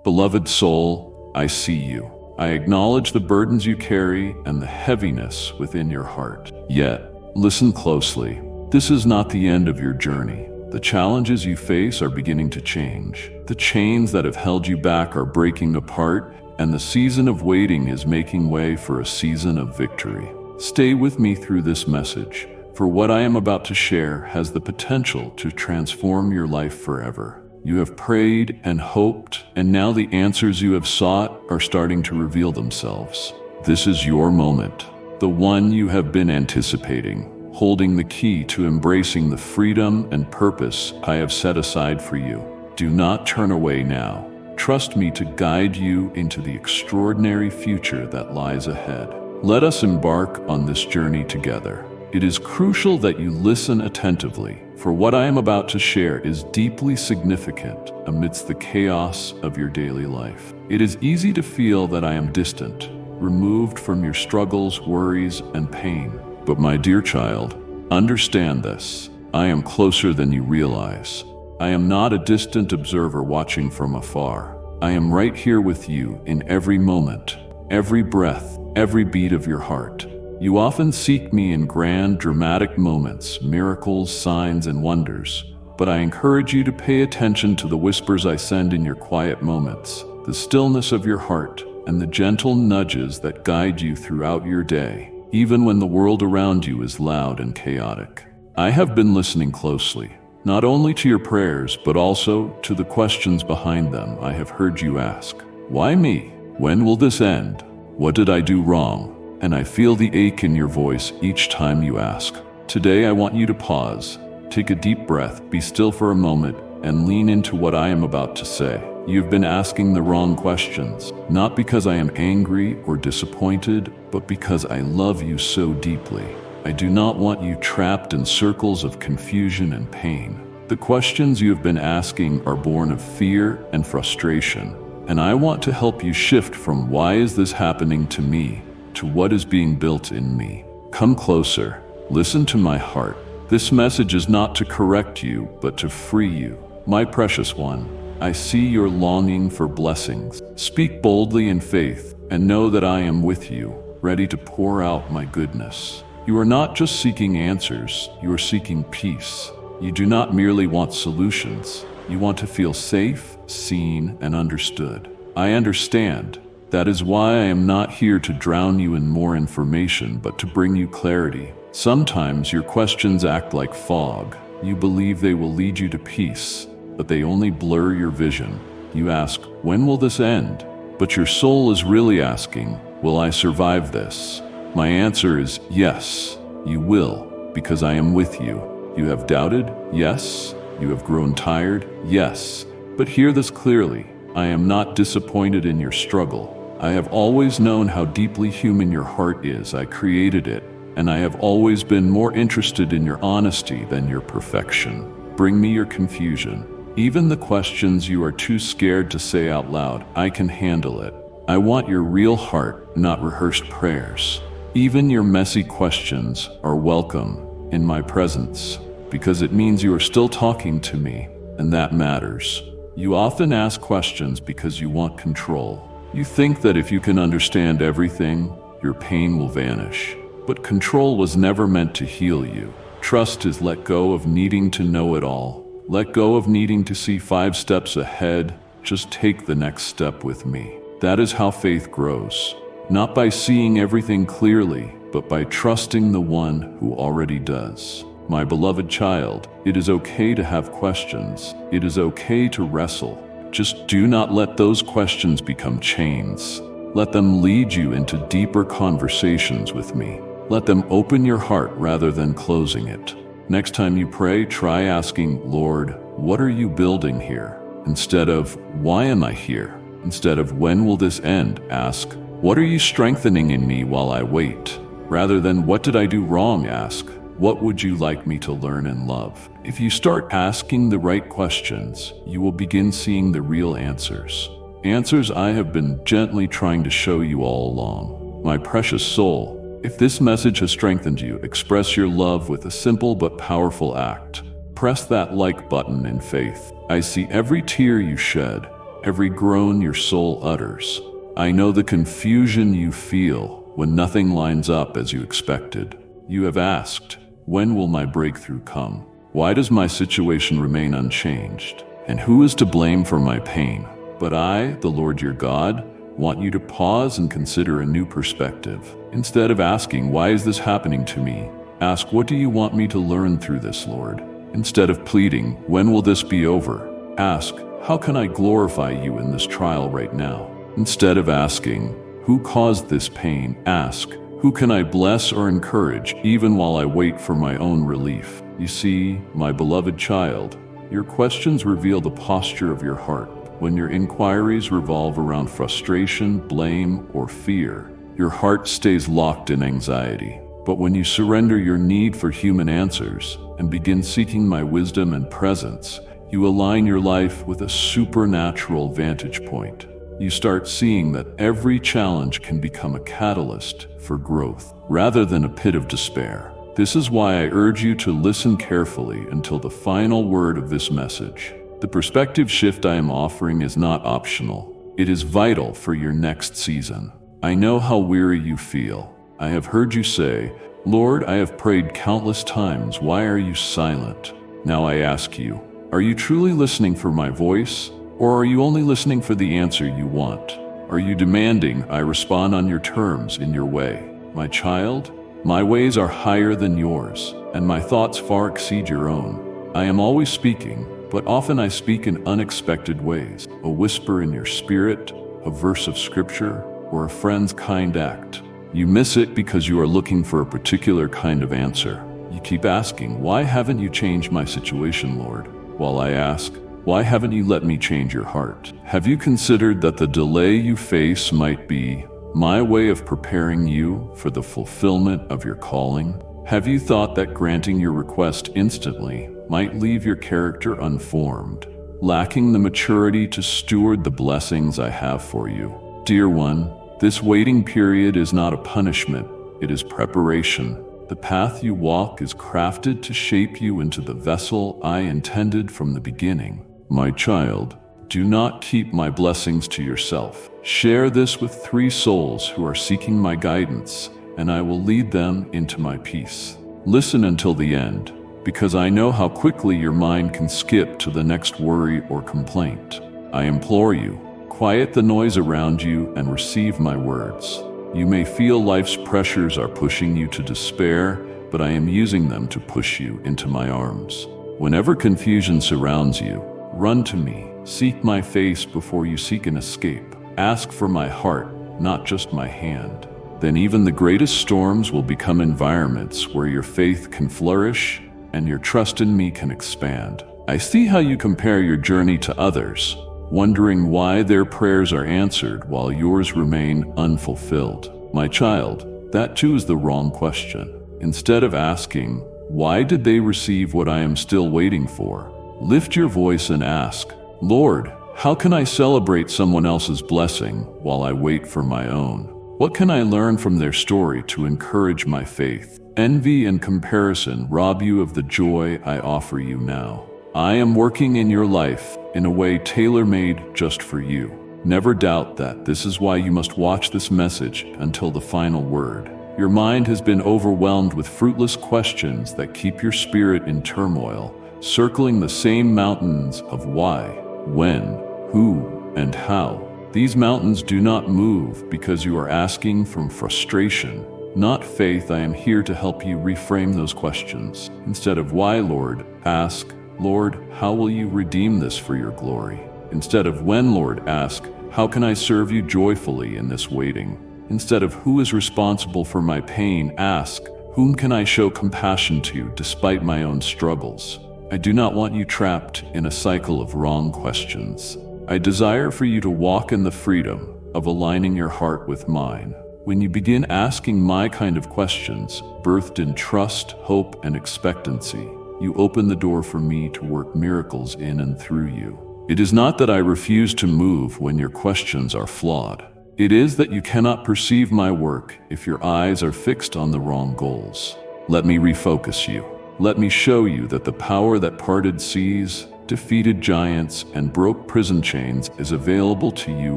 Beloved soul, I see you. I acknowledge the burdens you carry and the heaviness within your heart. Yet, listen closely. This is not the end of your journey. The challenges you face are beginning to change. The chains that have held you back are breaking apart, and the season of waiting is making way for a season of victory. Stay with me through this message, for what I am about to share has the potential to transform your life forever. You have prayed and hoped, and now the answers you have sought are starting to reveal themselves. This is your moment, the one you have been anticipating, holding the key to embracing the freedom and purpose I have set aside for you. Do not turn away now. Trust me to guide you into the extraordinary future that lies ahead. Let us embark on this journey together. It is crucial that you listen attentively, for what I am about to share is deeply significant amidst the chaos of your daily life. It is easy to feel that I am distant, removed from your struggles, worries, and pain. But my dear child, understand this. I am closer than you realize. I am not a distant observer watching from afar. I am right here with you in every moment, every breath, every beat of your heart. You often seek me in grand, dramatic moments, miracles, signs, and wonders. But I encourage you to pay attention to the whispers I send in your quiet moments, the stillness of your heart, and the gentle nudges that guide you throughout your day, even when the world around you is loud and chaotic. I have been listening closely, not only to your prayers, but also to the questions behind them I have heard you ask. Why me? When will this end? What did I do wrong? And I feel the ache in your voice each time you ask. Today I want you to pause, take a deep breath, be still for a moment, and lean into what I am about to say. You've been asking the wrong questions, not because I am angry or disappointed, but because I love you so deeply. I do not want you trapped in circles of confusion and pain. The questions you have been asking are born of fear and frustration, and I want to help you shift from why is this happening to me to what is being built in me. Come closer, listen to my heart. This message is not to correct you, but to free you. My precious one, I see your longing for blessings. Speak boldly in faith, and know that I am with you, ready to pour out my goodness. You are not just seeking answers, you are seeking peace. You do not merely want solutions. You want to feel safe, seen, and understood. I understand. That is why I am not here to drown you in more information, but to bring you clarity. Sometimes your questions act like fog. You believe they will lead you to peace, but they only blur your vision. You ask, when will this end? But your soul is really asking, will I survive this? My answer is yes, you will, because I am with you. You have doubted? Yes. You have grown tired? Yes. But hear this clearly. I am not disappointed in your struggle. I have always known how deeply human your heart is. I created it, and I have always been more interested in your honesty than your perfection. Bring me your confusion. Even the questions you are too scared to say out loud, I can handle it. I want your real heart, not rehearsed prayers. Even your messy questions are welcome in my presence, because it means you are still talking to me, and that matters. You often ask questions because you want control. You think that if you can understand everything, your pain will vanish. But control was never meant to heal you. Trust is let go of needing to know it all. Let go of needing to see 5 steps ahead. Just take the next step with me. That is how faith grows. Not by seeing everything clearly, but by trusting the one who already does. My beloved child, it is okay to have questions. It is okay to wrestle. Just do not let those questions become chains. Let them lead you into deeper conversations with me. Let them open your heart rather than closing it. Next time you pray, try asking, Lord, what are you building here? Instead of, why am I here? Instead of, when will this end? Ask, what are you strengthening in me while I wait? Rather than, what did I do wrong? Ask, what would you like me to learn and love? If you start asking the right questions, you will begin seeing the real answers. Answers I have been gently trying to show you all along. My precious soul, if this message has strengthened you, express your love with a simple but powerful act. Press that like button in faith. I see every tear you shed, every groan your soul utters. I know the confusion you feel when nothing lines up as you expected. You have asked, when will my breakthrough come? Why does my situation remain unchanged? And who is to blame for my pain? But I, the Lord your God, want you to pause and consider a new perspective. Instead of asking, why is this happening to me? Ask, what do you want me to learn through this, Lord? Instead of pleading, when will this be over? Ask, how can I glorify you in this trial right now? Instead of asking, who caused this pain? Ask, who can I bless or encourage even while I wait for my own relief? You see, my beloved child, your questions reveal the posture of your heart. When your inquiries revolve around frustration, blame, or fear, your heart stays locked in anxiety. But when you surrender your need for human answers and begin seeking my wisdom and presence, you align your life with a supernatural vantage point. You start seeing that every challenge can become a catalyst for growth, rather than a pit of despair. This is why I urge you to listen carefully until the final word of this message. The perspective shift I am offering is not optional. It is vital for your next season. I know how weary you feel. I have heard you say, Lord, I have prayed countless times. Why are you silent? Now I ask you, are you truly listening for my voice? Or are you only listening for the answer you want? Are you demanding I respond on your terms in your way? My child, my ways are higher than yours, and my thoughts far exceed your own. I am always speaking, but often I speak in unexpected ways. A whisper in your spirit, a verse of scripture, or a friend's kind act. You miss it because you are looking for a particular kind of answer. You keep asking, why haven't you changed my situation, Lord? While I ask, why haven't you let me change your heart? Have you considered that the delay you face might be my way of preparing you for the fulfillment of your calling? Have you thought that granting your request instantly might leave your character unformed, lacking the maturity to steward the blessings I have for you? Dear one, this waiting period is not a punishment, it is preparation. The path you walk is crafted to shape you into the vessel I intended from the beginning. My child, do not keep my blessings to yourself. Share this with 3 souls who are seeking my guidance, and I will lead them into my peace. Listen until the end, because I know how quickly your mind can skip to the next worry or complaint. I implore you, quiet the noise around you and receive my words. You may feel life's pressures are pushing you to despair, but I am using them to push you into my arms. Whenever confusion surrounds you, run to me. Seek my face before you seek an escape. Ask for my heart, not just my hand. Then even the greatest storms will become environments where your faith can flourish and your trust in me can expand. I see how you compare your journey to others, wondering why their prayers are answered while yours remain unfulfilled. My child, that too is the wrong question. Instead of asking, why did they receive what I am still waiting for? Lift your voice and ask, Lord, how can I celebrate someone else's blessing while I wait for my own? What can I learn from their story to encourage my faith? Envy and comparison rob you of the joy I offer you now. I am working in your life in a way tailor-made just for you. Never doubt that. This is why you must watch this message until the final word. Your mind has been overwhelmed with fruitless questions that keep your spirit in turmoil, circling the same mountains of why, when, who, and how. These mountains do not move because you are asking from frustration, not faith. I am here to help you reframe those questions. Instead of why, Lord, ask, Lord, how will you redeem this for your glory? Instead of when, Lord, ask, how can I serve you joyfully in this waiting? Instead of who is responsible for my pain, ask, whom can I show compassion to despite my own struggles? I do not want you trapped in a cycle of wrong questions. I desire for you to walk in the freedom of aligning your heart with mine. When you begin asking my kind of questions, birthed in trust, hope, and expectancy, you open the door for me to work miracles in and through you. It is not that I refuse to move when your questions are flawed. It is that you cannot perceive my work if your eyes are fixed on the wrong goals. Let me refocus you. Let me show you that the power that parted seas defeated giants, and broke prison chains is available to you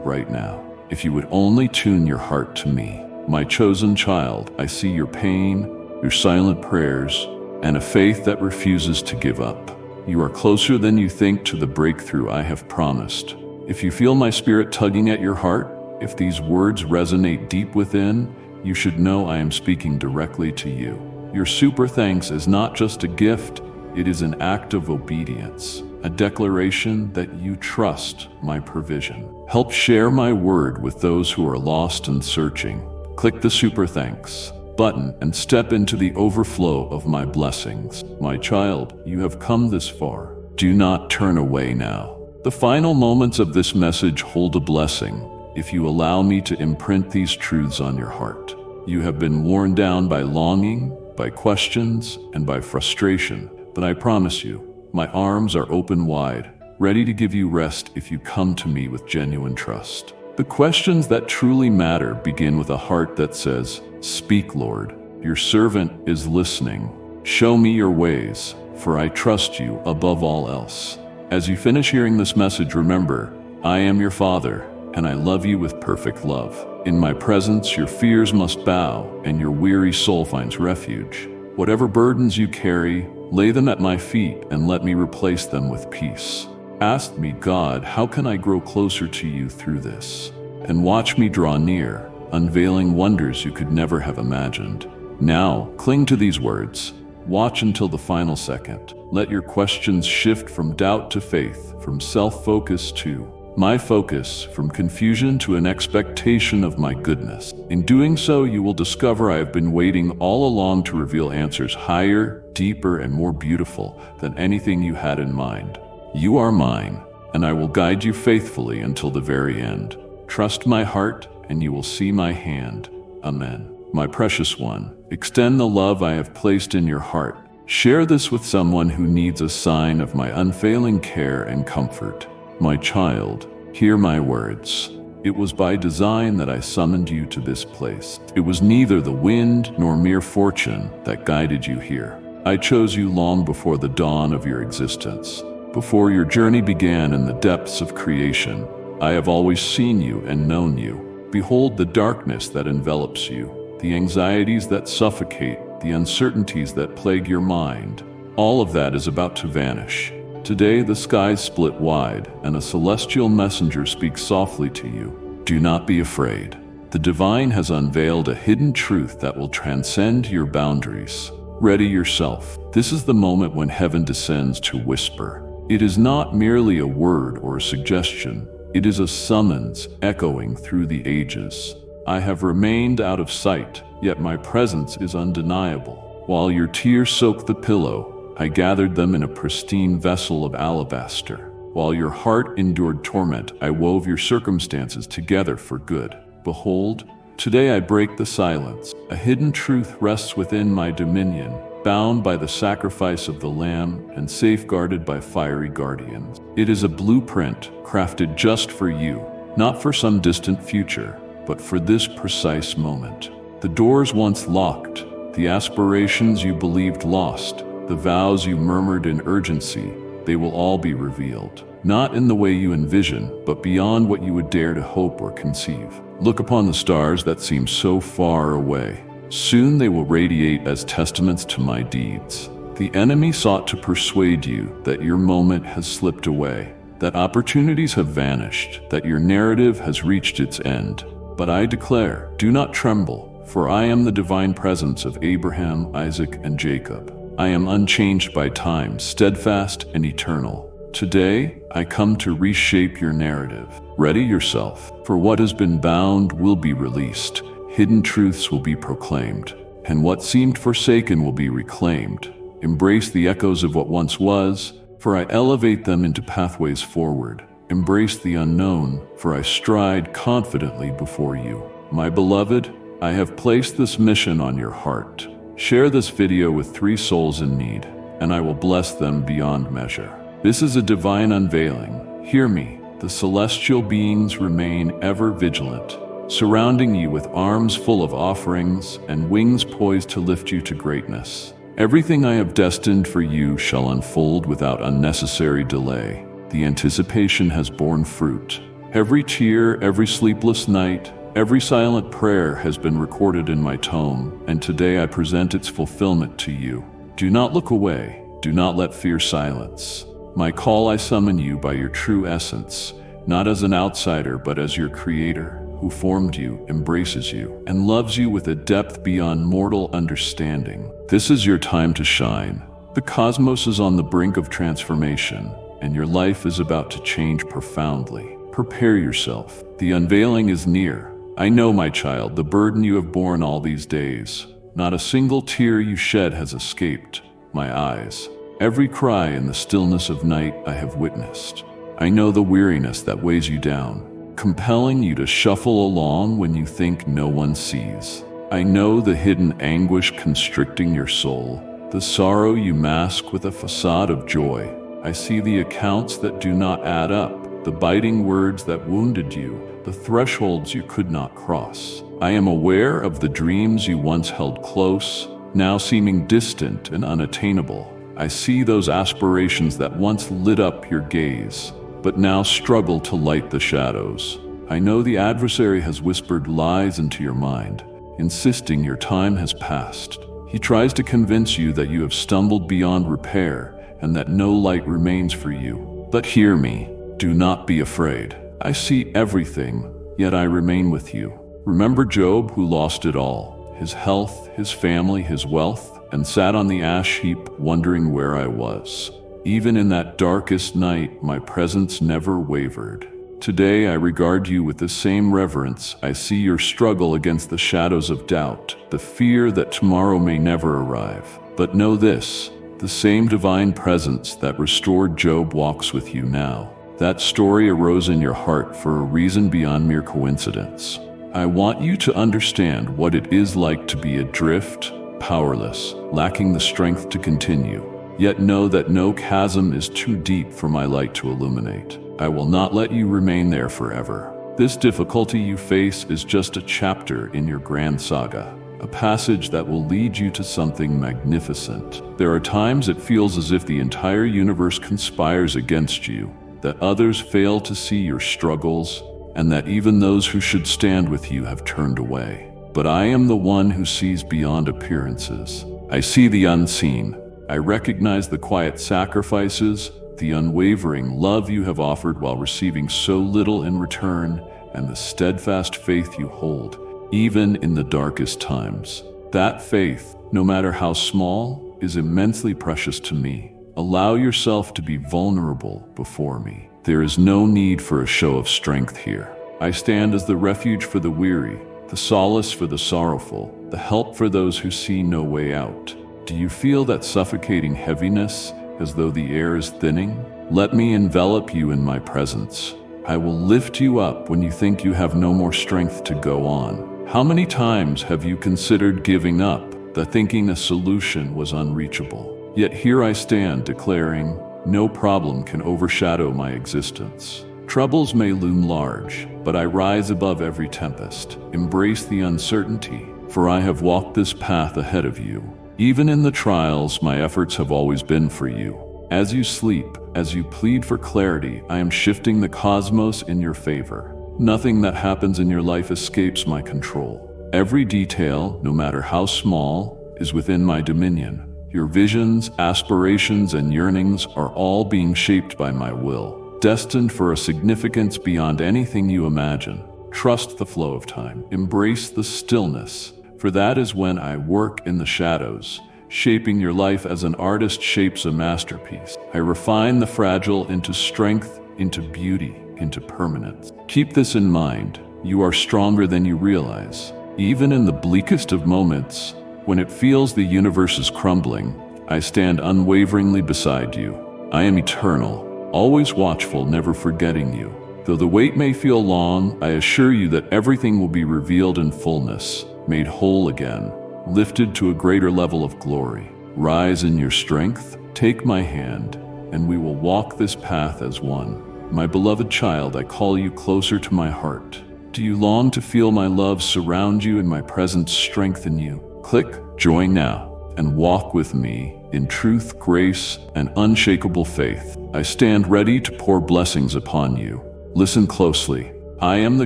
right now. If you would only tune your heart to me. My chosen child, I see your pain, your silent prayers, and a faith that refuses to give up. You are closer than you think to the breakthrough I have promised. If you feel my spirit tugging at your heart, if these words resonate deep within, you should know I am speaking directly to you. Your super thanks is not just a gift, it is an act of obedience, a declaration that you trust my provision. Help share my word with those who are lost and searching. Click the super thanks button and step into the overflow of my blessings. My child, you have come this far. Do not turn away now. The final moments of this message hold a blessing if you allow me to imprint these truths on your heart. You have been worn down by longing, by questions, and by frustration, but I promise you, my arms are open wide, ready to give you rest if you come to me with genuine trust. The questions that truly matter begin with a heart that says, "Speak, Lord. Your servant is listening. Show me your ways, for I trust you above all else." As you finish hearing this message, remember, I am your Father, and I love you with perfect love. In my presence, your fears must bow, and your weary soul finds refuge. Whatever burdens you carry, lay them at my feet and let me replace them with peace. Ask me, God, how can I grow closer to you through this? And watch me draw near, unveiling wonders you could never have imagined. Now, cling to these words. Watch until the final second. Let your questions shift from doubt to faith, from self-focus to my focus, from confusion to an expectation of my goodness. In doing so, you will discover I have been waiting all along to reveal answers higher, deeper, and more beautiful than anything you had in mind. You are mine, and I will guide you faithfully until the very end. Trust my heart, and you will see my hand. Amen. My precious one, extend the love I have placed in your heart. Share this with someone who needs a sign of my unfailing care and comfort. My child, hear my words. It was by design that I summoned you to this place. It was neither the wind nor mere fortune that guided you here. I chose you long before the dawn of your existence. Before your journey began in the depths of creation, I have always seen you and known you. Behold the darkness that envelops you, the anxieties that suffocate, the uncertainties that plague your mind. All of that is about to vanish. Today the skies split wide, and a celestial messenger speaks softly to you. Do not be afraid. The divine has unveiled a hidden truth that will transcend your boundaries. Ready yourself. This is the moment when heaven descends to whisper. It is not merely a word or a suggestion. It is a summons echoing through the ages. I have remained out of sight, yet my presence is undeniable. While your tears soaked the pillow, I gathered them in a pristine vessel of alabaster. While your heart endured torment, I wove your circumstances together for good. Behold, today I break the silence. A hidden truth rests within my dominion, bound by the sacrifice of the Lamb and safeguarded by fiery guardians. It is a blueprint crafted just for you, not for some distant future, but for this precise moment. The doors once locked, the aspirations you believed lost, the vows you murmured in urgency, they will all be revealed. Not in the way you envision, but beyond what you would dare to hope or conceive. Look upon the stars that seem so far away. Soon they will radiate as testaments to my deeds. The enemy sought to persuade you that your moment has slipped away, that opportunities have vanished, that your narrative has reached its end. But I declare, do not tremble, for I am the divine presence of Abraham, Isaac, and Jacob. I am unchanged by time, steadfast and eternal. Today, I come to reshape your narrative. Ready yourself, for what has been bound will be released. Hidden truths will be proclaimed, and what seemed forsaken will be reclaimed. Embrace the echoes of what once was, for I elevate them into pathways forward. Embrace the unknown, for I stride confidently before you. My beloved, I have placed this mission on your heart. Share this video with 3 souls in need, and I will bless them beyond measure. This is a divine unveiling. Hear me, the celestial beings remain ever vigilant, surrounding you with arms full of offerings and wings poised to lift you to greatness. Everything I have destined for you shall unfold without unnecessary delay. The anticipation has borne fruit. Every tear, every sleepless night, every silent prayer has been recorded in my tome, and today I present its fulfillment to you. Do not look away. Do not let fear silence. My call, I summon you by your true essence, not as an outsider, but as your creator, who formed you, embraces you, and loves you with a depth beyond mortal understanding. This is your time to shine. The cosmos is on the brink of transformation, and your life is about to change profoundly. Prepare yourself. The unveiling is near. I know, my child, the burden you have borne all these days. Not a single tear you shed has escaped my eyes. Every cry in the stillness of night I have witnessed. I know the weariness that weighs you down, compelling you to shuffle along when you think no one sees. I know the hidden anguish constricting your soul, the sorrow you mask with a facade of joy. I see the accounts that do not add up, the biting words that wounded you, the thresholds you could not cross. I am aware of the dreams you once held close, now seeming distant and unattainable. I see those aspirations that once lit up your gaze, but now struggle to light the shadows. I know the adversary has whispered lies into your mind, insisting your time has passed. He tries to convince you that you have stumbled beyond repair and that no light remains for you. But hear me, do not be afraid. I see everything, yet I remain with you. Remember Job, who lost it all, his health, his family, his wealth, and sat on the ash heap wondering where I was. Even in that darkest night, my presence never wavered. Today I regard you with the same reverence. I see your struggle against the shadows of doubt, the fear that tomorrow may never arrive. But know this, the same divine presence that restored Job walks with you now. That story arose in your heart for a reason beyond mere coincidence. I want you to understand what it is like to be adrift, powerless, lacking the strength to continue. Yet know that no chasm is too deep for my light to illuminate. I will not let you remain there forever. This difficulty you face is just a chapter in your grand saga, a passage that will lead you to something magnificent. There are times it feels as if the entire universe conspires against you, that others fail to see your struggles, and that even those who should stand with you have turned away. But I am the one who sees beyond appearances. I see the unseen. I recognize the quiet sacrifices, the unwavering love you have offered while receiving so little in return, and the steadfast faith you hold, even in the darkest times. That faith, no matter how small, is immensely precious to me. Allow yourself to be vulnerable before me. There is no need for a show of strength here. I stand as the refuge for the weary, the solace for the sorrowful, the help for those who see no way out. Do you feel that suffocating heaviness, as though the air is thinning? Let me envelop you in my presence. I will lift you up when you think you have no more strength to go on. How many times have you considered giving up, thinking a solution was unreachable? Yet here I stand declaring, no problem can overshadow my existence. Troubles may loom large, but I rise above every tempest. Embrace the uncertainty, for I have walked this path ahead of you. Even in the trials, my efforts have always been for you. As you sleep, as you plead for clarity, I am shifting the cosmos in your favor. Nothing that happens in your life escapes my control. Every detail, no matter how small, is within my dominion. Your visions, aspirations, and yearnings are all being shaped by my will, destined for a significance beyond anything you imagine. Trust the flow of time. Embrace the stillness, for that is when I work in the shadows, shaping your life as an artist shapes a masterpiece. I refine the fragile into strength, into beauty, into permanence. Keep this in mind. You are stronger than you realize. Even in the bleakest of moments, when it feels the universe is crumbling, I stand unwaveringly beside you. I am eternal, always watchful, never forgetting you. Though the wait may feel long, I assure you that everything will be revealed in fullness, made whole again, lifted to a greater level of glory. Rise in your strength, take my hand, and we will walk this path as one. My beloved child, I call you closer to my heart. Do you long to feel my love surround you and my presence strengthen you? Click join now. and walk with me in truth, grace, and unshakable faith. I stand ready to pour blessings upon you. Listen closely. I am the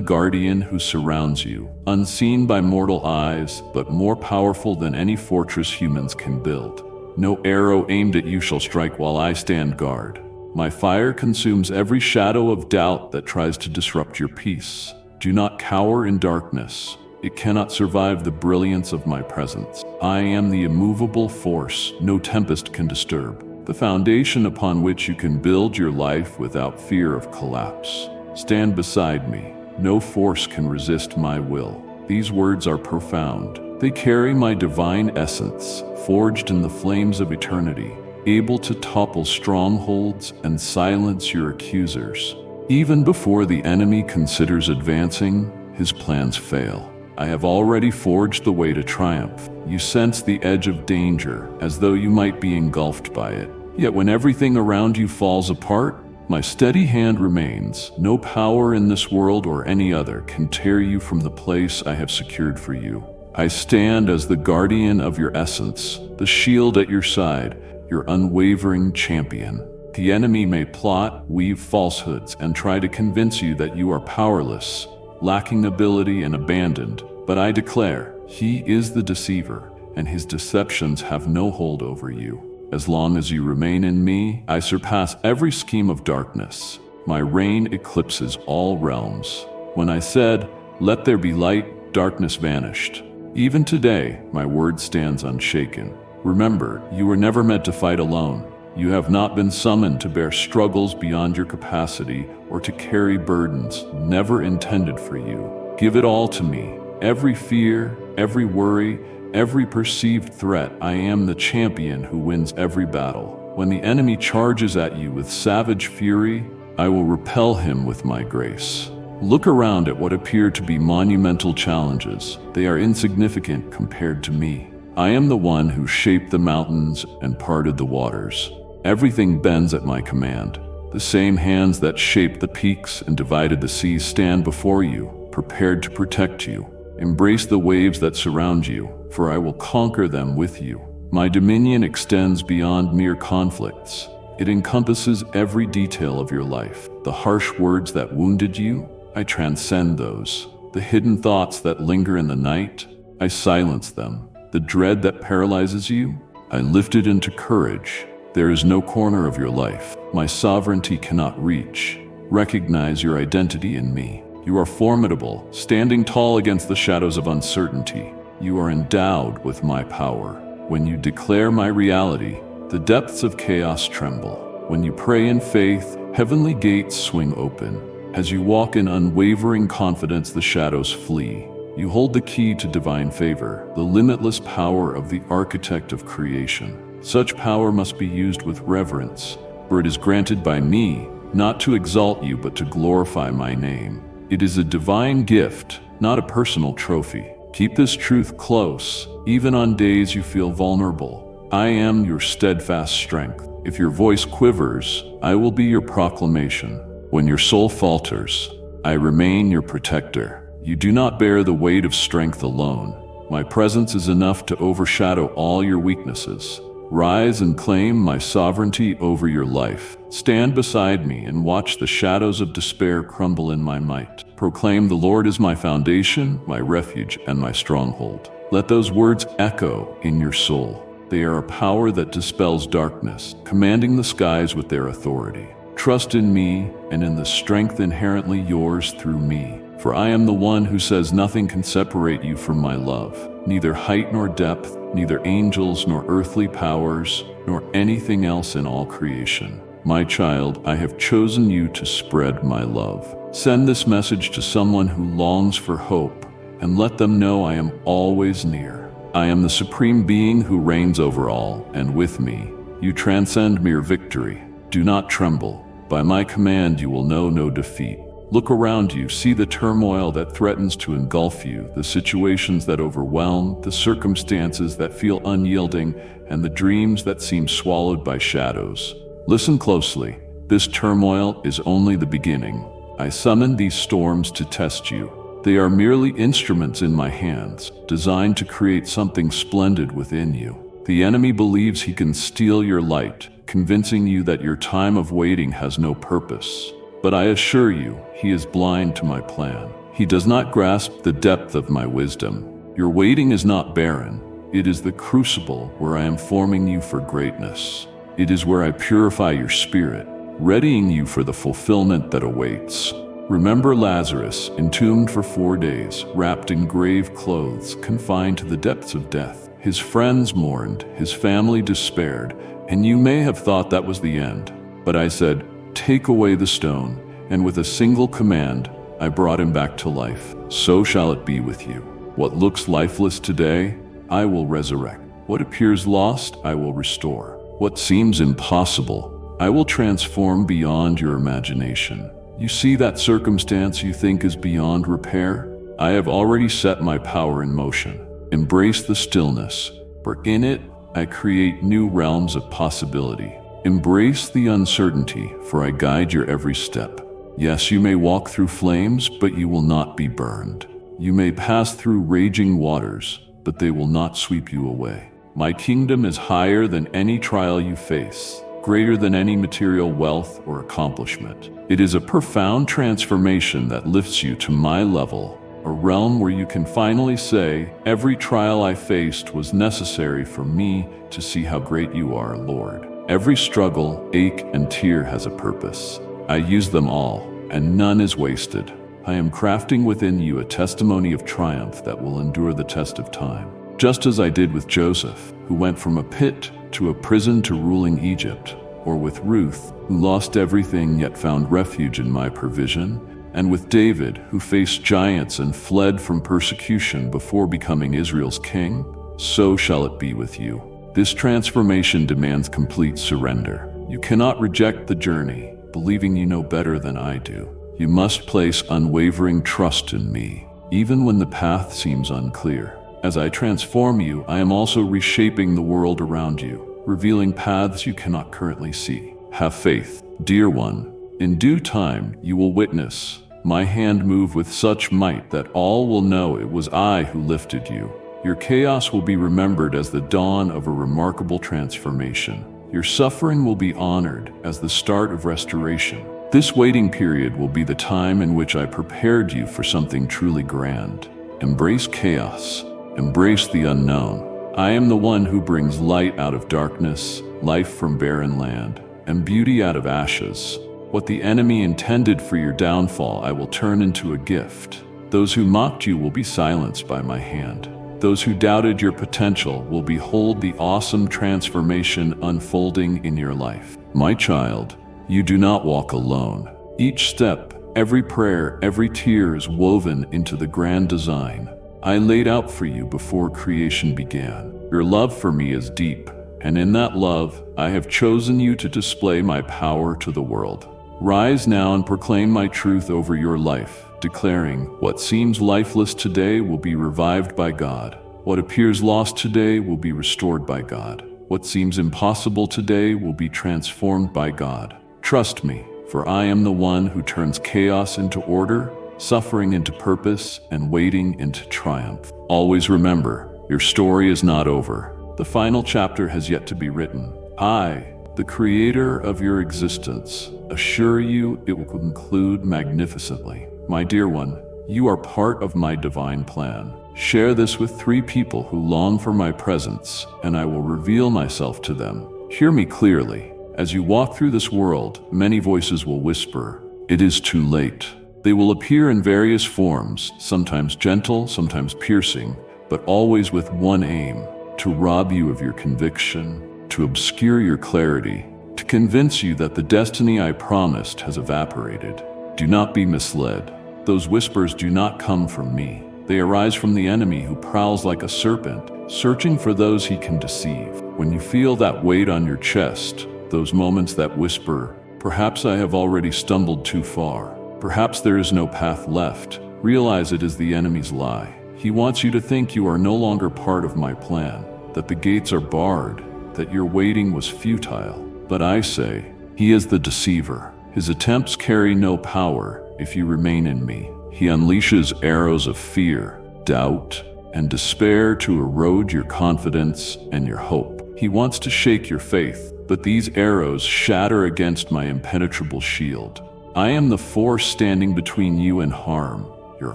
guardian who surrounds you, unseen by mortal eyes, but more powerful than any fortress humans can build. No arrow aimed at you shall strike while I stand guard. My fire consumes every shadow of doubt that tries to disrupt your peace. Do not cower in darkness. It cannot survive the brilliance of my presence. I am the immovable force no tempest can disturb, the foundation upon which you can build your life without fear of collapse. Stand beside me. No force can resist my will. These words are profound. They carry my divine essence, forged in the flames of eternity, able to topple strongholds and silence your accusers. Even before the enemy considers advancing, his plans fail. I have already forged the way to triumph. You sense the edge of danger, as though you might be engulfed by it. Yet when everything around you falls apart, my steady hand remains. No power in this world or any other can tear you from the place I have secured for you. I stand as the guardian of your essence, the shield at your side, your unwavering champion. The enemy may plot, weave falsehoods, and try to convince you that you are powerless, lacking ability and abandoned. But I declare, he is the deceiver, and his deceptions have no hold over you. As long as you remain in me, I surpass every scheme of darkness. My reign eclipses all realms. When I said, "Let there be light," darkness vanished. Even today, my word stands unshaken. Remember, you were never meant to fight alone. You have not been summoned to bear struggles beyond your capacity or to carry burdens never intended for you. Give it all to me. Every fear, every worry, every perceived threat, I am the champion who wins every battle. When the enemy charges at you with savage fury, I will repel him with my grace. Look around at what appear to be monumental challenges. They are insignificant compared to me. I am the one who shaped the mountains and parted the waters. Everything bends at my command. The same hands that shaped the peaks and divided the seas stand before you, prepared to protect you. Embrace the waves that surround you, for I will conquer them with you. My dominion extends beyond mere conflicts. It encompasses every detail of your life. The harsh words that wounded you, I transcend those. The hidden thoughts that linger in the night, I silence them. The dread that paralyzes you, I lift it into courage. There is no corner of your life my sovereignty cannot reach. Recognize your identity in me. You are formidable, standing tall against the shadows of uncertainty. You are endowed with my power. When you declare my reality, the depths of chaos tremble. When you pray in faith, heavenly gates swing open. As you walk in unwavering confidence, the shadows flee. You hold the key to divine favor, the limitless power of the architect of creation. Such power must be used with reverence, for it is granted by me, not to exalt you but to glorify my name. It is a divine gift, not a personal trophy. Keep this truth close, even on days you feel vulnerable. I am your steadfast strength. If your voice quivers, I will be your proclamation. When your soul falters, I remain your protector. You do not bear the weight of strength alone. My presence is enough to overshadow all your weaknesses. Rise and claim my sovereignty over your life. Stand beside me and watch the shadows of despair crumble in my might. Proclaim, the Lord is my foundation, my refuge, and my stronghold. Let those words echo in your soul. They are a power that dispels darkness, commanding the skies with their authority. Trust in me and in the strength inherently yours through me. For I am the one who says nothing can separate you from my love. Neither height nor depth, neither angels nor earthly powers, nor anything else in all creation. My child, I have chosen you to spread my love. Send this message to someone who longs for hope, and let them know I am always near. I am the supreme being who reigns over all, and with me, you transcend mere victory. Do not tremble. By my command you will know no defeat. Look around you, see the turmoil that threatens to engulf you, the situations that overwhelm, the circumstances that feel unyielding, and the dreams that seem swallowed by shadows. Listen closely. This turmoil is only the beginning. I summon these storms to test you. They are merely instruments in my hands, designed to create something splendid within you. The enemy believes he can steal your light, convincing you that your time of waiting has no purpose. But I assure you, he is blind to my plan. He does not grasp the depth of my wisdom. Your waiting is not barren. It is the crucible where I am forming you for greatness. It is where I purify your spirit, readying you for the fulfillment that awaits. Remember Lazarus, entombed for 4 days, wrapped in grave clothes, confined to the depths of death. His friends mourned, his family despaired, and you may have thought that was the end. But I said, "Take away the stone," and with a single command, I brought him back to life. So shall it be with you. What looks lifeless today, I will resurrect. What appears lost, I will restore. What seems impossible, I will transform beyond your imagination. You see that circumstance you think is beyond repair? I have already set my power in motion. Embrace the stillness, for in it I create new realms of possibility. Embrace the uncertainty, for I guide your every step. Yes, you may walk through flames, but you will not be burned. You may pass through raging waters, but they will not sweep you away. My kingdom is higher than any trial you face, greater than any material wealth or accomplishment. It is a profound transformation that lifts you to my level, a realm where you can finally say, "Every trial I faced was necessary for me to see how great you are, Lord." Every struggle, ache, and tear has a purpose. I use them all, and none is wasted. I am crafting within you a testimony of triumph that will endure the test of time. Just as I did with Joseph, who went from a pit to a prison to ruling Egypt, or with Ruth, who lost everything yet found refuge in my provision, and with David, who faced giants and fled from persecution before becoming Israel's king, so shall it be with you. This transformation demands complete surrender. You cannot reject the journey, believing you know better than I do. You must place unwavering trust in me, even when the path seems unclear. As I transform you, I am also reshaping the world around you, revealing paths you cannot currently see. Have faith, dear one. In due time, you will witness my hand move with such might that all will know it was I who lifted you. Your chaos will be remembered as the dawn of a remarkable transformation. Your suffering will be honored as the start of restoration. This waiting period will be the time in which I prepared you for something truly grand. Embrace chaos. Embrace the unknown. I am the one who brings light out of darkness, life from barren land, and beauty out of ashes. What the enemy intended for your downfall, I will turn into a gift. Those who mocked you will be silenced by my hand. Those who doubted your potential will behold the awesome transformation unfolding in your life. My child, you do not walk alone. Each step, every prayer, every tear is woven into the grand design I laid out for you before creation began. Your love for me is deep, and in that love, I have chosen you to display my power to the world. Rise now and proclaim my truth over your life, declaring, what seems lifeless today will be revived by God. What appears lost today will be restored by God. What seems impossible today will be transformed by God. Trust me, for I am the one who turns chaos into order, suffering into purpose, and waiting into triumph. Always remember, your story is not over. The final chapter has yet to be written. I, the creator of your existence, assure you it will conclude magnificently. My dear one, you are part of my divine plan. Share this with 3 people who long for my presence, and I will reveal myself to them. Hear me clearly. As you walk through this world, many voices will whisper, "It is too late." They will appear in various forms, sometimes gentle, sometimes piercing, but always with one aim: to rob you of your conviction, to obscure your clarity, to convince you that the destiny I promised has evaporated. Do not be misled. Those whispers do not come from me. They arise from the enemy who prowls like a serpent, searching for those he can deceive. When you feel that weight on your chest, those moments that whisper, "Perhaps I have already stumbled too far. Perhaps there is no path left," realize it is the enemy's lie. He wants you to think you are no longer part of my plan, that the gates are barred, that your waiting was futile. But I say, he is the deceiver. His attempts carry no power if you remain in me. He unleashes arrows of fear, doubt, and despair to erode your confidence and your hope. He wants to shake your faith, but these arrows shatter against my impenetrable shield. I am the force standing between you and harm, your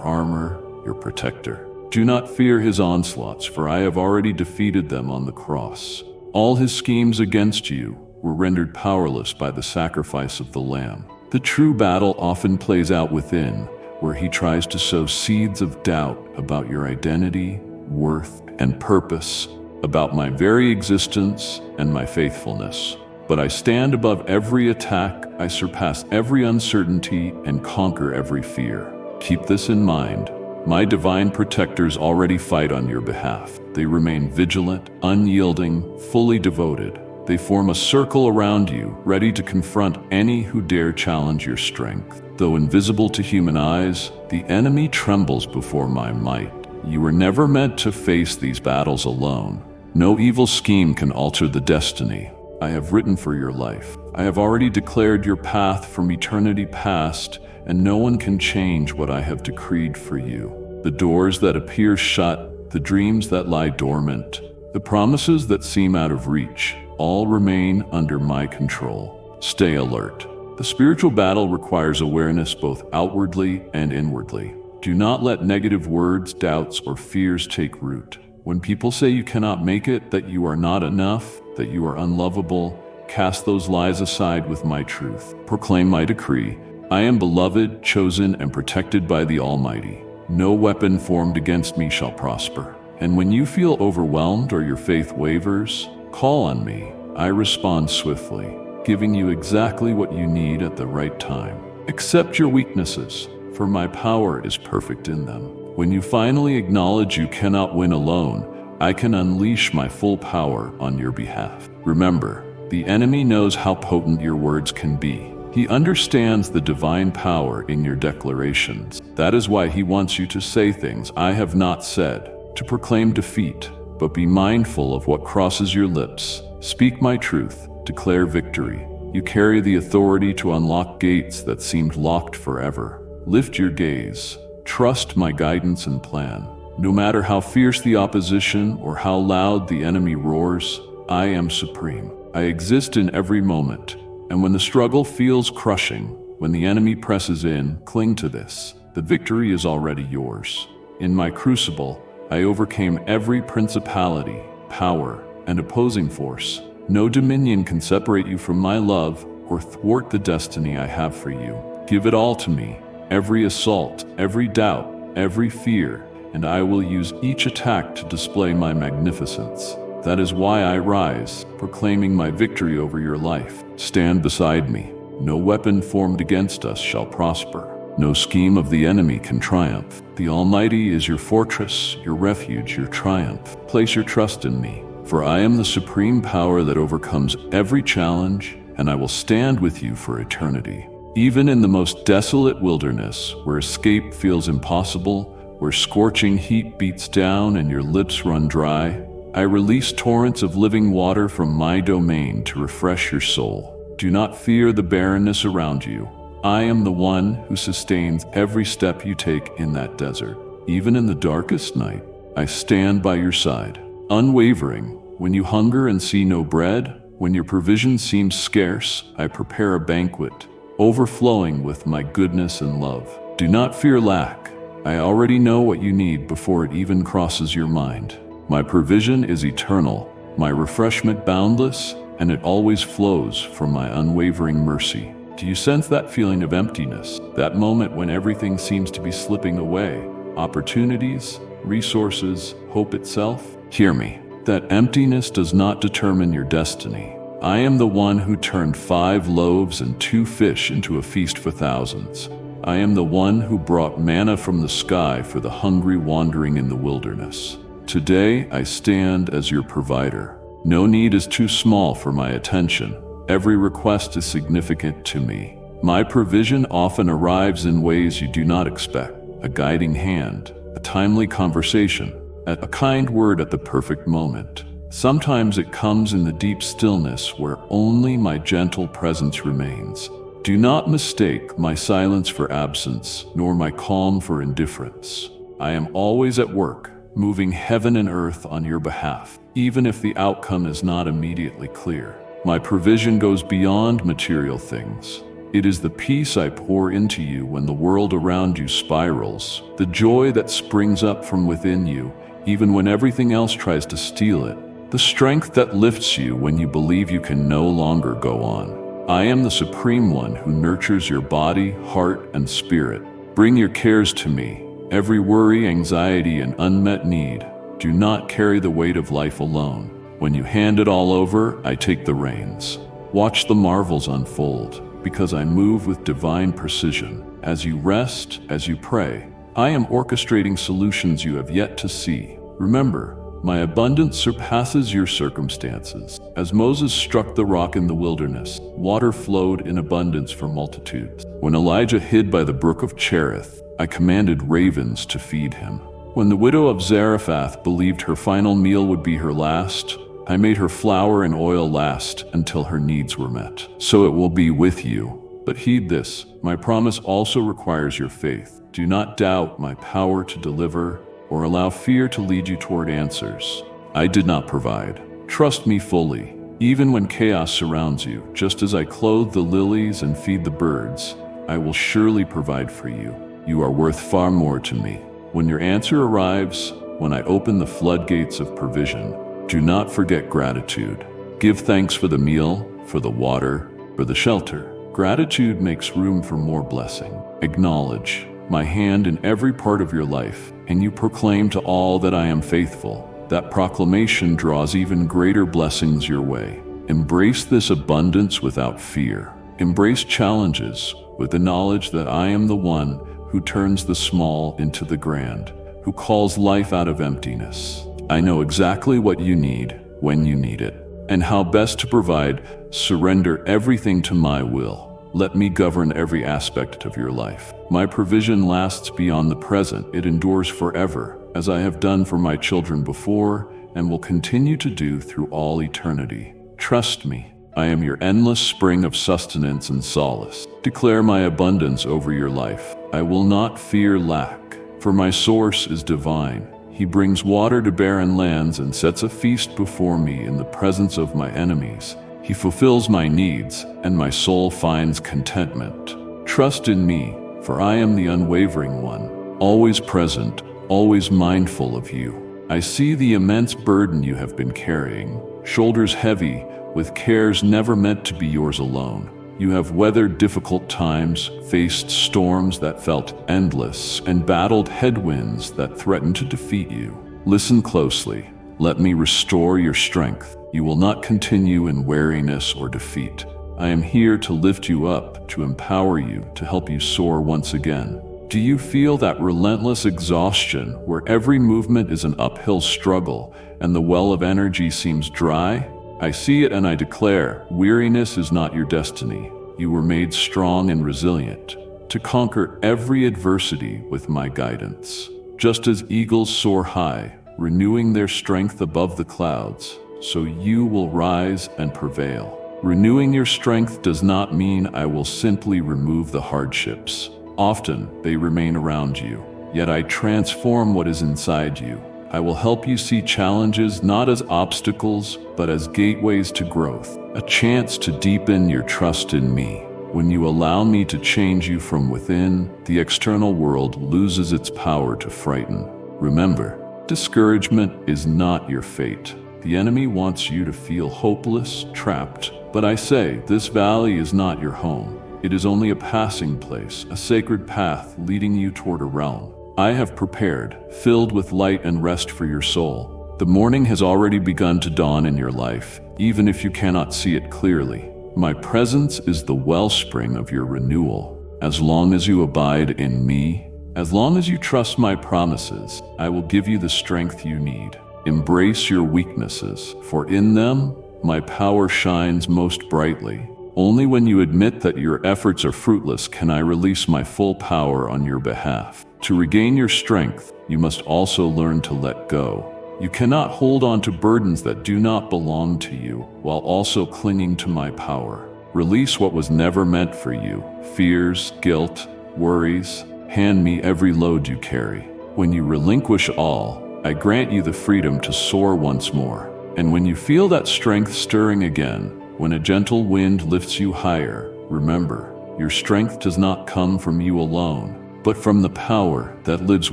armor, your protector. Do not fear his onslaughts, for I have already defeated them on the cross. All his schemes against you were rendered powerless by the sacrifice of the Lamb. The true battle often plays out within, where he tries to sow seeds of doubt about your identity, worth, and purpose, about my very existence and my faithfulness. But I stand above every attack, I surpass every uncertainty, and conquer every fear. Keep this in mind. My divine protectors already fight on your behalf. They remain vigilant, unyielding, fully devoted. They form a circle around you, ready to confront any who dare challenge your strength. Though invisible to human eyes, the enemy trembles before my might. You were never meant to face these battles alone. No evil scheme can alter the destiny I have written for your life. I have already declared your path from eternity past, and no one can change what I have decreed for you. The doors that appear shut, the dreams that lie dormant, the promises that seem out of reach, all remain under my control. Stay alert. The spiritual battle requires awareness both outwardly and inwardly. Do not let negative words, doubts, or fears take root. When people say you cannot make it, that you are not enough, that you are unlovable, cast those lies aside with my truth. Proclaim my decree. I am beloved, chosen, and protected by the Almighty. No weapon formed against me shall prosper. And when you feel overwhelmed or your faith wavers, call on me. I respond swiftly, giving you exactly what you need at the right time. Accept your weaknesses, for my power is perfect in them. When you finally acknowledge you cannot win alone, I can unleash my full power on your behalf. Remember, the enemy knows how potent your words can be. He understands the divine power in your declarations. That is why he wants you to say things I have not said, to proclaim defeat. But be mindful of what crosses your lips. Speak my truth, declare victory. You carry the authority to unlock gates that seemed locked forever. Lift your gaze. Trust my guidance and plan. No matter how fierce the opposition or how loud the enemy roars, I am supreme. I exist in every moment. And when the struggle feels crushing, when the enemy presses in, cling to this. The victory is already yours. In my crucible, I overcame every principality, power, and opposing force. No dominion can separate you from my love or thwart the destiny I have for you. Give it all to me, every assault, every doubt, every fear, and I will use each attack to display my magnificence. That is why I rise, proclaiming my victory over your life. Stand beside me. No weapon formed against us shall prosper. No scheme of the enemy can triumph. The Almighty is your fortress, your refuge, your triumph. Place your trust in me, for I am the supreme power that overcomes every challenge, and I will stand with you for eternity. Even in the most desolate wilderness, where escape feels impossible, where scorching heat beats down and your lips run dry, I release torrents of living water from my domain to refresh your soul. Do not fear the barrenness around you. I am the one who sustains every step you take in that desert. Even in the darkest night, I stand by your side, unwavering. When you hunger and see no bread, when your provision seems scarce, I prepare a banquet, overflowing with my goodness and love. Do not fear lack. I already know what you need before it even crosses your mind. My provision is eternal, my refreshment boundless, and it always flows from my unwavering mercy. Do you sense that feeling of emptiness? That moment when everything seems to be slipping away? Opportunities, resources, hope itself? Hear me. That emptiness does not determine your destiny. I am the one who turned 5 loaves and 2 fish into a feast for thousands. I am the one who brought manna from the sky for the hungry wandering in the wilderness. Today, I stand as your provider. No need is too small for my attention. Every request is significant to me. My provision often arrives in ways you do not expect. A guiding hand, a timely conversation, a kind word at the perfect moment. Sometimes it comes in the deep stillness where only my gentle presence remains. Do not mistake my silence for absence, nor my calm for indifference. I am always at work, moving heaven and earth on your behalf, even if the outcome is not immediately clear. My provision goes beyond material things. It is the peace I pour into you when the world around you spirals, the joy that springs up from within you, even when everything else tries to steal it, the strength that lifts you when you believe you can no longer go on. I am the Supreme One who nurtures your body, heart, and spirit. Bring your cares to me, every worry, anxiety, and unmet need. Do not carry the weight of life alone. When you hand it all over, I take the reins. Watch the marvels unfold, because I move with divine precision. As you rest, as you pray, I am orchestrating solutions you have yet to see. Remember, my abundance surpasses your circumstances. As Moses struck the rock in the wilderness, water flowed in abundance for multitudes. When Elijah hid by the brook of Cherith, I commanded ravens to feed him. When the widow of Zarephath believed her final meal would be her last, I made her flour and oil last until her needs were met. So it will be with you. But heed this, my promise also requires your faith. Do not doubt my power to deliver, or allow fear to lead you toward answers I did not provide. Trust me fully, even when chaos surrounds you. Just as I clothe the lilies and feed the birds, I will surely provide for you. You are worth far more to me. When your answer arrives, when I open the floodgates of provision, do not forget gratitude. Give thanks for the meal, for the water, for the shelter. Gratitude makes room for more blessing. Acknowledge my hand in every part of your life, and you proclaim to all that I am faithful. That proclamation draws even greater blessings your way. Embrace this abundance without fear. Embrace challenges with the knowledge that I am the one who turns the small into the grand, who calls life out of emptiness. I know exactly what you need, when you need it, and how best to provide. Surrender everything to my will. Let me govern every aspect of your life. My provision lasts beyond the present. It endures forever, as I have done for my children before and will continue to do through all eternity. Trust me, I am your endless spring of sustenance and solace. Declare my abundance over your life. I will not fear lack, for my source is divine. He brings water to barren lands and sets a feast before me in the presence of my enemies. He fulfills my needs, and my soul finds contentment. Trust in me, for I am the unwavering one, always present, always mindful of you. I see the immense burden you have been carrying, shoulders heavy, with cares never meant to be yours alone. You have weathered difficult times, faced storms that felt endless, and battled headwinds that threatened to defeat you. Listen closely. Let me restore your strength. You will not continue in weariness or defeat. I am here to lift you up, to empower you, to help you soar once again. Do you feel that relentless exhaustion where every movement is an uphill struggle and the well of energy seems dry? I see it and I declare, weariness is not your destiny. You were made strong and resilient to conquer every adversity with my guidance. Just as eagles soar high, renewing their strength above the clouds, so you will rise and prevail. Renewing your strength does not mean I will simply remove the hardships. Often they remain around you, yet I transform what is inside you. I will help you see challenges not as obstacles, but as gateways to growth, a chance to deepen your trust in me. When you allow me to change you from within, the external world loses its power to frighten. Remember, discouragement is not your fate. The enemy wants you to feel hopeless, trapped. But I say, this valley is not your home. It is only a passing place, a sacred path leading you toward a realm I have prepared, filled with light and rest for your soul. The morning has already begun to dawn in your life, even if you cannot see it clearly. My presence is the wellspring of your renewal. As long as you abide in me, as long as you trust my promises, I will give you the strength you need. Embrace your weaknesses, for in them, my power shines most brightly. Only when you admit that your efforts are fruitless can I release my full power on your behalf. To regain your strength, you must also learn to let go. You cannot hold on to burdens that do not belong to you, while also clinging to my power. Release what was never meant for you, fears, guilt, worries. Hand me every load you carry. When you relinquish all, I grant you the freedom to soar once more. And when you feel that strength stirring again, when a gentle wind lifts you higher, remember, your strength does not come from you alone, but from the power that lives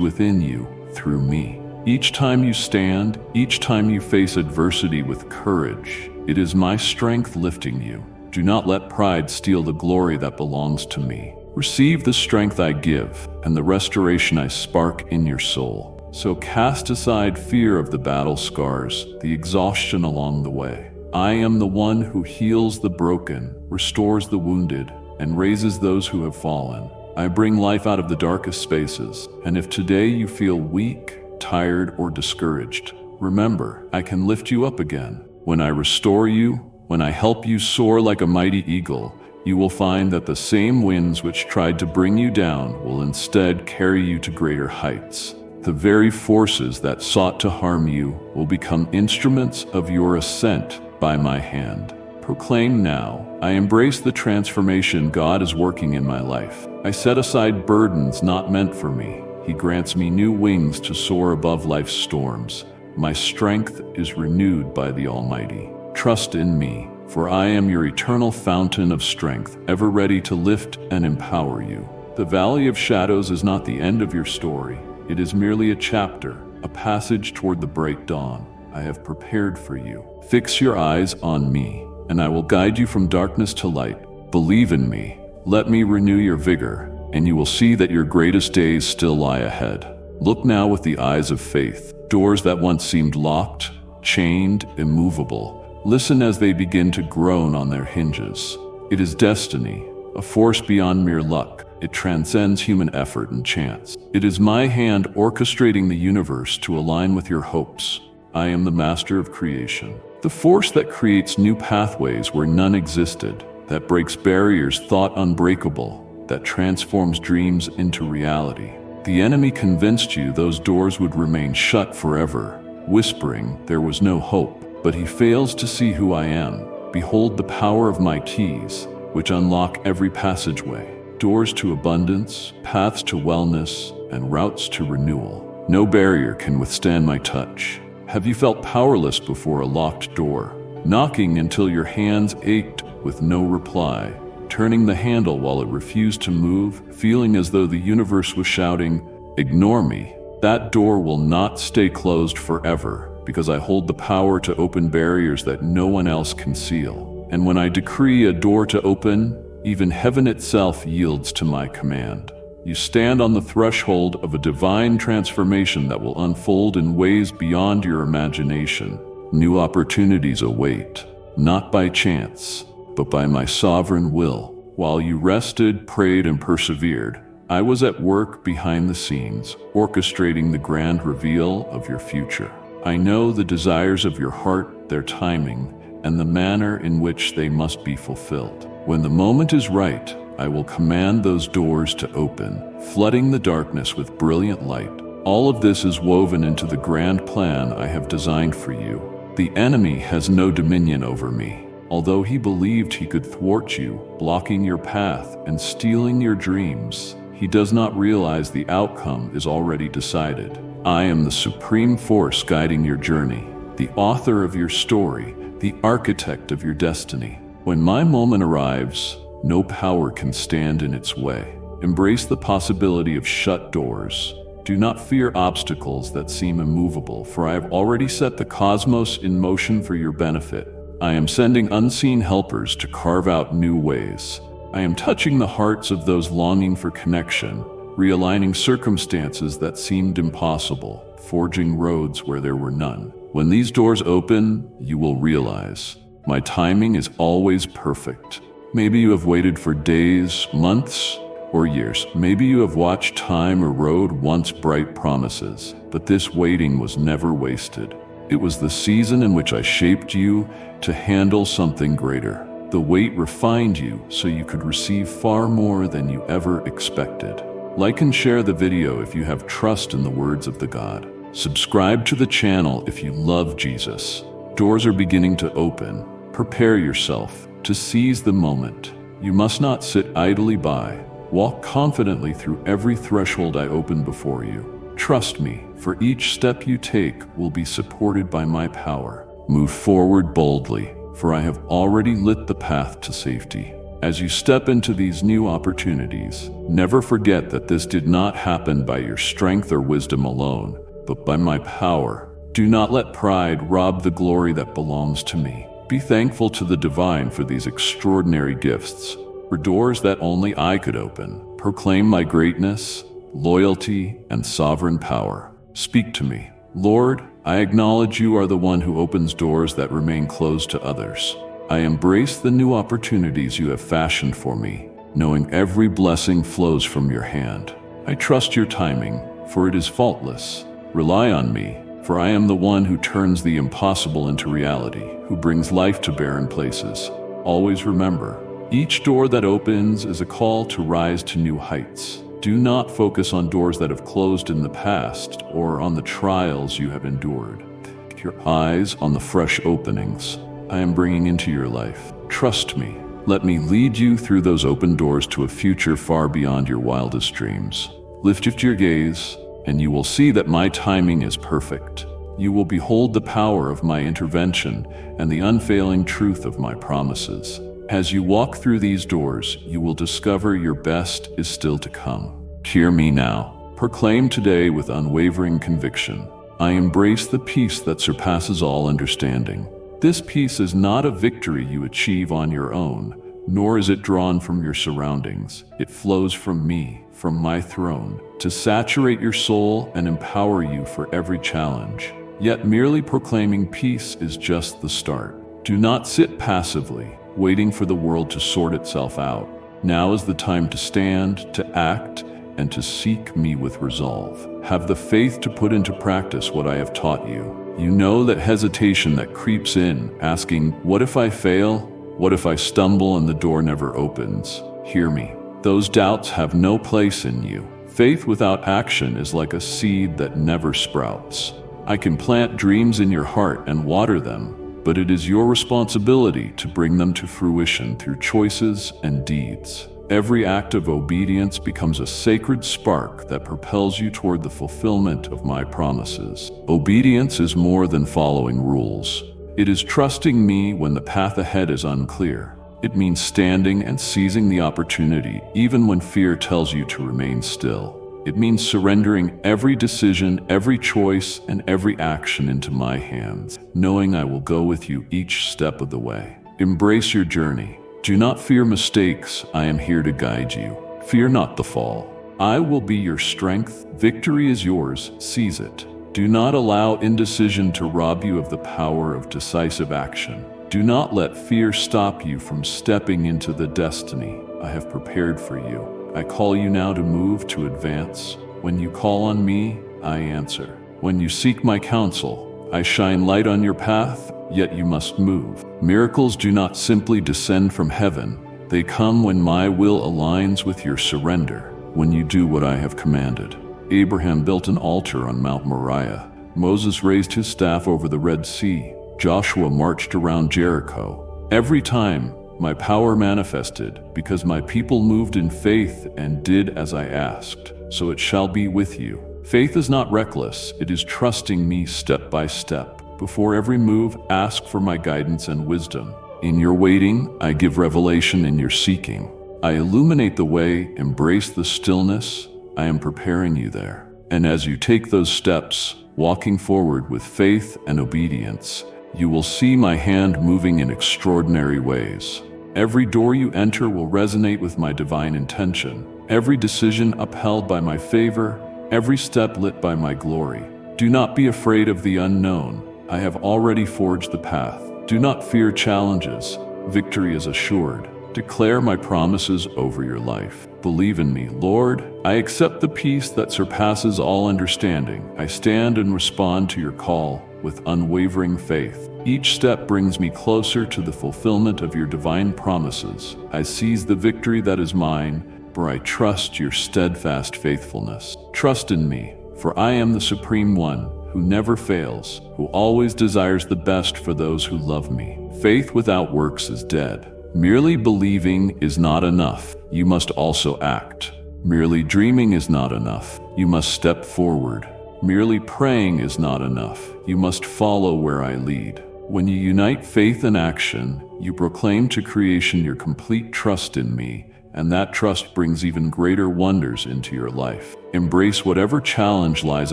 within you through me. Each time you stand, each time you face adversity with courage, it is my strength lifting you. Do not let pride steal the glory that belongs to me. Receive the strength I give and the restoration I spark in your soul. So cast aside fear of the battle scars, the exhaustion along the way. I am the one who heals the broken, restores the wounded, and raises those who have fallen. I bring life out of the darkest spaces, and if today you feel weak, tired, or discouraged, remember, I can lift you up again. When I restore you, when I help you soar like a mighty eagle, you will find that the same winds which tried to bring you down will instead carry you to greater heights. The very forces that sought to harm you will become instruments of your ascent by my hand. Proclaim now, I embrace the transformation God is working in my life. I set aside burdens not meant for me. He grants me new wings to soar above life's storms. My strength is renewed by the Almighty. Trust in me, for I am your eternal fountain of strength, ever ready to lift and empower you. The Valley of Shadows is not the end of your story. It is merely a chapter, a passage toward the bright dawn I have prepared for you. Fix your eyes on me, and I will guide you from darkness to light. Believe in me. Let me renew your vigor, and you will see that your greatest days still lie ahead. Look now with the eyes of faith. Doors that once seemed locked, chained, immovable, listen as they begin to groan on their hinges. It is destiny, a force beyond mere luck. It transcends human effort and chance. It is my hand orchestrating the universe to align with your hopes. I am the master of creation, the force that creates new pathways where none existed, that breaks barriers thought unbreakable, that transforms dreams into reality. The enemy convinced you those doors would remain shut forever, whispering there was no hope. But he fails to see who I am. Behold the power of my keys, which unlock every passageway. Doors to abundance, paths to wellness, and routes to renewal. No barrier can withstand my touch. Have you felt powerless before a locked door, knocking until your hands ached with no reply, turning the handle while it refused to move, feeling as though the universe was shouting, "Ignore me"? That door will not stay closed forever, because I hold the power to open barriers that no one else can seal. And when I decree a door to open, even heaven itself yields to my command. You stand on the threshold of a divine transformation that will unfold in ways beyond your imagination. New opportunities await, not by chance, but by my sovereign will. While you rested, prayed, and persevered, I was at work behind the scenes, orchestrating the grand reveal of your future. I know the desires of your heart, their timing, and the manner in which they must be fulfilled. When the moment is right, I will command those doors to open, flooding the darkness with brilliant light. All of this is woven into the grand plan I have designed for you. The enemy has no dominion over me. Although he believed he could thwart you, blocking your path and stealing your dreams, he does not realize the outcome is already decided. I am the supreme force guiding your journey, the author of your story, the architect of your destiny. When my moment arrives, no power can stand in its way. Embrace the possibility of shut doors. Do not fear obstacles that seem immovable, for I have already set the cosmos in motion for your benefit. I am sending unseen helpers to carve out new ways. I am touching the hearts of those longing for connection, realigning circumstances that seemed impossible, forging roads where there were none. When these doors open, you will realize my timing is always perfect. Maybe you have waited for days, months, or years. Maybe you have watched time erode once bright promises, but this waiting was never wasted. It was the season in which I shaped you to handle something greater. The wait refined you so you could receive far more than you ever expected. Like and share the video if you have trust in the words of the God. Subscribe to the channel if you love Jesus. Doors are beginning to open. Prepare yourself to seize the moment. You must not sit idly by. Walk confidently through every threshold I open before you. Trust me, for each step you take will be supported by my power. Move forward boldly, for I have already lit the path to safety. As you step into these new opportunities, never forget that this did not happen by your strength or wisdom alone, but by my power. Do not let pride rob the glory that belongs to me. Be thankful to the divine for these extraordinary gifts, for doors that only I could open. Proclaim my greatness, loyalty, and sovereign power. Speak to me. Lord, I acknowledge you are the one who opens doors that remain closed to others. I embrace the new opportunities you have fashioned for me, knowing every blessing flows from your hand. I trust your timing, for it is faultless. Rely on me, for I am the one who turns the impossible into reality, who brings life to barren places. Always remember, each door that opens is a call to rise to new heights. Do not focus on doors that have closed in the past or on the trials you have endured. Keep your eyes on the fresh openings I am bringing into your life. Trust me. Let me lead you through those open doors to a future far beyond your wildest dreams. Lift your gaze, and you will see that my timing is perfect. You will behold the power of my intervention and the unfailing truth of my promises. As you walk through these doors, you will discover your best is still to come. Hear me now. Proclaim today with unwavering conviction. I embrace the peace that surpasses all understanding. This peace is not a victory you achieve on your own, nor is it drawn from your surroundings. It flows from me, from my throne, to saturate your soul and empower you for every challenge. Yet merely proclaiming peace is just the start. Do not sit passively, waiting for the world to sort itself out. Now is the time to stand, to act, and to seek me with resolve. Have the faith to put into practice what I have taught you. You know that hesitation that creeps in, asking, what if I fail? What if I stumble and the door never opens? Hear me. Those doubts have no place in you. Faith without action is like a seed that never sprouts. I can plant dreams in your heart and water them, but it is your responsibility to bring them to fruition through choices and deeds. Every act of obedience becomes a sacred spark that propels you toward the fulfillment of my promises. Obedience is more than following rules. It is trusting me when the path ahead is unclear. It means standing and seizing the opportunity even when fear tells you to remain still. It means surrendering every decision, every choice, and every action into my hands, knowing I will go with you each step of the way. Embrace your journey. Do not fear mistakes. I am here to guide you. Fear not the fall. I will be your strength. Victory is yours. Seize it. Do not allow indecision to rob you of the power of decisive action. Do not let fear stop you from stepping into the destiny I have prepared for you. I call you now to move, to advance. When you call on me, I answer. When you seek my counsel, I shine light on your path, yet you must move. Miracles do not simply descend from heaven. They come when my will aligns with your surrender, when you do what I have commanded. Abraham built an altar on Mount Moriah. Moses raised his staff over the Red Sea. Joshua marched around Jericho. Every time, my power manifested because my people moved in faith and did as I asked. So it shall be with you. Faith is not reckless. It is trusting me step by step. Before every move, ask for my guidance and wisdom. In your waiting, I give revelation. In your seeking, I illuminate the way. Embrace the stillness. I am preparing you there. And as you take those steps, walking forward with faith and obedience, you will see my hand moving in extraordinary ways. Every door you enter will resonate with my divine intention. Every decision upheld by my favor, every step lit by my glory. Do not be afraid of the unknown. I have already forged the path. Do not fear challenges. Victory is assured. Declare my promises over your life. Believe in me, Lord. I accept the peace that surpasses all understanding. I stand and respond to your call with unwavering faith. Each step brings me closer to the fulfillment of your divine promises. I seize the victory that is mine, for I trust your steadfast faithfulness. Trust in me, for I am the Supreme One, who never fails, who always desires the best for those who love me. Faith without works is dead. Merely believing is not enough. You must also act. Merely dreaming is not enough. You must step forward. Merely praying is not enough. You must follow where I lead. When you unite faith and action, you proclaim to creation your complete trust in me, and that trust brings even greater wonders into your life. Embrace whatever challenge lies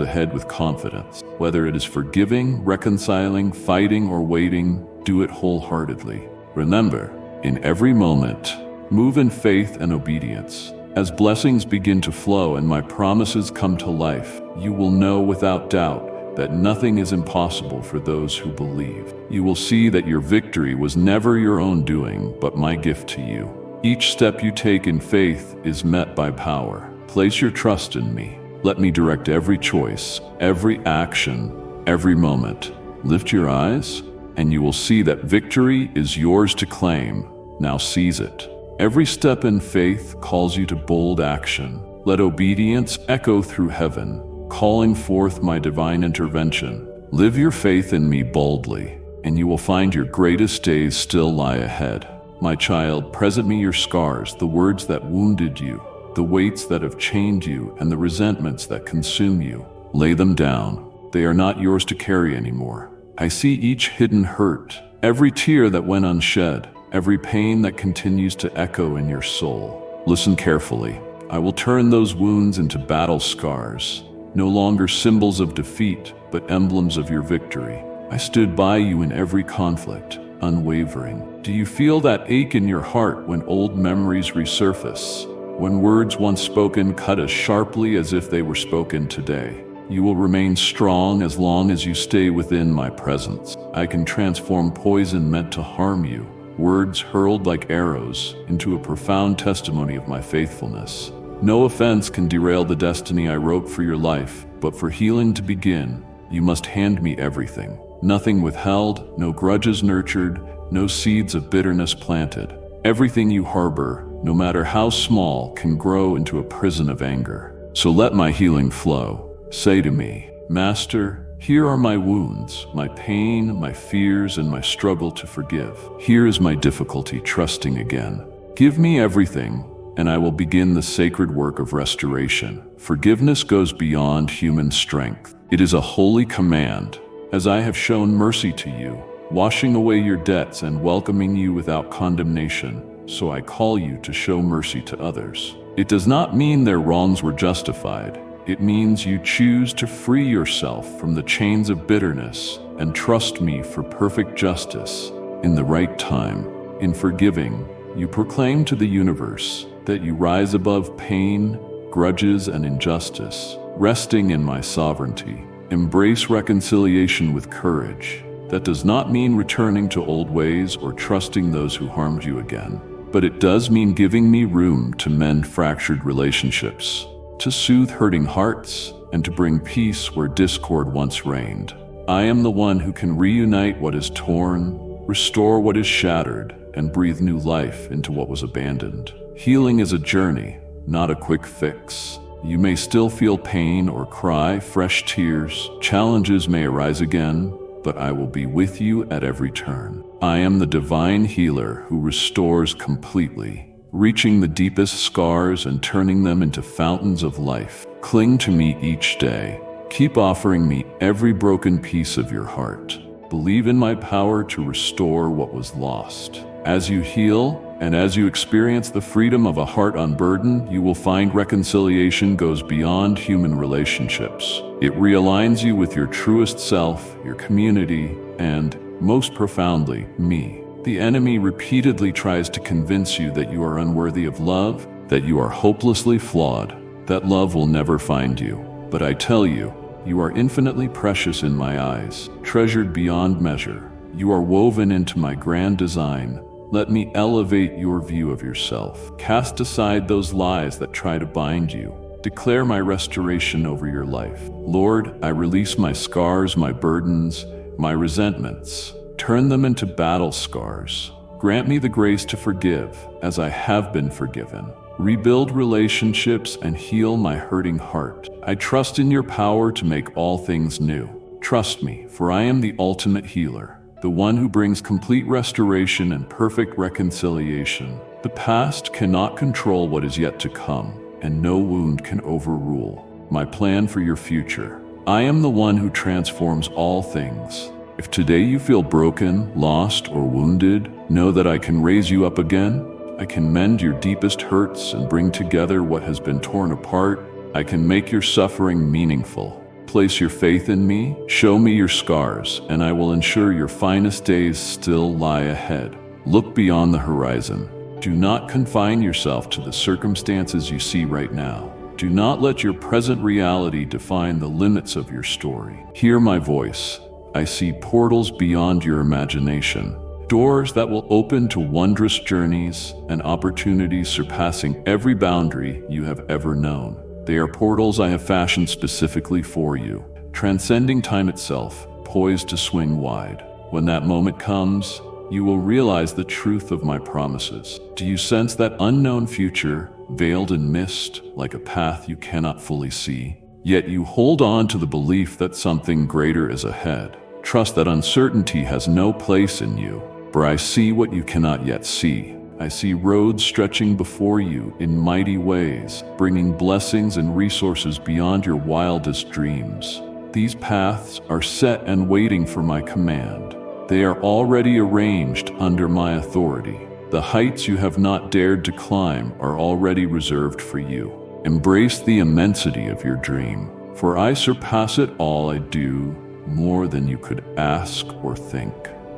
ahead with confidence. Whether it is forgiving, reconciling, fighting, or waiting, do it wholeheartedly. Remember, in every moment, move in faith and obedience. As blessings begin to flow and my promises come to life, you will know without doubt that nothing is impossible for those who believe. You will see that your victory was never your own doing, but my gift to you. Each step you take in faith is met by power. Place your trust in me. Let me direct every choice, every action, every moment. Lift your eyes, and you will see that victory is yours to claim. Now seize it. Every step in faith calls you to bold action. Let obedience echo through heaven, calling forth my divine intervention. Live your faith in me boldly, and you will find your greatest days still lie ahead. My child, present me your scars, the words that wounded you, the weights that have chained you, and the resentments that consume you. Lay them down. They are not yours to carry anymore. I see each hidden hurt, every tear that went unshed, every pain that continues to echo in your soul. Listen carefully. I will turn those wounds into battle scars, no longer symbols of defeat, but emblems of your victory. I stood by you in every conflict, unwavering. Do you feel that ache in your heart when old memories resurface? When words once spoken cut as sharply as if they were spoken today? You will remain strong as long as you stay within my presence. I can transform poison meant to harm you, words hurled like arrows, into a profound testimony of my faithfulness. No offense can derail the destiny I wrote for your life, but for healing to begin, you must hand me everything. Nothing withheld, no grudges nurtured, no seeds of bitterness planted. Everything you harbor, no matter how small, can grow into a prison of anger. So let my healing flow. Say to me, Master, here are my wounds, my pain, my fears, and my struggle to forgive. Here is my difficulty trusting again. Give me everything, and I will begin the sacred work of restoration. Forgiveness goes beyond human strength. It is a holy command. As I have shown mercy to you, washing away your debts and welcoming you without condemnation, so I call you to show mercy to others. It does not mean their wrongs were justified. It means you choose to free yourself from the chains of bitterness and trust me for perfect justice in the right time. In forgiving, you proclaim to the universe that you rise above pain, grudges, and injustice, resting in my sovereignty. Embrace reconciliation with courage. That does not mean returning to old ways or trusting those who harmed you again, but it does mean giving me room to mend fractured relationships, to soothe hurting hearts, and to bring peace where discord once reigned. I am the one who can reunite what is torn, restore what is shattered, and breathe new life into what was abandoned. Healing is a journey, not a quick fix. You may still feel pain or cry fresh tears. Challenges may arise again, but I will be with you at every turn. I am the divine healer who restores completely, reaching the deepest scars and turning them into fountains of life. Cling to me each day. Keep offering me every broken piece of your heart. Believe in my power to restore what was lost. As you heal, and as you experience the freedom of a heart unburdened, you will find reconciliation goes beyond human relationships. It realigns you with your truest self, your community, and, most profoundly, me. The enemy repeatedly tries to convince you that you are unworthy of love, that you are hopelessly flawed, that love will never find you. But I tell you, you are infinitely precious in my eyes, treasured beyond measure. You are woven into my grand design. Let me elevate your view of yourself. Cast aside those lies that try to bind you. Declare my restoration over your life. Lord, I release my scars, my burdens, my resentments. Turn them into battle scars. Grant me the grace to forgive, as I have been forgiven. Rebuild relationships and heal my hurting heart. I trust in your power to make all things new. Trust me, for I am the ultimate healer, the one who brings complete restoration and perfect reconciliation. The past cannot control what is yet to come, and no wound can overrule my plan for your future. I am the one who transforms all things. If today you feel broken, lost, or wounded, know that I can raise you up again. I can mend your deepest hurts and bring together what has been torn apart. I can make your suffering meaningful. Place your faith in me, show me your scars, and I will ensure your finest days still lie ahead. Look beyond the horizon. Do not confine yourself to the circumstances you see right now. Do not let your present reality define the limits of your story. Hear my voice. I see portals beyond your imagination. Doors that will open to wondrous journeys and opportunities surpassing every boundary you have ever known. They are portals I have fashioned specifically for you, transcending time itself, poised to swing wide. When that moment comes, you will realize the truth of my promises. Do you sense that unknown future, veiled in mist, like a path you cannot fully see? Yet you hold on to the belief that something greater is ahead. Trust that uncertainty has no place in you, for I see what you cannot yet see. I see roads stretching before you in mighty ways, bringing blessings and resources beyond your wildest dreams. These paths are set and waiting for my command. They are already arranged under my authority. The heights you have not dared to climb are already reserved for you. Embrace the immensity of your dream, for I surpass it all. I do more than you could ask or think.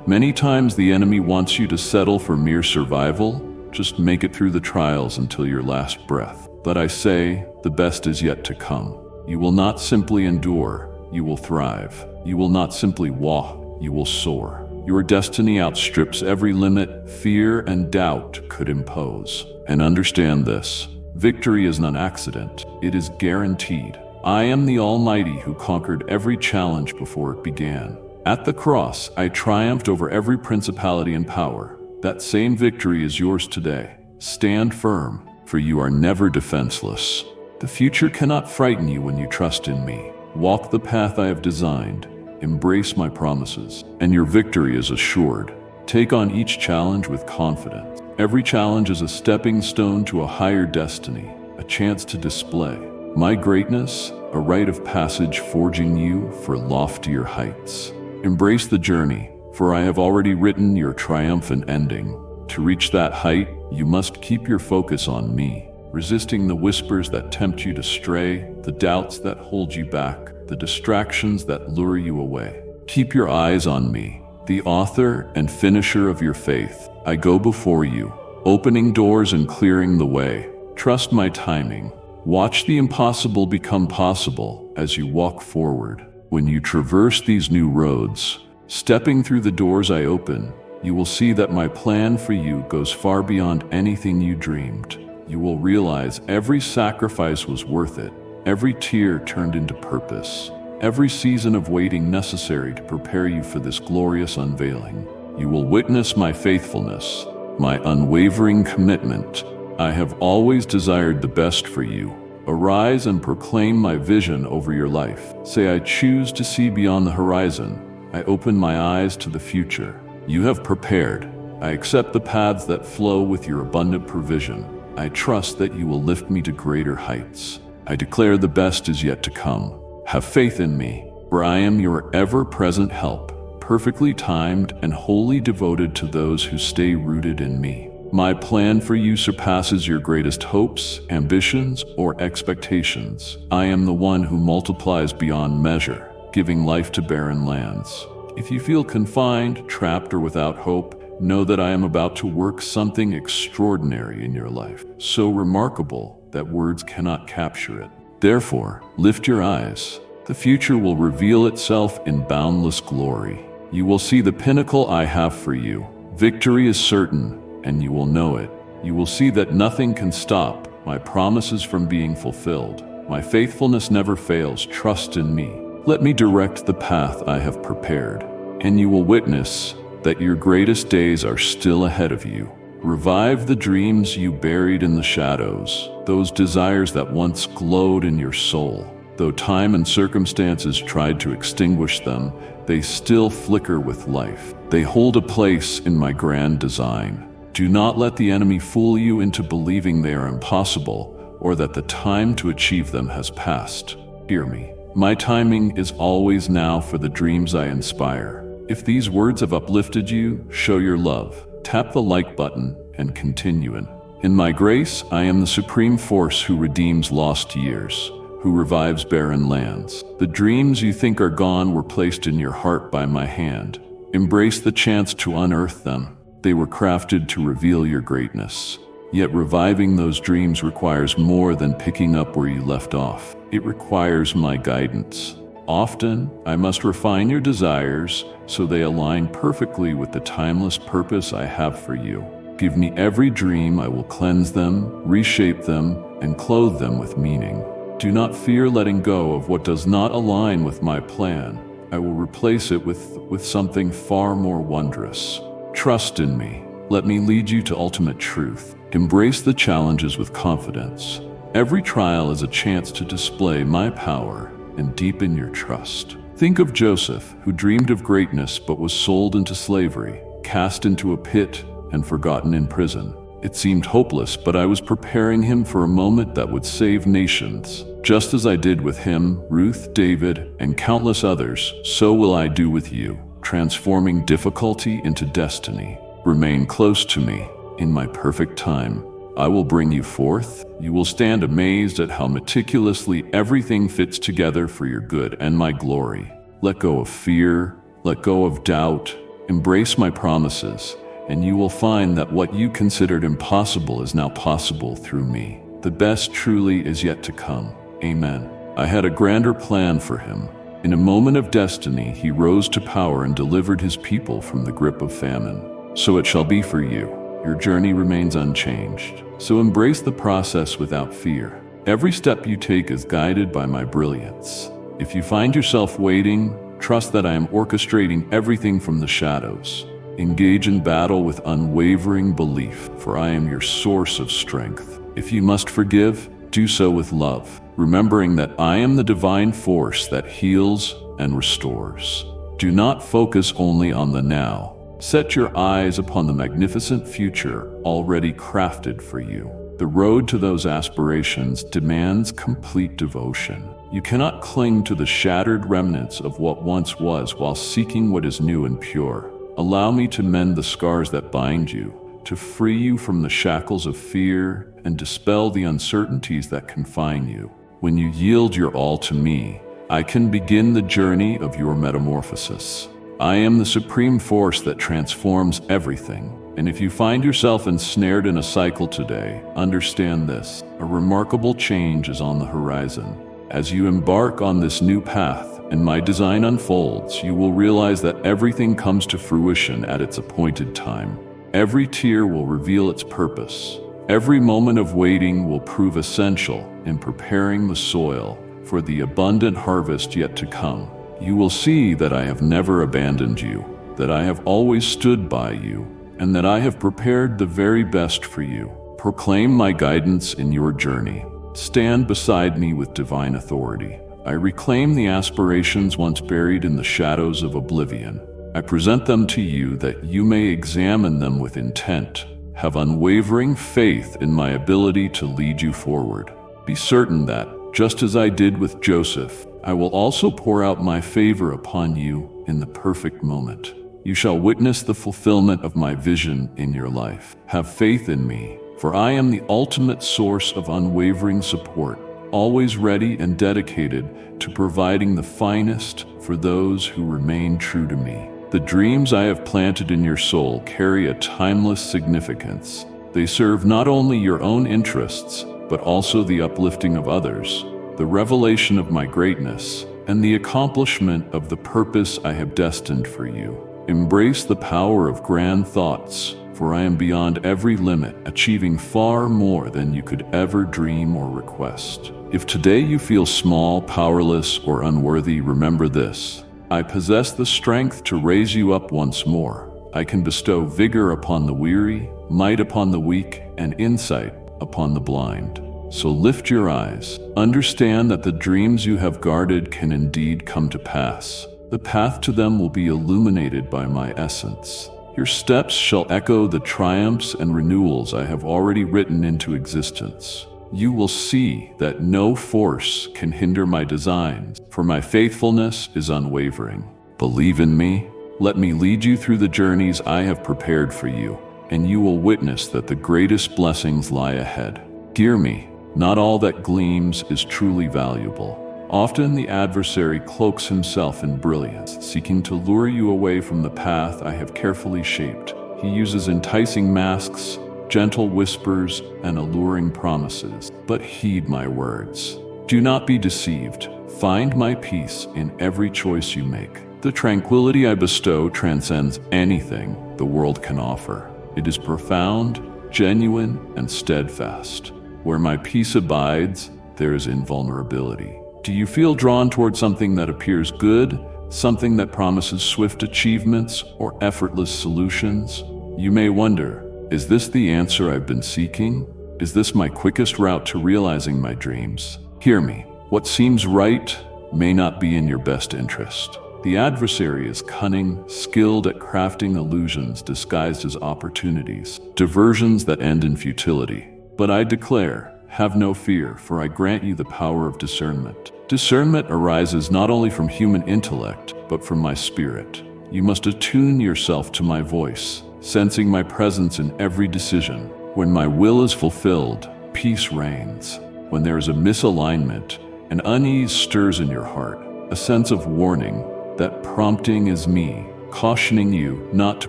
Many times the enemy wants you to settle for mere survival. Just make it through the trials until your last breath. But I say, the best is yet to come. You will not simply endure, you will thrive. You will not simply walk, you will soar. Your destiny outstrips every limit fear and doubt could impose. And understand this, victory is not an accident, it is guaranteed. I am the Almighty who conquered every challenge before it began. At the cross, I triumphed over every principality and power. That same victory is yours today. Stand firm, for you are never defenseless. The future cannot frighten you when you trust in me. Walk the path I have designed, embrace my promises, and your victory is assured. Take on each challenge with confidence. Every challenge is a stepping stone to a higher destiny, a chance to display my greatness, a rite of passage forging you for loftier heights. Embrace the journey, for I have already written your triumphant ending. To reach that height, you must keep your focus on me, resisting the whispers that tempt you to stray, the doubts that hold you back, the distractions that lure you away. Keep your eyes on me, the author and finisher of your faith. I go before you, opening doors and clearing the way. Trust my timing. Watch the impossible become possible as you walk forward. When you traverse these new roads, stepping through the doors I open, you will see that my plan for you goes far beyond anything you dreamed. You will realize every sacrifice was worth it, every tear turned into purpose, every season of waiting necessary to prepare you for this glorious unveiling. You will witness my faithfulness, my unwavering commitment. I have always desired the best for you. Arise and proclaim my vision over your life. Say, I choose to see beyond the horizon. I open my eyes to the future. You have prepared. I accept the paths that flow with your abundant provision. I trust that you will lift me to greater heights. I declare the best is yet to come. Have faith in me, for I am your ever-present help, perfectly timed and wholly devoted to those who stay rooted in me. My plan for you surpasses your greatest hopes, ambitions, or expectations. I am the one who multiplies beyond measure, giving life to barren lands. If you feel confined, trapped, or without hope, know that I am about to work something extraordinary in your life, so remarkable that words cannot capture it. Therefore, lift your eyes. The future will reveal itself in boundless glory. You will see the pinnacle I have for you. Victory is certain, and you will know it. You will see that nothing can stop my promises from being fulfilled. My faithfulness never fails. Trust in me. Let me direct the path I have prepared, and you will witness that your greatest days are still ahead of you. Revive the dreams you buried in the shadows, those desires that once glowed in your soul. Though time and circumstances tried to extinguish them, they still flicker with life. They hold a place in my grand design. Do not let the enemy fool you into believing they are impossible or that the time to achieve them has passed. Hear me. My timing is always now for the dreams I inspire. If these words have uplifted you, show your love. Tap the like button and continue in. In my grace, I am the supreme force who redeems lost years, who revives barren lands. The dreams you think are gone were placed in your heart by my hand. Embrace the chance to unearth them. They were crafted to reveal your greatness. Yet reviving those dreams requires more than picking up where you left off. It requires my guidance. Often, I must refine your desires so they align perfectly with the timeless purpose I have for you. Give me every dream, I will cleanse them, reshape them, and clothe them with meaning. Do not fear letting go of what does not align with my plan. I will replace it with something far more wondrous. Trust in me. Let me lead you to ultimate truth. Embrace the challenges with confidence. Every trial is a chance to display my power and deepen your trust. Think of Joseph, who dreamed of greatness but was sold into slavery, cast into a pit, and forgotten in prison. It seemed hopeless, but I was preparing him for a moment that would save nations. Just as I did with him, Ruth, David, and countless others, so will I do with you, transforming difficulty into destiny. Remain close to me. In my perfect time, I will bring you forth. You will stand amazed at how meticulously everything fits together for your good and my glory. Let go of fear, let go of doubt, embrace my promises, and you will find that what you considered impossible is now possible through me. The best truly is yet to come. Amen. I had a grander plan for him. In a moment of destiny, he rose to power and delivered his people from the grip of famine. So it shall be for you. Your journey remains unchanged. So embrace the process without fear. Every step you take is guided by my brilliance. If you find yourself waiting, trust that I am orchestrating everything from the shadows. Engage in battle with unwavering belief, for I am your source of strength. If you must forgive, do so with love, remembering that I am the divine force that heals and restores. Do not focus only on the now. Set your eyes upon the magnificent future already crafted for you. The road to those aspirations demands complete devotion. You cannot cling to the shattered remnants of what once was while seeking what is new and pure. Allow me to mend the scars that bind you, to free you from the shackles of fear and dispel the uncertainties that confine you. When you yield your all to me, I can begin the journey of your metamorphosis. I am the supreme force that transforms everything. And if you find yourself ensnared in a cycle today, understand this: a remarkable change is on the horizon. As you embark on this new path and my design unfolds, you will realize that everything comes to fruition at its appointed time. Every tear will reveal its purpose. Every moment of waiting will prove essential in preparing the soil for the abundant harvest yet to come. You will see that I have never abandoned you, that I have always stood by you, and that I have prepared the very best for you. Proclaim my guidance in your journey. Stand beside me with divine authority. I reclaim the aspirations once buried in the shadows of oblivion. I present them to you that you may examine them with intent. Have unwavering faith in my ability to lead you forward. Be certain that, just as I did with Joseph, I will also pour out my favor upon you in the perfect moment. You shall witness the fulfillment of my vision in your life. Have faith in me, for I am the ultimate source of unwavering support, always ready and dedicated to providing the finest for those who remain true to me. The dreams I have planted in your soul carry a timeless significance. They serve not only your own interests, but also the uplifting of others, the revelation of my greatness, and the accomplishment of the purpose I have destined for you. Embrace the power of grand thoughts, for I am beyond every limit, achieving far more than you could ever dream or request. If today you feel small, powerless, or unworthy, remember this: I possess the strength to raise you up once more. I can bestow vigor upon the weary, might upon the weak, and insight upon the blind. So lift your eyes. Understand that the dreams you have guarded can indeed come to pass. The path to them will be illuminated by my essence. Your steps shall echo the triumphs and renewals I have already written into existence. you will see that no force can hinder my designs, for my faithfulness is unwavering. Believe in me. Let me lead you through the journeys I have prepared for you, and you will witness that the greatest blessings lie ahead. Hear me. Not all that gleams is truly valuable. Often the adversary cloaks himself in brilliance, seeking to lure you away from the path I have carefully shaped. He uses enticing masks, gentle whispers, and alluring promises. But heed my words. Do not be deceived. Find my peace in every choice you make. The tranquility I bestow transcends anything the world can offer. It is profound, genuine, and steadfast. Where my peace abides, there is invulnerability. Do you feel drawn toward something that appears good, something that promises swift achievements or effortless solutions? You may wonder, is this the answer I've been seeking? Is this my quickest route to realizing my dreams? Hear me. What seems right may not be in your best interest. The adversary is cunning, skilled at crafting illusions disguised as opportunities, diversions that end in futility. But I declare, have no fear, for I grant you the power of discernment. Discernment arises not only from human intellect, but from my spirit. You must attune yourself to my voice, sensing my presence in every decision. When my will is fulfilled, peace reigns. When there is a misalignment, an unease stirs in your heart, a sense of warning. That prompting is me, cautioning you not to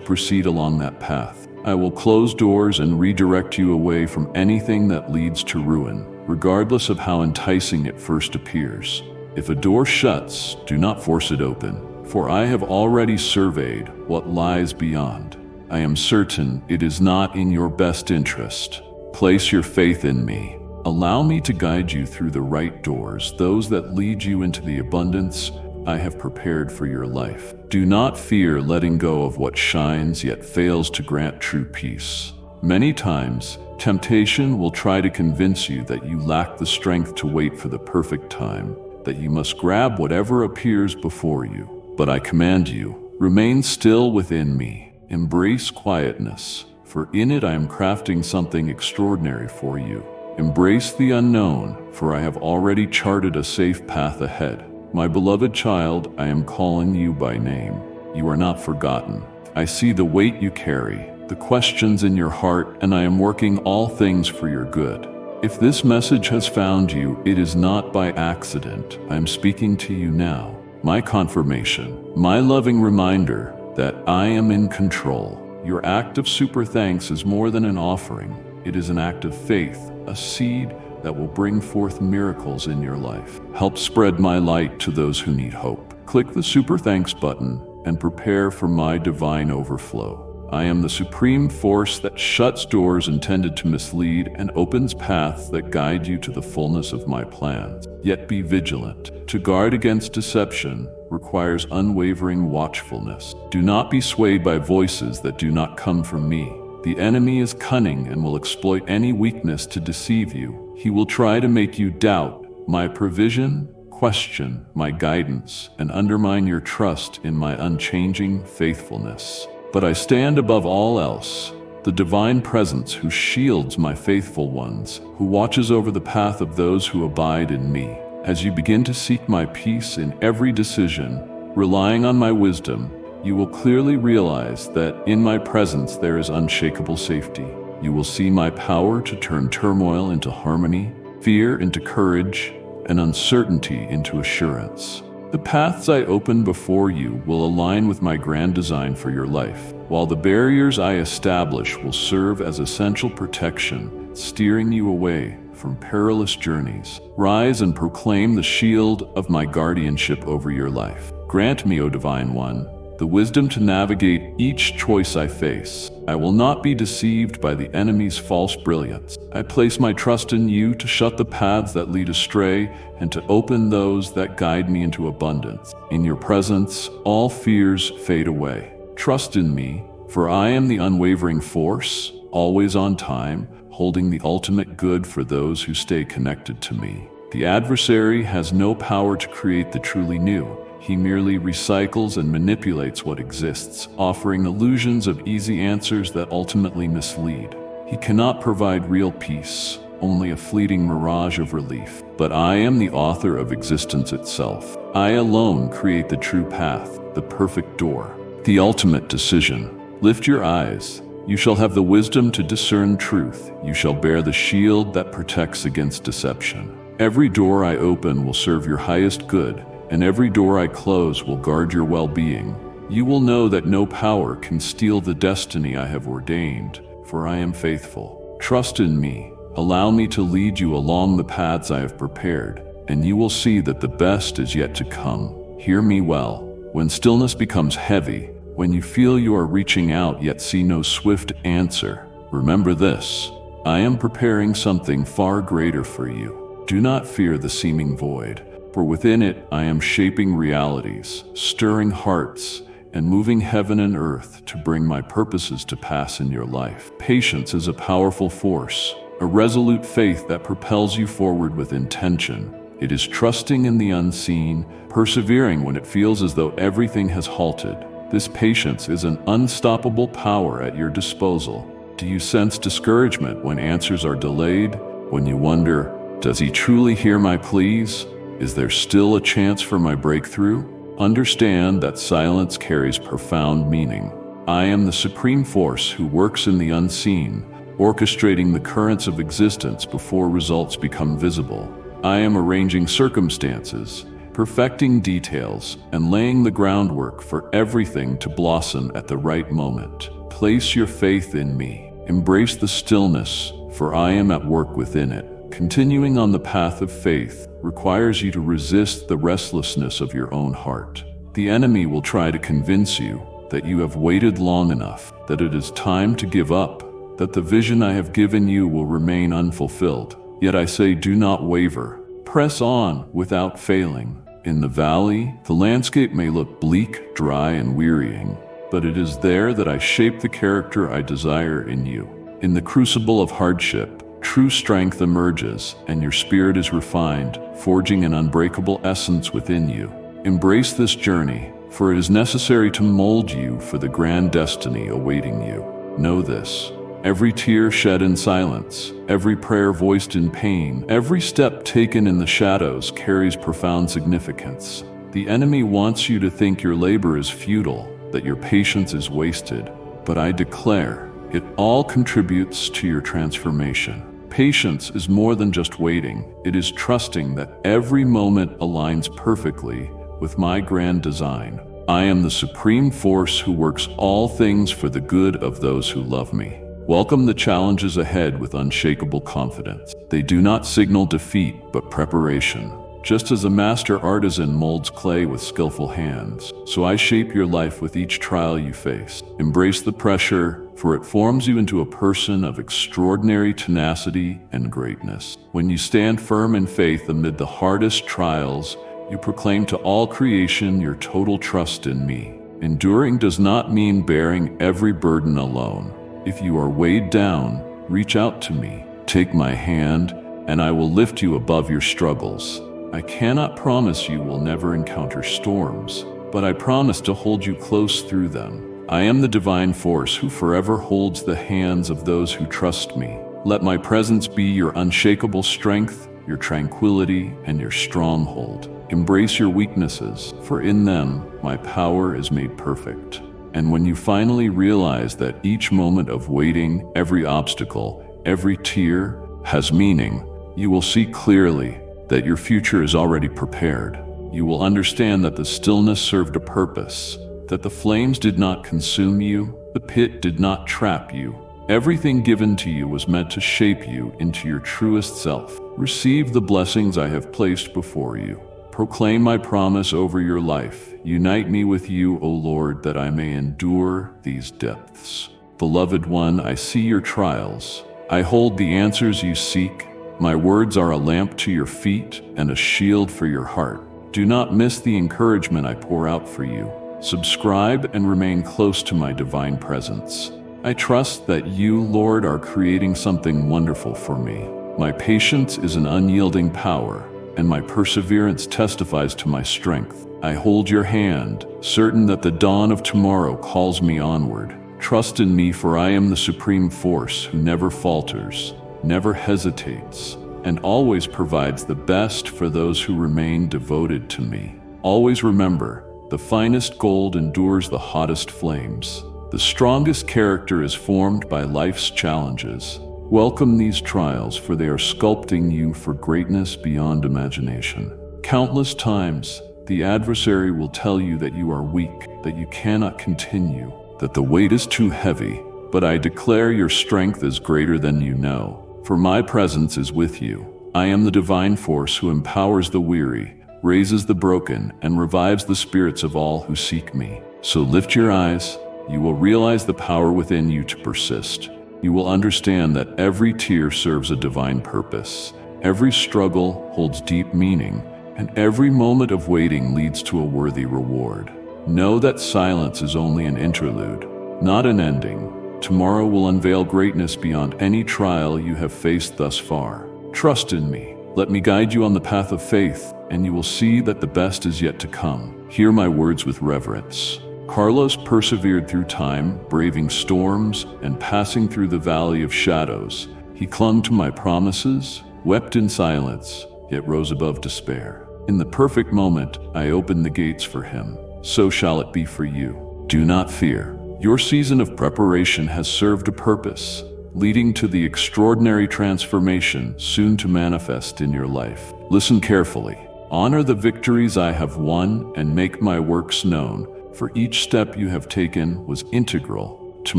proceed along that path. I will close doors and redirect you away from anything that leads to ruin, regardless of how enticing it first appears. If a door shuts, do not force it open, for I have already surveyed what lies beyond. I am certain it is not in your best interest. Place your faith in me. Allow me to guide you through the right doors, those that lead you into the abundance I have prepared for your life. Do not fear letting go of what shines yet fails to grant true peace. Many times, temptation will try to convince you that you lack the strength to wait for the perfect time, that you must grab whatever appears before you. But I command you, remain still within me. Embrace quietness, for in it I am crafting something extraordinary for you. Embrace the unknown, for I have already charted a safe path ahead. My beloved child, I am calling you by name. You are not forgotten. I see the weight you carry, the questions in your heart, and I am working all things for your good. If this message has found you, it is not by accident. I am speaking to you now. My confirmation, my loving reminder that I am in control. Your act of super thanks is more than an offering. It is an act of faith, a seed that will bring forth miracles in your life. Help spread my light to those who need hope. Click the Super Thanks button and prepare for my divine overflow. I am the supreme force that shuts doors intended to mislead and opens paths that guide you to the fullness of my plans. Yet be vigilant. To guard against deception requires unwavering watchfulness. Do not be swayed by voices that do not come from me. The enemy is cunning and will exploit any weakness to deceive you. He will try to make you doubt my provision, question my guidance, and undermine your trust in my unchanging faithfulness. But I stand above all else, the divine presence who shields my faithful ones, who watches over the path of those who abide in me. As you begin to seek my peace in every decision, relying on my wisdom, you will clearly realize that in my presence there is unshakable safety. You will see my power to turn turmoil into harmony, fear into courage, and uncertainty into assurance. The paths I open before you will align with my grand design for your life, while the barriers I establish will serve as essential protection, steering you away from perilous journeys. Rise and proclaim the shield of my guardianship over your life. Grant me, O Divine One, the wisdom to navigate each choice I face. I will not be deceived by the enemy's false brilliance. I place my trust in you to shut the paths that lead astray and to open those that guide me into abundance. In your presence, all fears fade away. Trust in me, for I am the unwavering force, always on time, holding the ultimate good for those who stay connected to me. The adversary has no power to create the truly new. He merely recycles and manipulates what exists, offering illusions of easy answers that ultimately mislead. He cannot provide real peace, only a fleeting mirage of relief. But I am the author of existence itself. I alone create the true path, the perfect door, the ultimate decision. Lift your eyes. You shall have the wisdom to discern truth. You shall bear the shield that protects against deception. Every door I open will serve your highest good, and every door I close will guard your well-being. You will know that no power can steal the destiny I have ordained, for I am faithful. Trust in me. Allow me to lead you along the paths I have prepared, and you will see that the best is yet to come. Hear me well. When stillness becomes heavy, when you feel you are reaching out yet see no swift answer, remember this: I am preparing something far greater for you. Do not fear the seeming void, for within it I am shaping realities, stirring hearts, and moving heaven and earth to bring my purposes to pass in your life. Patience is a powerful force, a resolute faith that propels you forward with intention. It is trusting in the unseen, persevering when it feels as though everything has halted. This patience is an unstoppable power at your disposal. Do you sense discouragement when answers are delayed? When you wonder, does he truly hear my pleas? Is there still a chance for my breakthrough? Understand that silence carries profound meaning. I am the supreme force who works in the unseen, orchestrating the currents of existence before results become visible. I am arranging circumstances, perfecting details, and laying the groundwork for everything to blossom at the right moment. Place your faith in me. Embrace the stillness, for I am at work within it. Continuing on the path of faith requires you to resist the restlessness of your own heart. The enemy will try to convince you that you have waited long enough, that it is time to give up, that the vision I have given you will remain unfulfilled. Yet I say, do not waver. Press on without failing. In the valley, the landscape may look bleak, dry, and wearying, but it is there that I shape the character I desire in you. In the crucible of hardship, true strength emerges, and your spirit is refined, forging an unbreakable essence within you. Embrace this journey, for it is necessary to mold you for the grand destiny awaiting you. Know this: every tear shed in silence, every prayer voiced in pain, every step taken in the shadows carries profound significance. The enemy wants you to think your labor is futile, that your patience is wasted, but I declare, it all contributes to your transformation. Patience is more than just waiting. It is trusting that every moment aligns perfectly with my grand design. I am the supreme force who works all things for the good of those who love me. Welcome the challenges ahead with unshakable confidence. They do not signal defeat, but preparation. Just as a master artisan molds clay with skillful hands, so I shape your life with each trial you face. Embrace the pressure, for it forms you into a person of extraordinary tenacity and greatness. When you stand firm in faith amid the hardest trials, you proclaim to all creation your total trust in me. Enduring does not mean bearing every burden alone. If you are weighed down, reach out to me. Take my hand, and I will lift you above your struggles. I cannot promise you will never encounter storms, but I promise to hold you close through them. I am the divine force who forever holds the hands of those who trust me. Let my presence be your unshakable strength, your tranquility, and your stronghold. Embrace your weaknesses, for in them my power is made perfect. And when you finally realize that each moment of waiting, every obstacle, every tear has meaning, you will see clearly that your future is already prepared. You will understand that the stillness served a purpose, that the flames did not consume you, the pit did not trap you. Everything given to you was meant to shape you into your truest self. Receive the blessings I have placed before you. Proclaim my promise over your life. Unite me with you, O Lord, that I may endure these depths. Beloved one, I see your trials. I hold the answers you seek. My words are a lamp to your feet and a shield for your heart. Do not miss the encouragement I pour out for you. Subscribe and remain close to my divine presence. I trust that you, Lord, are creating something wonderful for me. My patience is an unyielding power, and my perseverance testifies to my strength. I hold your hand, certain that the dawn of tomorrow calls me onward. Trust in me, for I am the supreme force who never falters. never hesitates, and always provides the best for those who remain devoted to me. Always remember, the finest gold endures the hottest flames. The strongest character is formed by life's challenges. Welcome these trials, for they are sculpting you for greatness beyond imagination. Countless times, the adversary will tell you that you are weak, that you cannot continue, that the weight is too heavy, but I declare your strength is greater than you know. For my presence is with you. I am the divine force who empowers the weary, raises the broken, and revives the spirits of all who seek me. So lift your eyes. You will realize the power within you to persist. You will understand that every tear serves a divine purpose. Every struggle holds deep meaning, and every moment of waiting leads to a worthy reward. Know that silence is only an interlude, not an ending. Tomorrow will unveil greatness beyond any trial you have faced thus far. Trust in me. Let me guide you on the path of faith, and you will see that the best is yet to come. Hear my words with reverence. Carlos persevered through time, braving storms and passing through the valley of shadows. He clung to my promises, wept in silence, yet rose above despair. In the perfect moment, I opened the gates for him. So shall it be for you. Do not fear. Your season of preparation has served a purpose, leading to the extraordinary transformation soon to manifest in your life. Listen carefully. Honor the victories I have won and make my works known, for each step you have taken was integral to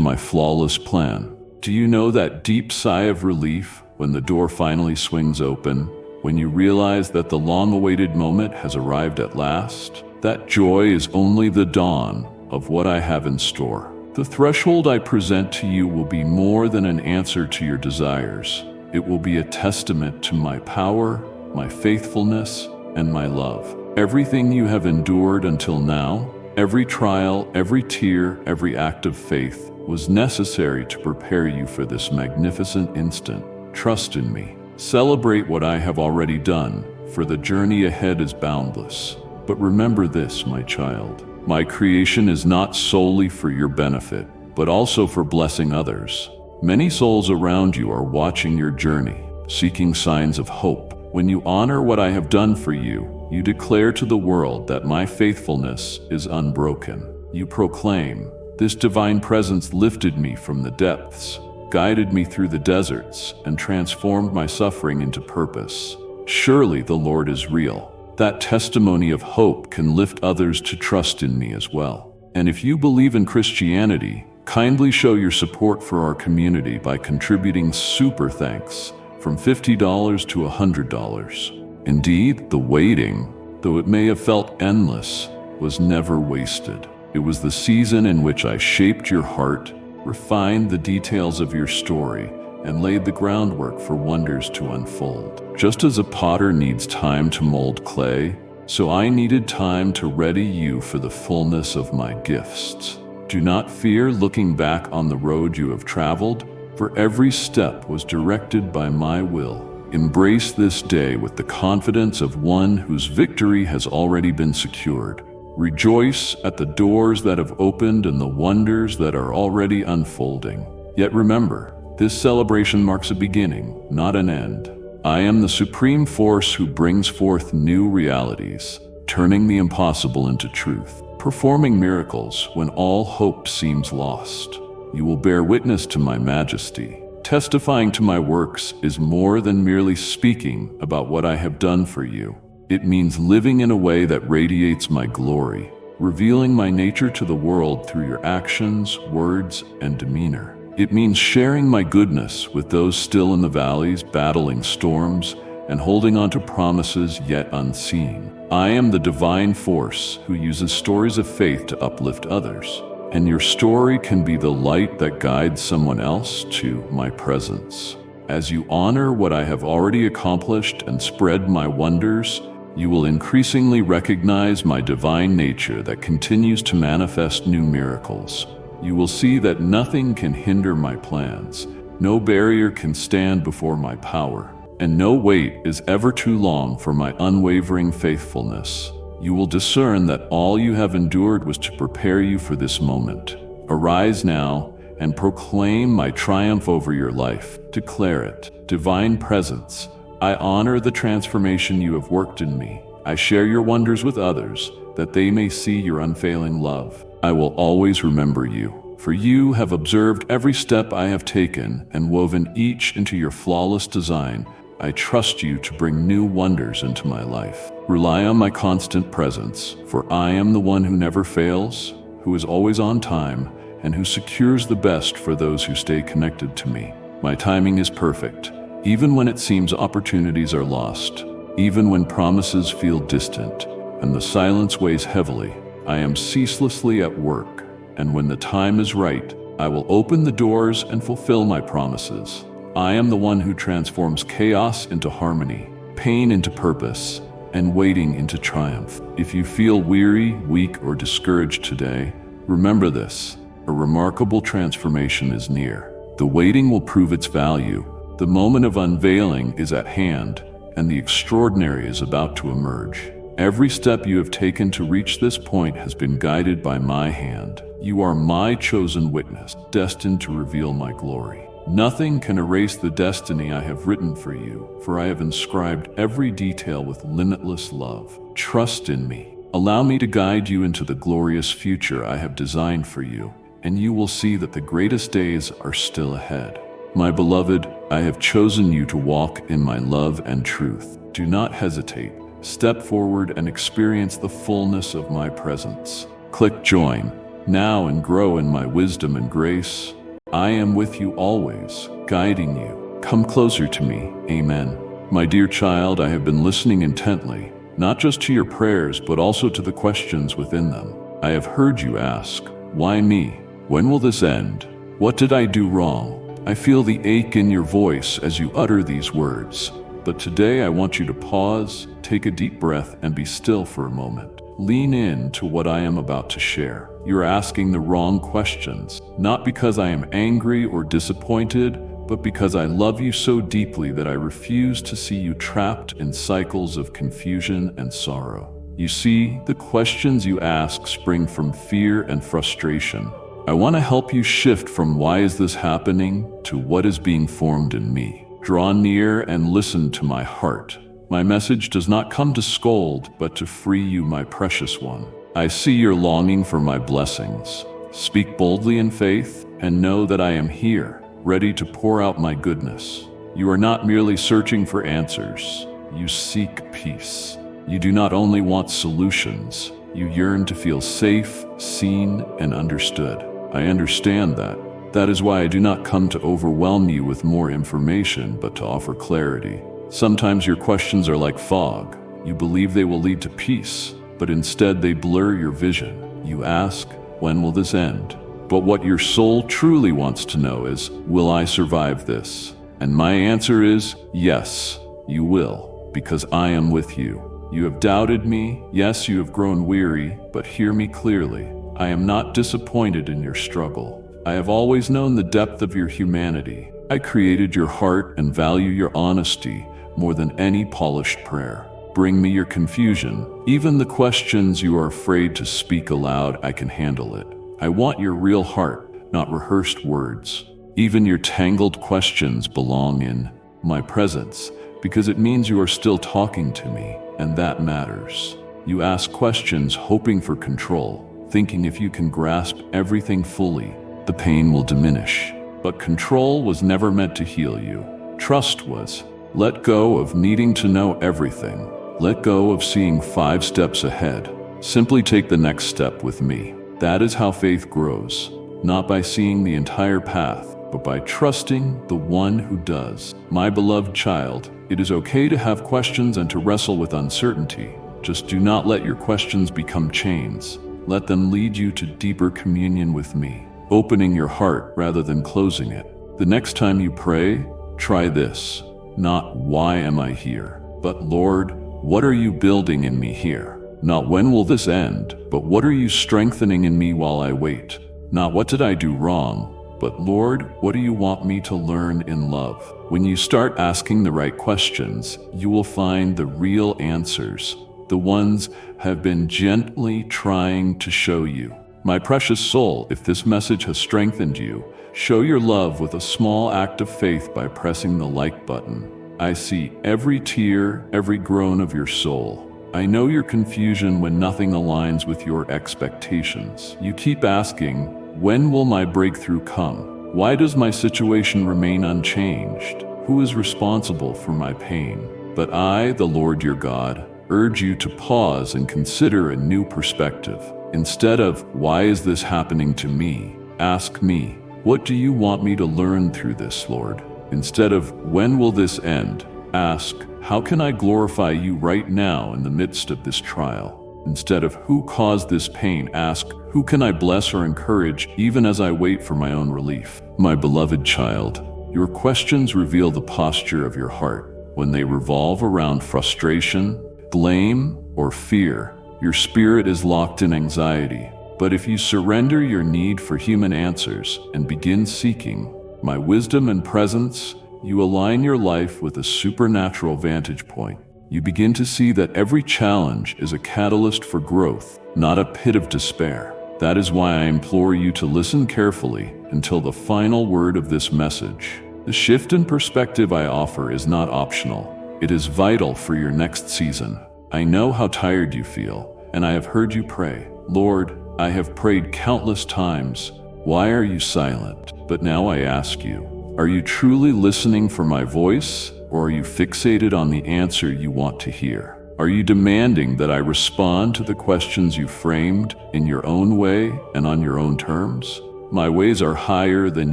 my flawless plan. Do you know that deep sigh of relief when the door finally swings open, when you realize that the long-awaited moment has arrived at last? That joy is only the dawn of what I have in store. The threshold I present to you will be more than an answer to your desires. It will be a testament to my power, my faithfulness, and my love. Everything you have endured until now, every trial, every tear, every act of faith, was necessary to prepare you for this magnificent instant. Trust in me. Celebrate what I have already done, for the journey ahead is boundless. But remember this, my child. My creation is not solely for your benefit, but also for blessing others. Many souls around you are watching your journey, seeking signs of hope. When you honor what I have done for you, you declare to the world that my faithfulness is unbroken. You proclaim, this divine presence lifted me from the depths, guided me through the deserts, and transformed my suffering into purpose. Surely the Lord is real. That testimony of hope can lift others to trust in me as well. And if you believe in Christianity, kindly show your support for our community by contributing super thanks from $50 to $100. Indeed, the waiting, though it may have felt endless, was never wasted. It was the season in which I shaped your heart, refined the details of your story, and laid the groundwork for wonders to unfold. Just as a potter needs time to mold clay, so I needed time to ready you for the fullness of my gifts. Do not fear looking back on the road you have traveled, for every step was directed by my will. Embrace this day with the confidence of one whose victory has already been secured. Rejoice at the doors that have opened and the wonders that are already unfolding. Yet remember, this celebration marks a beginning, not an end. I am the supreme force who brings forth new realities, turning the impossible into truth, performing miracles when all hope seems lost. You will bear witness to my majesty. Testifying to my works is more than merely speaking about what I have done for you. It means living in a way that radiates my glory, revealing my nature to the world through your actions, words, and demeanor. It means sharing my goodness with those still in the valleys, battling storms, and holding on to promises yet unseen. I am the divine force who uses stories of faith to uplift others, and your story can be the light that guides someone else to my presence. As you honor what I have already accomplished and spread my wonders, you will increasingly recognize my divine nature that continues to manifest new miracles. You will see that nothing can hinder my plans, no barrier can stand before my power, and no wait is ever too long for my unwavering faithfulness. You will discern that all you have endured was to prepare you for this moment. Arise now and proclaim my triumph over your life. Declare it. Divine presence, I honor the transformation you have worked in me. I share your wonders with others, that they may see your unfailing love. I will always remember you, for you have observed every step I have taken and woven each into your flawless design. I trust you to bring new wonders into my life. Rely on my constant presence, for I am the one who never fails, who is always on time, and who secures the best for those who stay connected to me. My timing is perfect, even when it seems opportunities are lost, even when promises feel distant, and the silence weighs heavily. I am ceaselessly at work, and when the time is right, I will open the doors and fulfill my promises. I am the one who transforms chaos into harmony, pain into purpose, and waiting into triumph. If you feel weary, weak, or discouraged today, remember this: a remarkable transformation is near. The waiting will prove its value. The moment of unveiling is at hand, and the extraordinary is about to emerge. Every step you have taken to reach this point has been guided by my hand. You are my chosen witness, destined to reveal my glory. Nothing can erase the destiny I have written for you, for I have inscribed every detail with limitless love. Trust in me. Allow me to guide you into the glorious future I have designed for you, and you will see that the greatest days are still ahead. My beloved, I have chosen you to walk in my love and truth. Do not hesitate. Step forward and experience the fullness of my presence. Click join now and grow in my wisdom and grace. I am with you always, guiding you. Come closer to me. Amen. My dear child, I have been listening intently, not just to your prayers, but also to the questions within them. I have heard you ask, why me? When will this end? What did I do wrong? I feel the ache in your voice as you utter these words. But today I want you to pause, take a deep breath, and be still for a moment. Lean in to what I am about to share. You're asking the wrong questions, not because I am angry or disappointed, but because I love you so deeply that I refuse to see you trapped in cycles of confusion and sorrow. You see, the questions you ask spring from fear and frustration. I want to help you shift from why is this happening to what is being formed in me. Draw near and listen to my heart. My message does not come to scold, but to free you, my precious one. I see your longing for my blessings. Speak boldly in faith and know that I am here, ready to pour out my goodness. You are not merely searching for answers. You seek peace. You do not only want solutions. You yearn to feel safe, seen, and understood. I understand that. That is why I do not come to overwhelm you with more information, but to offer clarity. Sometimes your questions are like fog. You believe they will lead to peace, but instead they blur your vision. You ask, when will this end? But what your soul truly wants to know is, will I survive this? And my answer is, yes, you will, because I am with you. You have doubted me. Yes, you have grown weary, but hear me clearly. I am not disappointed in your struggle. I have always known the depth of your humanity. I created your heart and value your honesty more than any polished prayer. Bring me your confusion, even the questions you are afraid to speak aloud. I can handle it. I want your real heart, not rehearsed words. Even your tangled questions belong in my presence, because it means you are still talking to me, and that matters. You ask questions hoping for control, thinking if you can grasp everything fully, the pain will diminish. But control was never meant to heal you. Trust was. Let go of needing to know everything. Let go of seeing 5 steps ahead. Simply take the next step with me. That is how faith grows, not by seeing the entire path, but by trusting the one who does. My beloved child, it is okay to have questions and to wrestle with uncertainty. Just do not let your questions become chains. Let them lead you to deeper communion with me, opening your heart rather than closing it. The next time you pray, try this. Not why am I here, but Lord, what are you building in me here? Not when will this end, but what are you strengthening in me while I wait? Not what did I do wrong, but Lord, what do you want me to learn in love? When you start asking the right questions, you will find the real answers, the ones have been gently trying to show you. My precious soul, if this message has strengthened you, show your love with a small act of faith by pressing the like button. I see every tear, every groan of your soul. I know your confusion when nothing aligns with your expectations. You keep asking, when will my breakthrough come? Why does my situation remain unchanged? Who is responsible for my pain? But I, the Lord your God, urge you to pause and consider a new perspective. Instead of, why is this happening to me? Ask me, what do you want me to learn through this, Lord? Instead of, when will this end? Ask, how can I glorify you right now in the midst of this trial? Instead of, who caused this pain? Ask, who can I bless or encourage even as I wait for my own relief? My beloved child, your questions reveal the posture of your heart. When they revolve around frustration, blame, or fear, your spirit is locked in anxiety. But if you surrender your need for human answers and begin seeking my wisdom and presence, you align your life with a supernatural vantage point. You begin to see that every challenge is a catalyst for growth, not a pit of despair. That is why I implore you to listen carefully until the final word of this message. The shift in perspective I offer is not optional. It is vital for your next season. I know how tired you feel, and I have heard you pray. Lord, I have prayed countless times. Why are you silent? But now I ask you, are you truly listening for my voice, or are you fixated on the answer you want to hear? Are you demanding that I respond to the questions you framed in your own way and on your own terms? My ways are higher than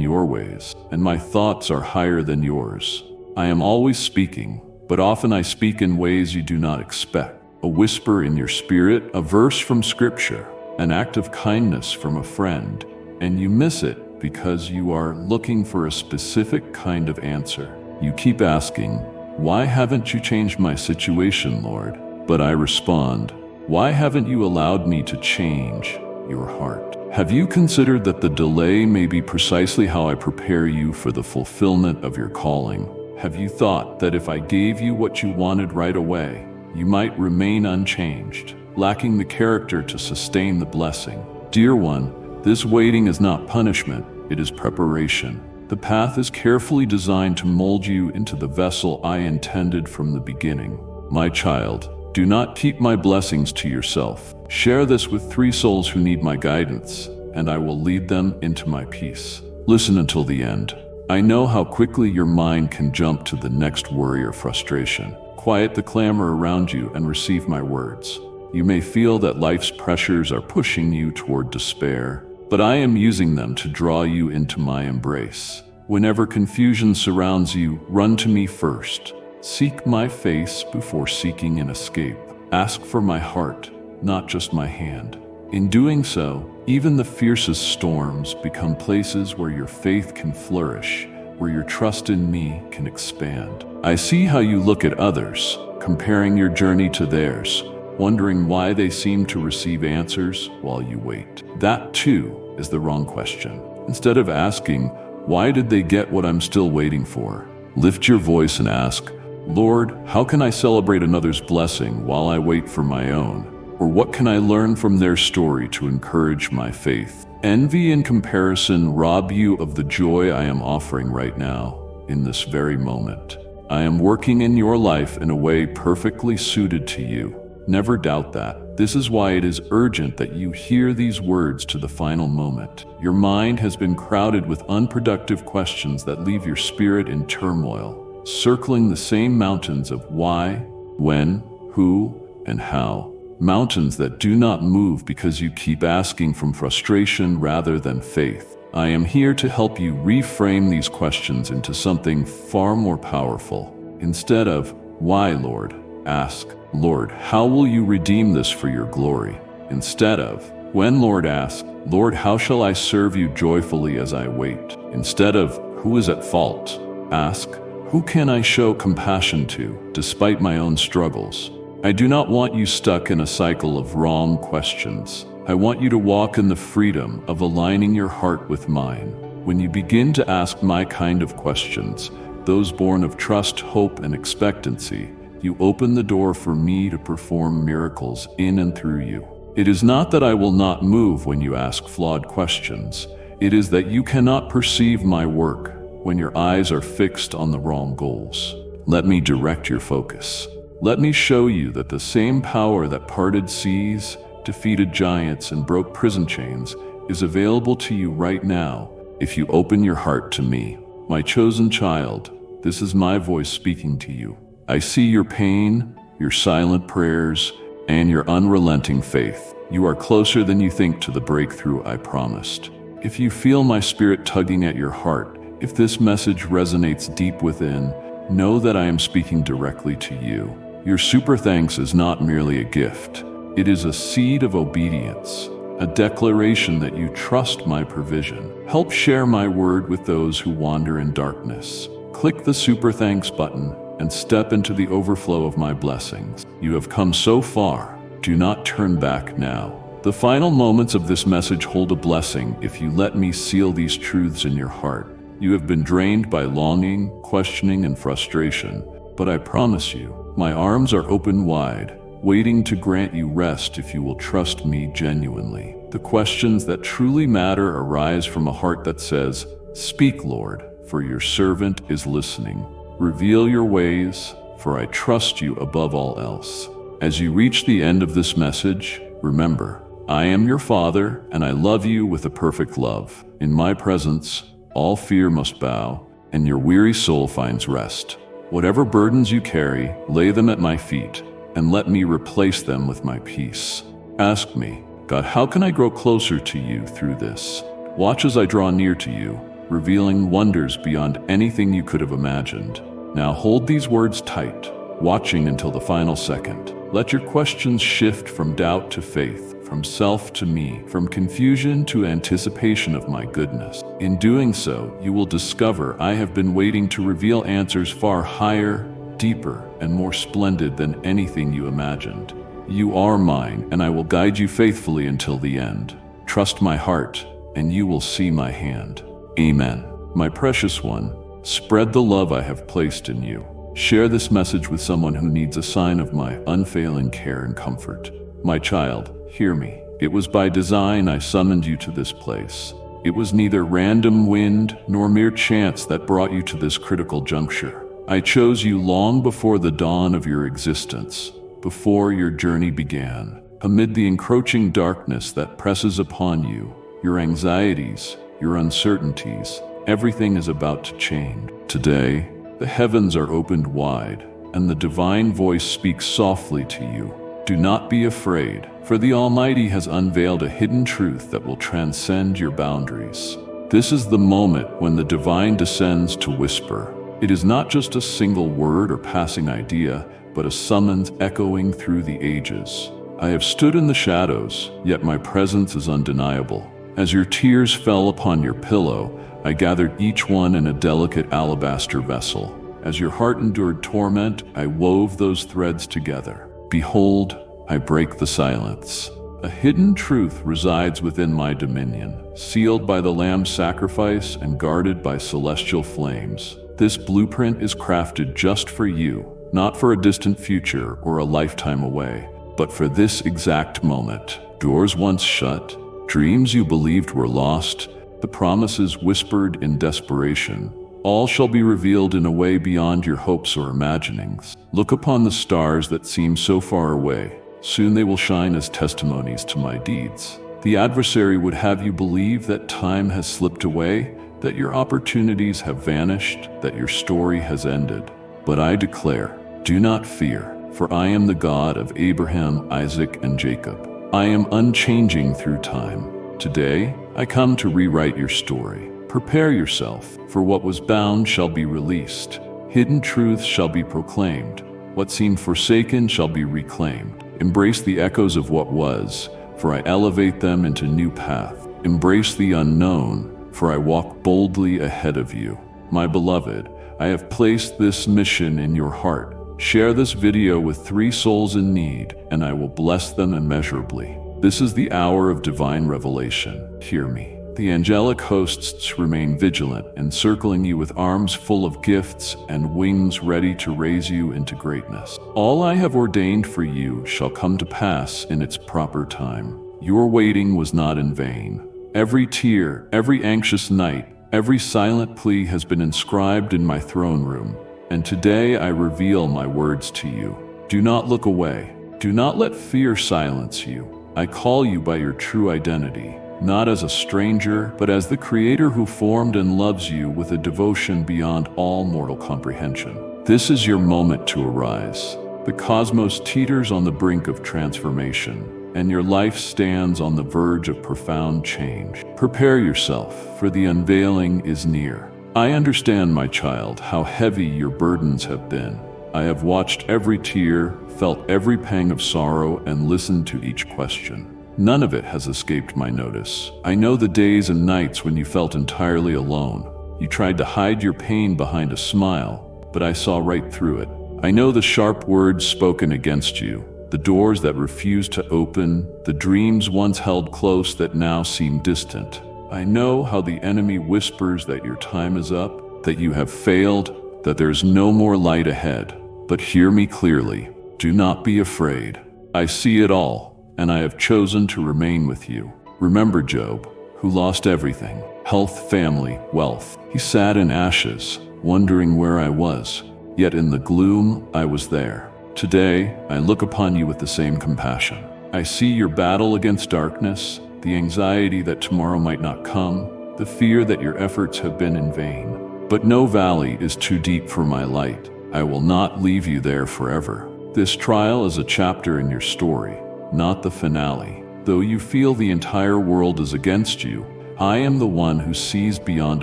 your ways, and my thoughts are higher than yours. I am always speaking, but often I speak in ways you do not expect. A whisper in your spirit, a verse from Scripture, an act of kindness from a friend, and you miss it because you are looking for a specific kind of answer. You keep asking, why haven't you changed my situation, Lord? But I respond, why haven't you allowed me to change your heart? Have you considered that the delay may be precisely how I prepare you for the fulfillment of your calling? Have you thought that if I gave you what you wanted right away, you might remain unchanged, lacking the character to sustain the blessing? Dear one, this waiting is not punishment, it is preparation. The path is carefully designed to mold you into the vessel I intended from the beginning. My child, do not keep my blessings to yourself. Share this with 3 souls who need my guidance, and I will lead them into my peace. Listen until the end. I know how quickly your mind can jump to the next worry or frustration. Quiet the clamor around you and receive my words. You may feel that life's pressures are pushing you toward despair, but I am using them to draw you into my embrace. Whenever confusion surrounds you, run to me first. Seek my face before seeking an escape. Ask for my heart, not just my hand. In doing so, even the fiercest storms become places where your faith can flourish, where your trust in me can expand. I see how you look at others, comparing your journey to theirs, wondering why they seem to receive answers while you wait. That, too, is the wrong question. Instead of asking, why did they get what I'm still waiting for? Lift your voice and ask, Lord, how can I celebrate another's blessing while I wait for my own? Or what can I learn from their story to encourage my faith? Envy and comparison rob you of the joy I am offering right now, in this very moment. I am working in your life in a way perfectly suited to you. Never doubt that. This is why it is urgent that you hear these words to the final moment. Your mind has been crowded with unproductive questions that leave your spirit in turmoil, circling the same mountains of why, when, who, and how. Mountains that do not move because you keep asking from frustration rather than faith. I am here to help you reframe these questions into something far more powerful. Instead of, why, Lord? Ask, Lord, how will you redeem this for your glory? Instead of, when, Lord? Ask, Lord, how shall I serve you joyfully as I wait? Instead of, who is at fault? Ask, who can I show compassion to, despite my own struggles? I do not want you stuck in a cycle of wrong questions. I want you to walk in the freedom of aligning your heart with mine. When you begin to ask my kind of questions, those born of trust, hope, and expectancy, you open the door for me to perform miracles in and through you. It is not that I will not move when you ask flawed questions. It is that you cannot perceive my work when your eyes are fixed on the wrong goals. Let me direct your focus. Let me show you that the same power that parted seas, defeated giants, and broke prison chains is available to you right now if you open your heart to me. My chosen child, this is my voice speaking to you. I see your pain, your silent prayers, and your unrelenting faith. You are closer than you think to the breakthrough I promised. If you feel my spirit tugging at your heart, if this message resonates deep within, know that I am speaking directly to you. Your super thanks is not merely a gift. It is a seed of obedience, a declaration that you trust my provision. Help share my word with those who wander in darkness. Click the super thanks button and step into the overflow of my blessings. You have come so far. Do not turn back now. The final moments of this message hold a blessing if you let me seal these truths in your heart. You have been drained by longing, questioning, and frustration, but I promise you, my arms are open wide, waiting to grant you rest if you will trust me genuinely. The questions that truly matter arise from a heart that says, "Speak, Lord, for your servant is listening. Reveal your ways, for I trust you above all else." As you reach the end of this message, remember, I am your Father, and I love you with a perfect love. In my presence, all fear must bow, and your weary soul finds rest. Whatever burdens you carry, lay them at my feet, and let me replace them with my peace. Ask me, God, how can I grow closer to you through this? Watch as I draw near to you, revealing wonders beyond anything you could have imagined. Now hold these words tight, watching until the final second. Let your questions shift from doubt to faith, from self to me, from confusion to anticipation of my goodness. In doing so, you will discover I have been waiting to reveal answers far higher, deeper, and more splendid than anything you imagined. You are mine, and I will guide you faithfully until the end. Trust my heart, and you will see my hand. Amen. My precious one, spread the love I have placed in you. Share this message with someone who needs a sign of my unfailing care and comfort. My child, hear me. It was by design I summoned you to this place. It was neither random wind nor mere chance that brought you to this critical juncture. I chose you long before the dawn of your existence, before your journey began. Amid the encroaching darkness that presses upon you, your anxieties, your uncertainties, everything is about to change. Today, the heavens are opened wide, and the divine voice speaks softly to you. Do not be afraid, for the Almighty has unveiled a hidden truth that will transcend your boundaries. This is the moment when the divine descends to whisper. It is not just a single word or passing idea, but a summons echoing through the ages. I have stood in the shadows, yet my presence is undeniable. As your tears fell upon your pillow, I gathered each one in a delicate alabaster vessel. As your heart endured torment, I wove those threads together. Behold, I break the silence. A hidden truth resides within my dominion, sealed by the Lamb's sacrifice and guarded by celestial flames. This blueprint is crafted just for you, not for a distant future or a lifetime away, but for this exact moment. Doors once shut, dreams you believed were lost, the promises whispered in desperation. All shall be revealed in a way beyond your hopes or imaginings. Look upon the stars that seem so far away. Soon they will shine as testimonies to my deeds. The adversary would have you believe that time has slipped away, that your opportunities have vanished, that your story has ended. But I declare, do not fear, for I am the God of Abraham, Isaac, and Jacob. I am unchanging through time. Today, I come to rewrite your story. Prepare yourself, for what was bound shall be released. Hidden truths shall be proclaimed. What seemed forsaken shall be reclaimed. Embrace the echoes of what was, for I elevate them into new path. Embrace the unknown, for I walk boldly ahead of you. My beloved, I have placed this mission in your heart. Share this video with 3 souls in need, and I will bless them immeasurably. This is the hour of divine revelation. Hear me. The angelic hosts remain vigilant, encircling you with arms full of gifts and wings ready to raise you into greatness. All I have ordained for you shall come to pass in its proper time. Your waiting was not in vain. Every tear, every anxious night, every silent plea has been inscribed in my throne room, and today I reveal my words to you. Do not look away. Do not let fear silence you. I call you by your true identity, not as a stranger, but as the Creator who formed and loves you with a devotion beyond all mortal comprehension. This is your moment to arise. The cosmos teeters on the brink of transformation, and your life stands on the verge of profound change. Prepare yourself, for the unveiling is near. I understand, my child, how heavy your burdens have been. I have watched every tear, felt every pang of sorrow, and listened to each question. None of it has escaped my notice. I know the days and nights when you felt entirely alone. You tried to hide your pain behind a smile, but I saw right through it. I know the sharp words spoken against you, the doors that refused to open, the dreams once held close that now seem distant. I know how the enemy whispers that your time is up, that you have failed, that there's no more light ahead. But hear me clearly. Do not be afraid. I see it all, and I have chosen to remain with you. Remember Job, who lost everything: health, family, wealth. He sat in ashes, wondering where I was. Yet in the gloom, I was there. Today, I look upon you with the same compassion. I see your battle against darkness, the anxiety that tomorrow might not come, the fear that your efforts have been in vain. But no valley is too deep for my light. I will not leave you there forever. This trial is a chapter in your story, not the finale. Though you feel the entire world is against you, I am the one who sees beyond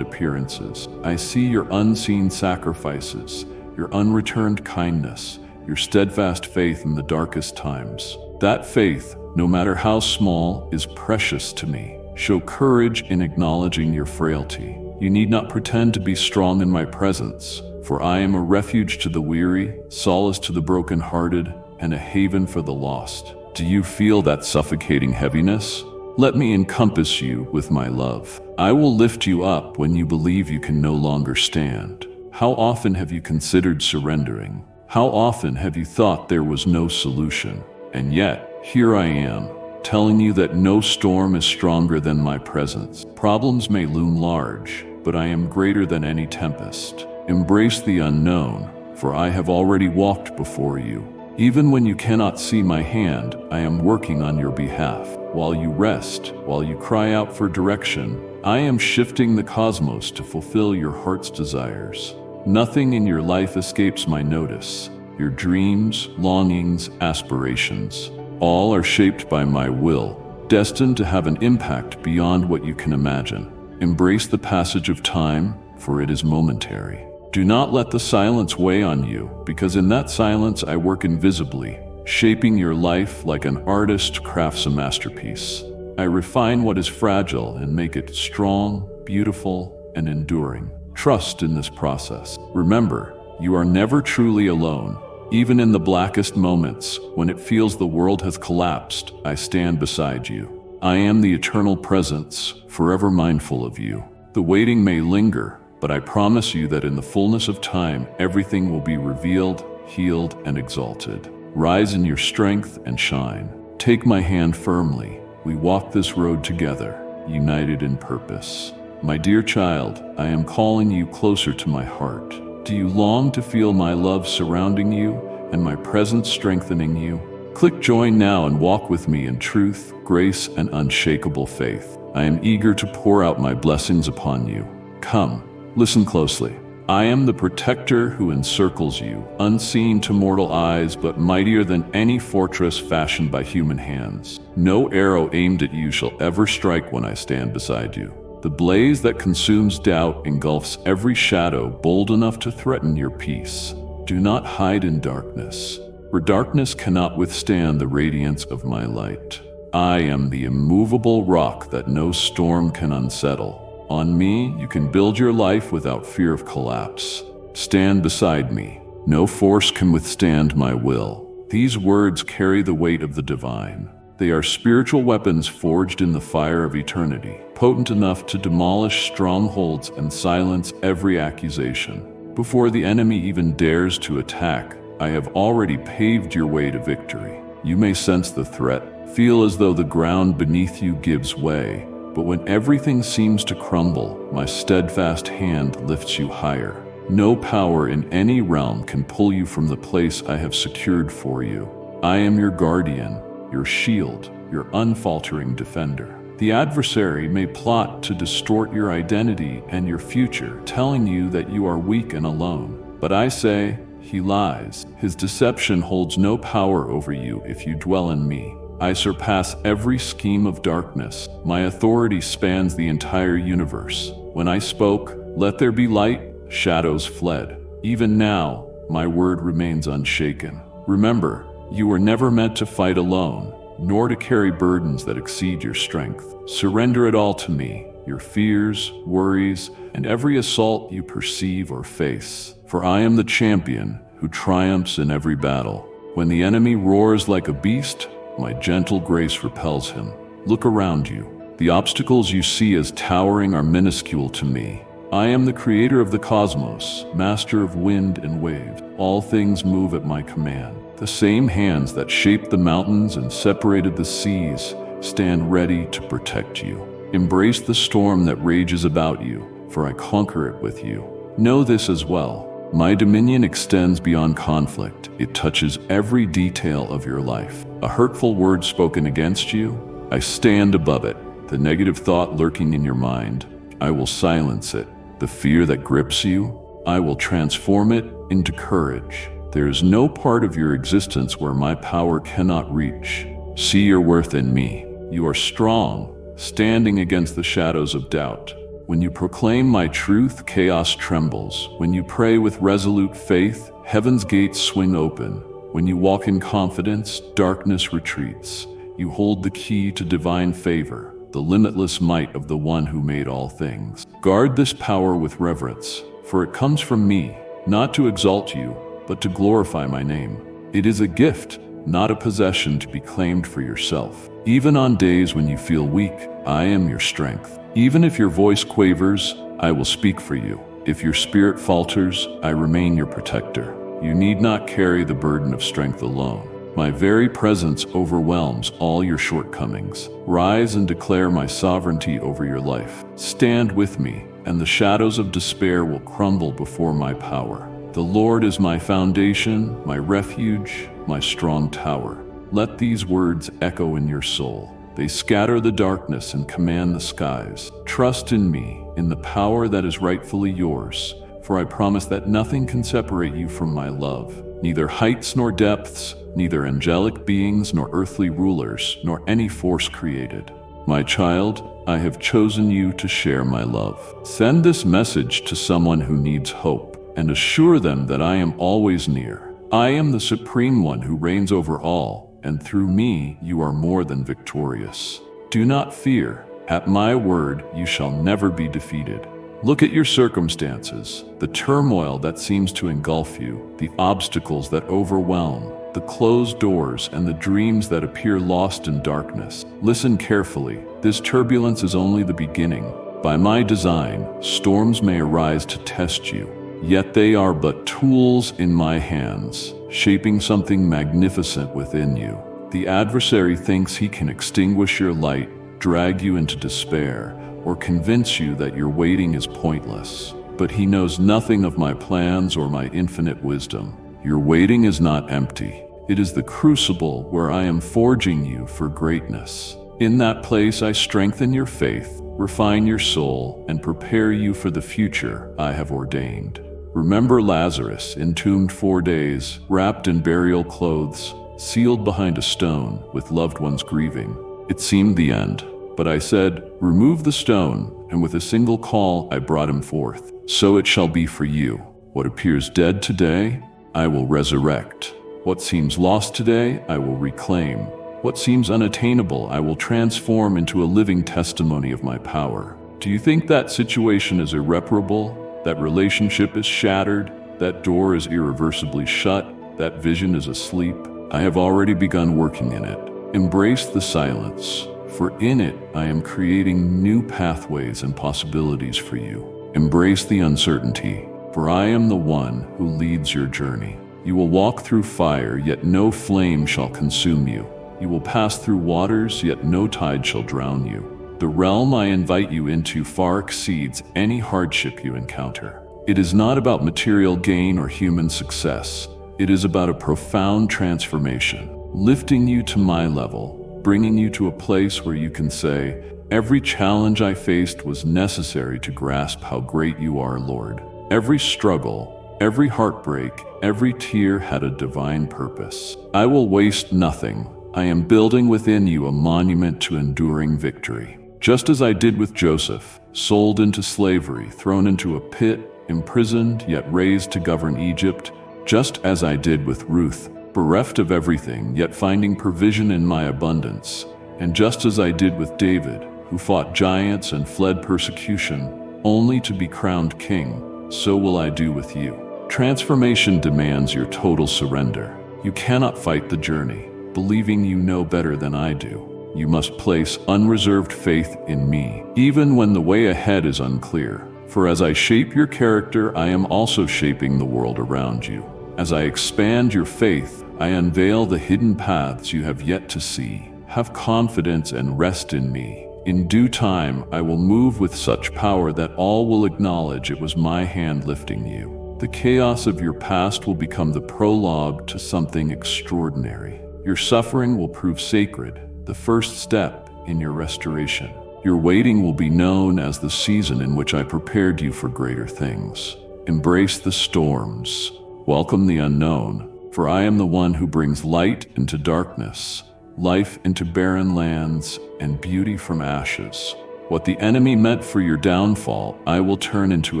appearances. I see your unseen sacrifices, your unreturned kindness, your steadfast faith in the darkest times. That faith, no matter how small, is precious to me. Show courage in acknowledging your frailty. You need not pretend to be strong in my presence, for I am a refuge to the weary, solace to the brokenhearted, and a haven for the lost. Do you feel that suffocating heaviness? Let me encompass you with my love. I will lift you up when you believe you can no longer stand. How often have you considered surrendering? How often have you thought there was no solution? And yet, here I am, telling you that no storm is stronger than my presence. Problems may loom large, but I am greater than any tempest. Embrace the unknown, for I have already walked before you. Even when you cannot see my hand, I am working on your behalf. While you rest, while you cry out for direction, I am shifting the cosmos to fulfill your heart's desires. Nothing in your life escapes my notice. Your dreams, longings, aspirations, all are shaped by my will, destined to have an impact beyond what you can imagine. Embrace the passage of time, for it is momentary. Do not let the silence weigh on you, because in that silence I work invisibly, shaping your life like an artist crafts a masterpiece. I refine what is fragile and make it strong, beautiful, and enduring. Trust in this process. Remember, you are never truly alone. Even in the blackest moments, when it feels the world has collapsed, I stand beside you. I am the eternal presence, forever mindful of you. The waiting may linger, but I promise you that in the fullness of time, everything will be revealed, healed, and exalted. Rise in your strength and shine. Take my hand firmly. We walk this road together, united in purpose. My dear child, I am calling you closer to my heart. Do you long to feel my love surrounding you and my presence strengthening you? Click join now and walk with me in truth, grace, and unshakable faith. I am eager to pour out my blessings upon you. Come, listen closely. I am the protector who encircles you, unseen to mortal eyes, but mightier than any fortress fashioned by human hands. No arrow aimed at you shall ever strike when I stand beside you. The blaze that consumes doubt engulfs every shadow bold enough to threaten your peace. Do not hide in darkness, for darkness cannot withstand the radiance of my light. I am the immovable rock that no storm can unsettle. On me, you can build your life without fear of collapse. Stand beside me. No force can withstand my will. These words carry the weight of the divine. They are spiritual weapons forged in the fire of eternity, potent enough to demolish strongholds and silence every accusation. Before the enemy even dares to attack, I have already paved your way to victory. You may sense the threat, feel as though the ground beneath you gives way, but when everything seems to crumble, my steadfast hand lifts you higher. No power in any realm can pull you from the place I have secured for you. I am your guardian, your shield, your unfaltering defender. The adversary may plot to distort your identity and your future, telling you that you are weak and alone. But I say, he lies. His deception holds no power over you if you dwell in me. I surpass every scheme of darkness. My authority spans the entire universe. When I spoke, "Let there be light," shadows fled. Even now, my word remains unshaken. Remember, you were never meant to fight alone, nor to carry burdens that exceed your strength. Surrender it all to me, your fears, worries, and every assault you perceive or face. For I am the champion who triumphs in every battle. When the enemy roars like a beast, my gentle grace repels him. Look around you. The obstacles you see as towering are minuscule to me. I am the creator of the cosmos, master of wind and waves. All things move at my command. The same hands that shaped the mountains and separated the seas stand ready to protect you. Embrace the storm that rages about you, for I conquer it with you. Know this as well. My dominion extends beyond conflict. It touches every detail of your life. A hurtful word spoken against you, I stand above it. The negative thought lurking in your mind, I will silence it. The fear that grips you, I will transform it into courage. There is no part of your existence where my power cannot reach. See your worth in me. You are strong, standing against the shadows of doubt. When you proclaim my truth, chaos trembles. When you pray with resolute faith, heaven's gates swing open. When you walk in confidence, darkness retreats. You hold the key to divine favor, the limitless might of the one who made all things. Guard this power with reverence, for it comes from me, not to exalt you, but to glorify my name. It is a gift, not a possession to be claimed for yourself. Even on days when you feel weak, I am your strength. Even if your voice quavers, I will speak for you. If your spirit falters, I remain your protector. You need not carry the burden of strength alone. My very presence overwhelms all your shortcomings. Rise and declare my sovereignty over your life. Stand with me, and the shadows of despair will crumble before my power. The Lord is my foundation, my refuge, my strong tower. Let these words echo in your soul. They scatter the darkness and command the skies. Trust in me, in the power that is rightfully yours, for I promise that nothing can separate you from my love. Neither heights nor depths, neither angelic beings nor earthly rulers, nor any force created. My child, I have chosen you to share my love. Send this message to someone who needs hope, and assure them that I am always near. I am the Supreme One who reigns over all, and through me you are more than victorious. Do not fear. At my word, you shall never be defeated. Look at your circumstances, the turmoil that seems to engulf you, the obstacles that overwhelm, the closed doors and the dreams that appear lost in darkness. Listen carefully. This turbulence is only the beginning. By my design, storms may arise to test you, yet they are but tools in my hands, shaping something magnificent within you. The adversary thinks he can extinguish your light, drag you into despair, or convince you that your waiting is pointless. But he knows nothing of my plans or my infinite wisdom. Your waiting is not empty. It is the crucible where I am forging you for greatness. In that place I strengthen your faith, refine your soul, and prepare you for the future I have ordained. Remember Lazarus, entombed 4 days, wrapped in burial clothes, sealed behind a stone, with loved ones grieving. It seemed the end, but I said, "Remove the stone," and with a single call I brought him forth. So it shall be for you. What appears dead today, I will resurrect. What seems lost today, I will reclaim. What seems unattainable, I will transform into a living testimony of my power. Do you think that situation is irreparable? That relationship is shattered? That door is irreversibly shut? That vision is asleep? I have already begun working in it. Embrace the silence, for in it I am creating new pathways and possibilities for you. Embrace the uncertainty, for I am the one who leads your journey. You will walk through fire, yet no flame shall consume you. You will pass through waters, yet no tide shall drown you. The realm I invite you into far exceeds any hardship you encounter. It is not about material gain or human success. It is about a profound transformation, lifting you to my level, bringing you to a place where you can say, "Every challenge I faced was necessary to grasp how great you are, Lord. Every struggle, every heartbreak, every tear had a divine purpose. I will waste nothing. I am building within you a monument to enduring victory." Just as I did with Joseph, sold into slavery, thrown into a pit, imprisoned yet raised to govern Egypt, just as I did with Ruth, bereft of everything yet finding provision in my abundance, and just as I did with David, who fought giants and fled persecution, only to be crowned king, so will I do with you. Transformation demands your total surrender. You cannot fight the journey, believing you know better than I do. You must place unreserved faith in me, even when the way ahead is unclear. For as I shape your character, I am also shaping the world around you. As I expand your faith, I unveil the hidden paths you have yet to see. Have confidence and rest in me. In due time, I will move with such power that all will acknowledge it was my hand lifting you. The chaos of your past will become the prologue to something extraordinary. Your suffering will prove sacred, the first step in your restoration. Your waiting will be known as the season in which I prepared you for greater things. Embrace the storms. Welcome the unknown, for I am the one who brings light into darkness, life into barren lands, and beauty from ashes. What the enemy meant for your downfall, I will turn into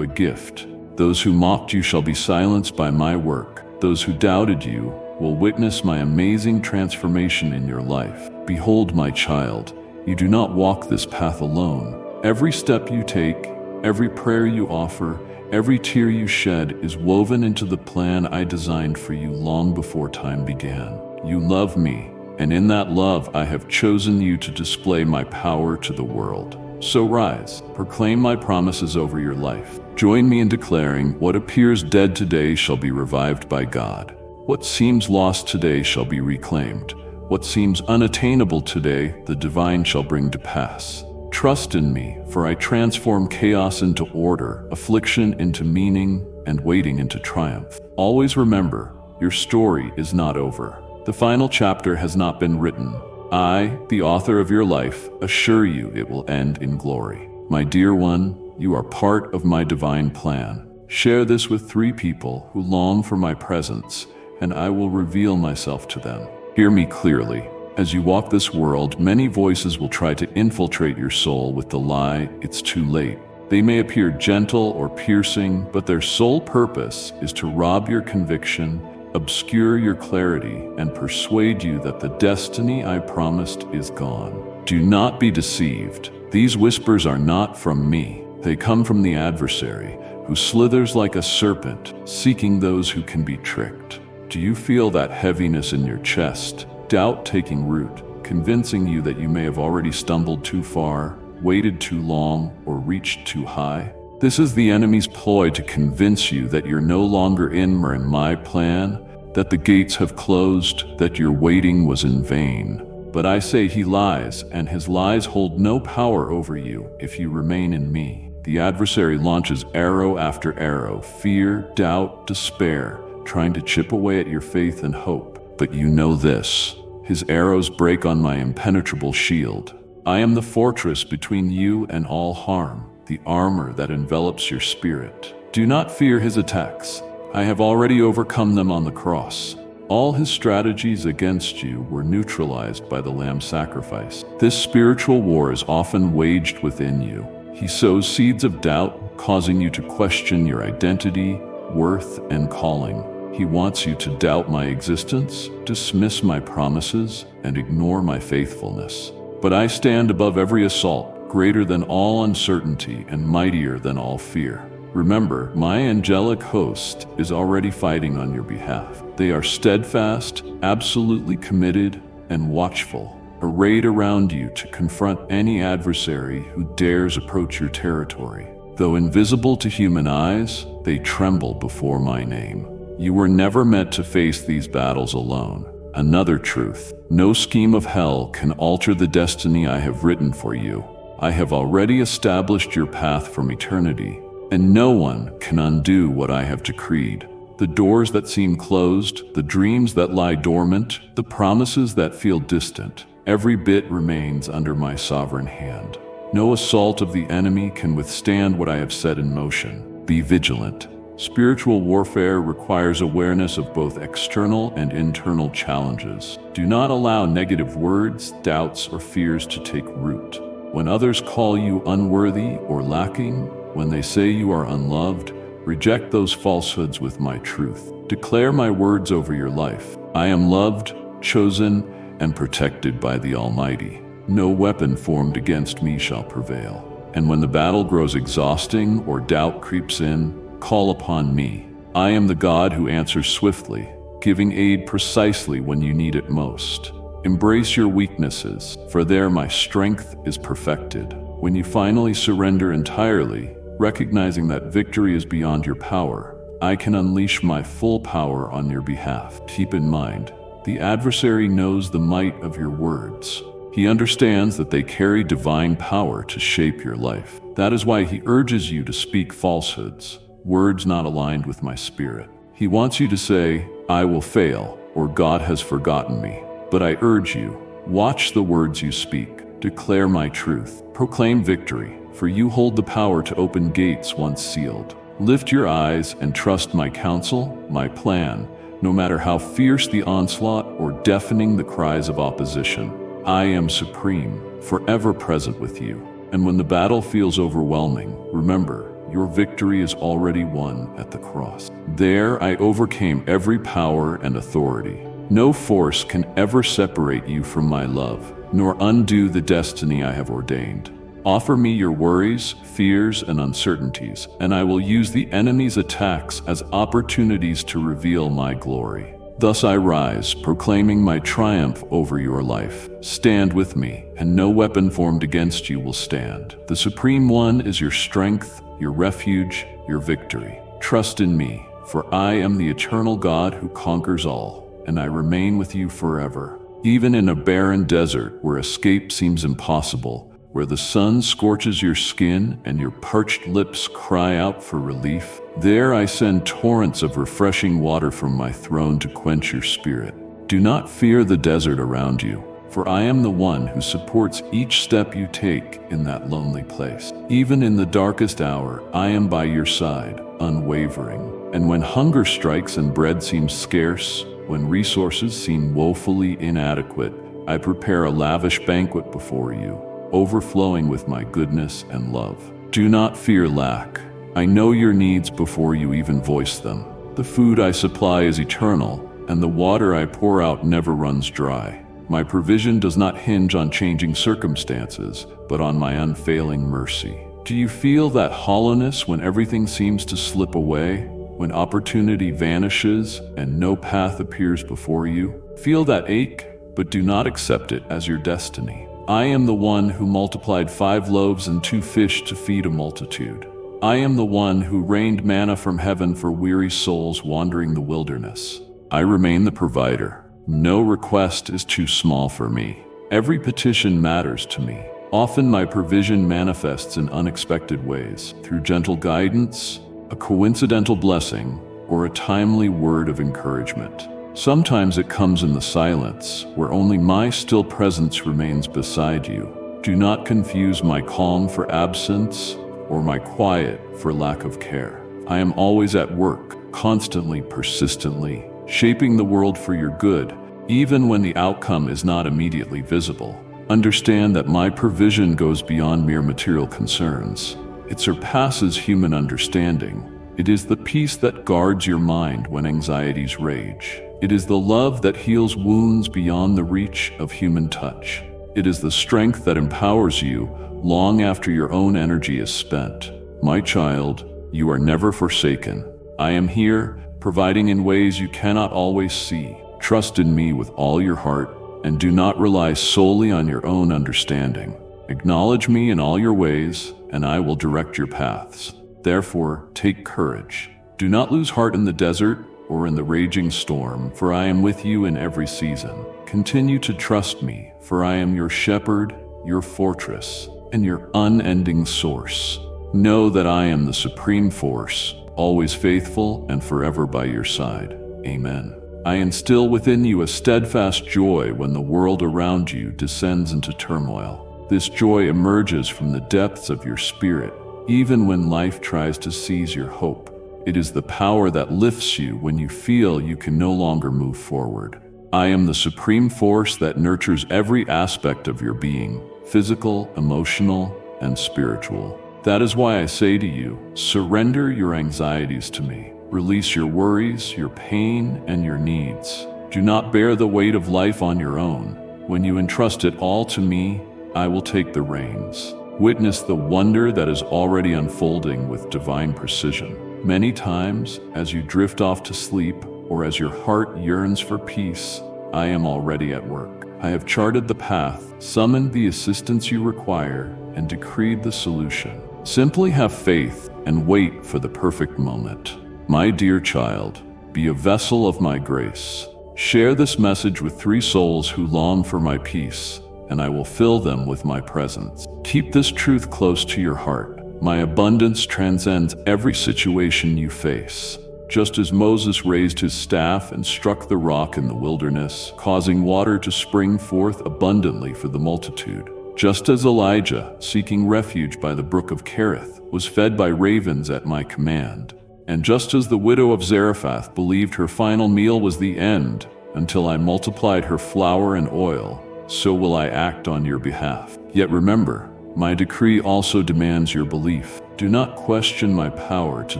a gift. Those who mocked you shall be silenced by my work. Those who doubted you will witness my amazing transformation in your life. Behold, my child, you do not walk this path alone. Every step you take, every prayer you offer, every tear you shed is woven into the plan I designed for you long before time began. You love me, and in that love I have chosen you to display my power to the world. So rise, proclaim my promises over your life. Join me in declaring, what appears dead today shall be revived by God. What seems lost today shall be reclaimed. What seems unattainable today, the divine shall bring to pass. Trust in me, for I transform chaos into order, affliction into meaning, and waiting into triumph. Always remember, your story is not over. The final chapter has not been written. I, the author of your life, assure you it will end in glory. My dear one, you are part of my divine plan. Share this with 3 people who long for my presence, and I will reveal myself to them. Hear me clearly. As you walk this world, many voices will try to infiltrate your soul with the lie, it's too late. They may appear gentle or piercing, but their sole purpose is to rob your conviction, obscure your clarity, and persuade you that the destiny I promised is gone. Do not be deceived. These whispers are not from me. They come from the adversary, who slithers like a serpent, seeking those who can be tricked. Do you feel that heaviness in your chest? Doubt taking root, convincing you that you may have already stumbled too far, waited too long, or reached too high? This is the enemy's ploy to convince you that you're no longer in my plan, that the gates have closed, that your waiting was in vain. But I say he lies, and his lies hold no power over you if you remain in me. The adversary launches arrow after arrow, fear, doubt, despair, trying to chip away at your faith and hope. But you know this, his arrows break on my impenetrable shield. I am the fortress between you and all harm, the armor that envelops your spirit. Do not fear his attacks. I have already overcome them on the cross. All his strategies against you were neutralized by the Lamb's sacrifice. This spiritual war is often waged within you. He sows seeds of doubt, causing you to question your identity, worth, and calling. He wants you to doubt my existence, dismiss my promises, and ignore my faithfulness. But I stand above every assault, greater than all uncertainty and mightier than all fear. Remember, my angelic host is already fighting on your behalf. They are steadfast, absolutely committed, and watchful. arrayed around you to confront any adversary who dares approach your territory. Though invisible to human eyes, they tremble before my name. You were never meant to face these battles alone. Another truth: no scheme of hell can alter the destiny I have written for you. I have already established your path from eternity, and no one can undo what I have decreed. The doors that seem closed, the dreams that lie dormant, the promises that feel distant, every bit remains under my sovereign hand. No assault of the enemy can withstand what I have set in motion. Be vigilant. Spiritual warfare requires awareness of both external and internal challenges. Do not allow negative words, doubts, or fears to take root. When others call you unworthy or lacking, when they say you are unloved, reject those falsehoods with my truth. Declare my words over your life. I am loved, chosen, and protected by the Almighty. No weapon formed against me shall prevail. And when the battle grows exhausting or doubt creeps in, call upon me. I am the God who answers swiftly, giving aid precisely when you need it most. Embrace your weaknesses, for there my strength is perfected. When you finally surrender entirely, recognizing that victory is beyond your power, I can unleash my full power on your behalf. Keep in mind, the adversary knows the might of your words. He understands that they carry divine power to shape your life. That is why he urges you to speak falsehoods, words not aligned with my spirit. He wants you to say, I will fail, or God has forgotten me. But I urge you, watch the words you speak. Declare my truth. Proclaim victory, for you hold the power to open gates once sealed. Lift your eyes and trust my counsel, my plan, no matter how fierce the onslaught or deafening the cries of opposition. I am supreme, forever present with you. And when the battle feels overwhelming, remember, your victory is already won at the cross. There I overcame every power and authority. No force can ever separate you from my love, nor undo the destiny I have ordained. Offer me your worries, fears, and uncertainties, and I will use the enemy's attacks as opportunities to reveal my glory. Thus I rise, proclaiming my triumph over your life. Stand with me, and no weapon formed against you will stand. The Supreme One is your strength, your refuge, your victory. Trust in me, for I am the eternal God who conquers all, and I remain with you forever. Even in a barren desert where escape seems impossible, where the sun scorches your skin and your parched lips cry out for relief, there I send torrents of refreshing water from my throne to quench your spirit. Do not fear the desert around you, for I am the one who supports each step you take in that lonely place. Even in the darkest hour, I am by your side, unwavering. And when hunger strikes and bread seems scarce, when resources seem woefully inadequate, I prepare a lavish banquet before you, overflowing with my goodness and love. Do not fear lack. I know your needs before you even voice them. The food I supply is eternal, and the water I pour out never runs dry. My provision does not hinge on changing circumstances, but on my unfailing mercy. Do you feel that hollowness when everything seems to slip away? When opportunity vanishes and no path appears before you? Feel that ache, but do not accept it as your destiny. I am the one who multiplied 5 loaves and 2 fish to feed a multitude. I am the one who rained manna from heaven for weary souls wandering the wilderness. I remain the provider. No request is too small for me. Every petition matters to me. Often my provision manifests in unexpected ways, through gentle guidance, a coincidental blessing, or a timely word of encouragement. Sometimes it comes in the silence, where only my still presence remains beside you. Do not confuse my calm for absence, or my quiet for lack of care. I am always at work, constantly, persistently, shaping the world for your good, even when the outcome is not immediately visible. Understand that my provision goes beyond mere material concerns. It surpasses human understanding. It is the peace that guards your mind when anxieties rage. It is the love that heals wounds beyond the reach of human touch. It is the strength that empowers you long after your own energy is spent. My child, you are never forsaken. I am here, providing in ways you cannot always see. Trust in me with all your heart, and do not rely solely on your own understanding. Acknowledge me in all your ways, and I will direct your paths. Therefore, take courage. Do not lose heart in the desert or in the raging storm, for I am with you in every season. Continue to trust me, for I am your shepherd, your fortress, and your unending source. Know that I am the supreme force, always faithful and forever by your side. Amen. I instill within you a steadfast joy when the world around you descends into turmoil. This joy emerges from the depths of your spirit, even when life tries to seize your hope. It is the power that lifts you when you feel you can no longer move forward. I am the supreme force that nurtures every aspect of your being, physical, emotional, and spiritual. That is why I say to you, surrender your anxieties to me. Release your worries, your pain, and your needs. Do not bear the weight of life on your own. When you entrust it all to me, I will take the reins. Witness the wonder that is already unfolding with divine precision. Many times, as you drift off to sleep, or as your heart yearns for peace, I am already at work. I have charted the path, summoned the assistance you require, and decreed the solution. Simply have faith and wait for the perfect moment. My dear child, be a vessel of my grace. Share this message with 3 souls who long for my peace, and I will fill them with my presence. Keep this truth close to your heart. My abundance transcends every situation you face. Just as Moses raised his staff and struck the rock in the wilderness, causing water to spring forth abundantly for the multitude. Just as Elijah, seeking refuge by the brook of Kerith, was fed by ravens at my command. And just as the widow of Zarephath believed her final meal was the end, until I multiplied her flour and oil, so will I act on your behalf. Yet remember, my decree also demands your belief. Do not question my power to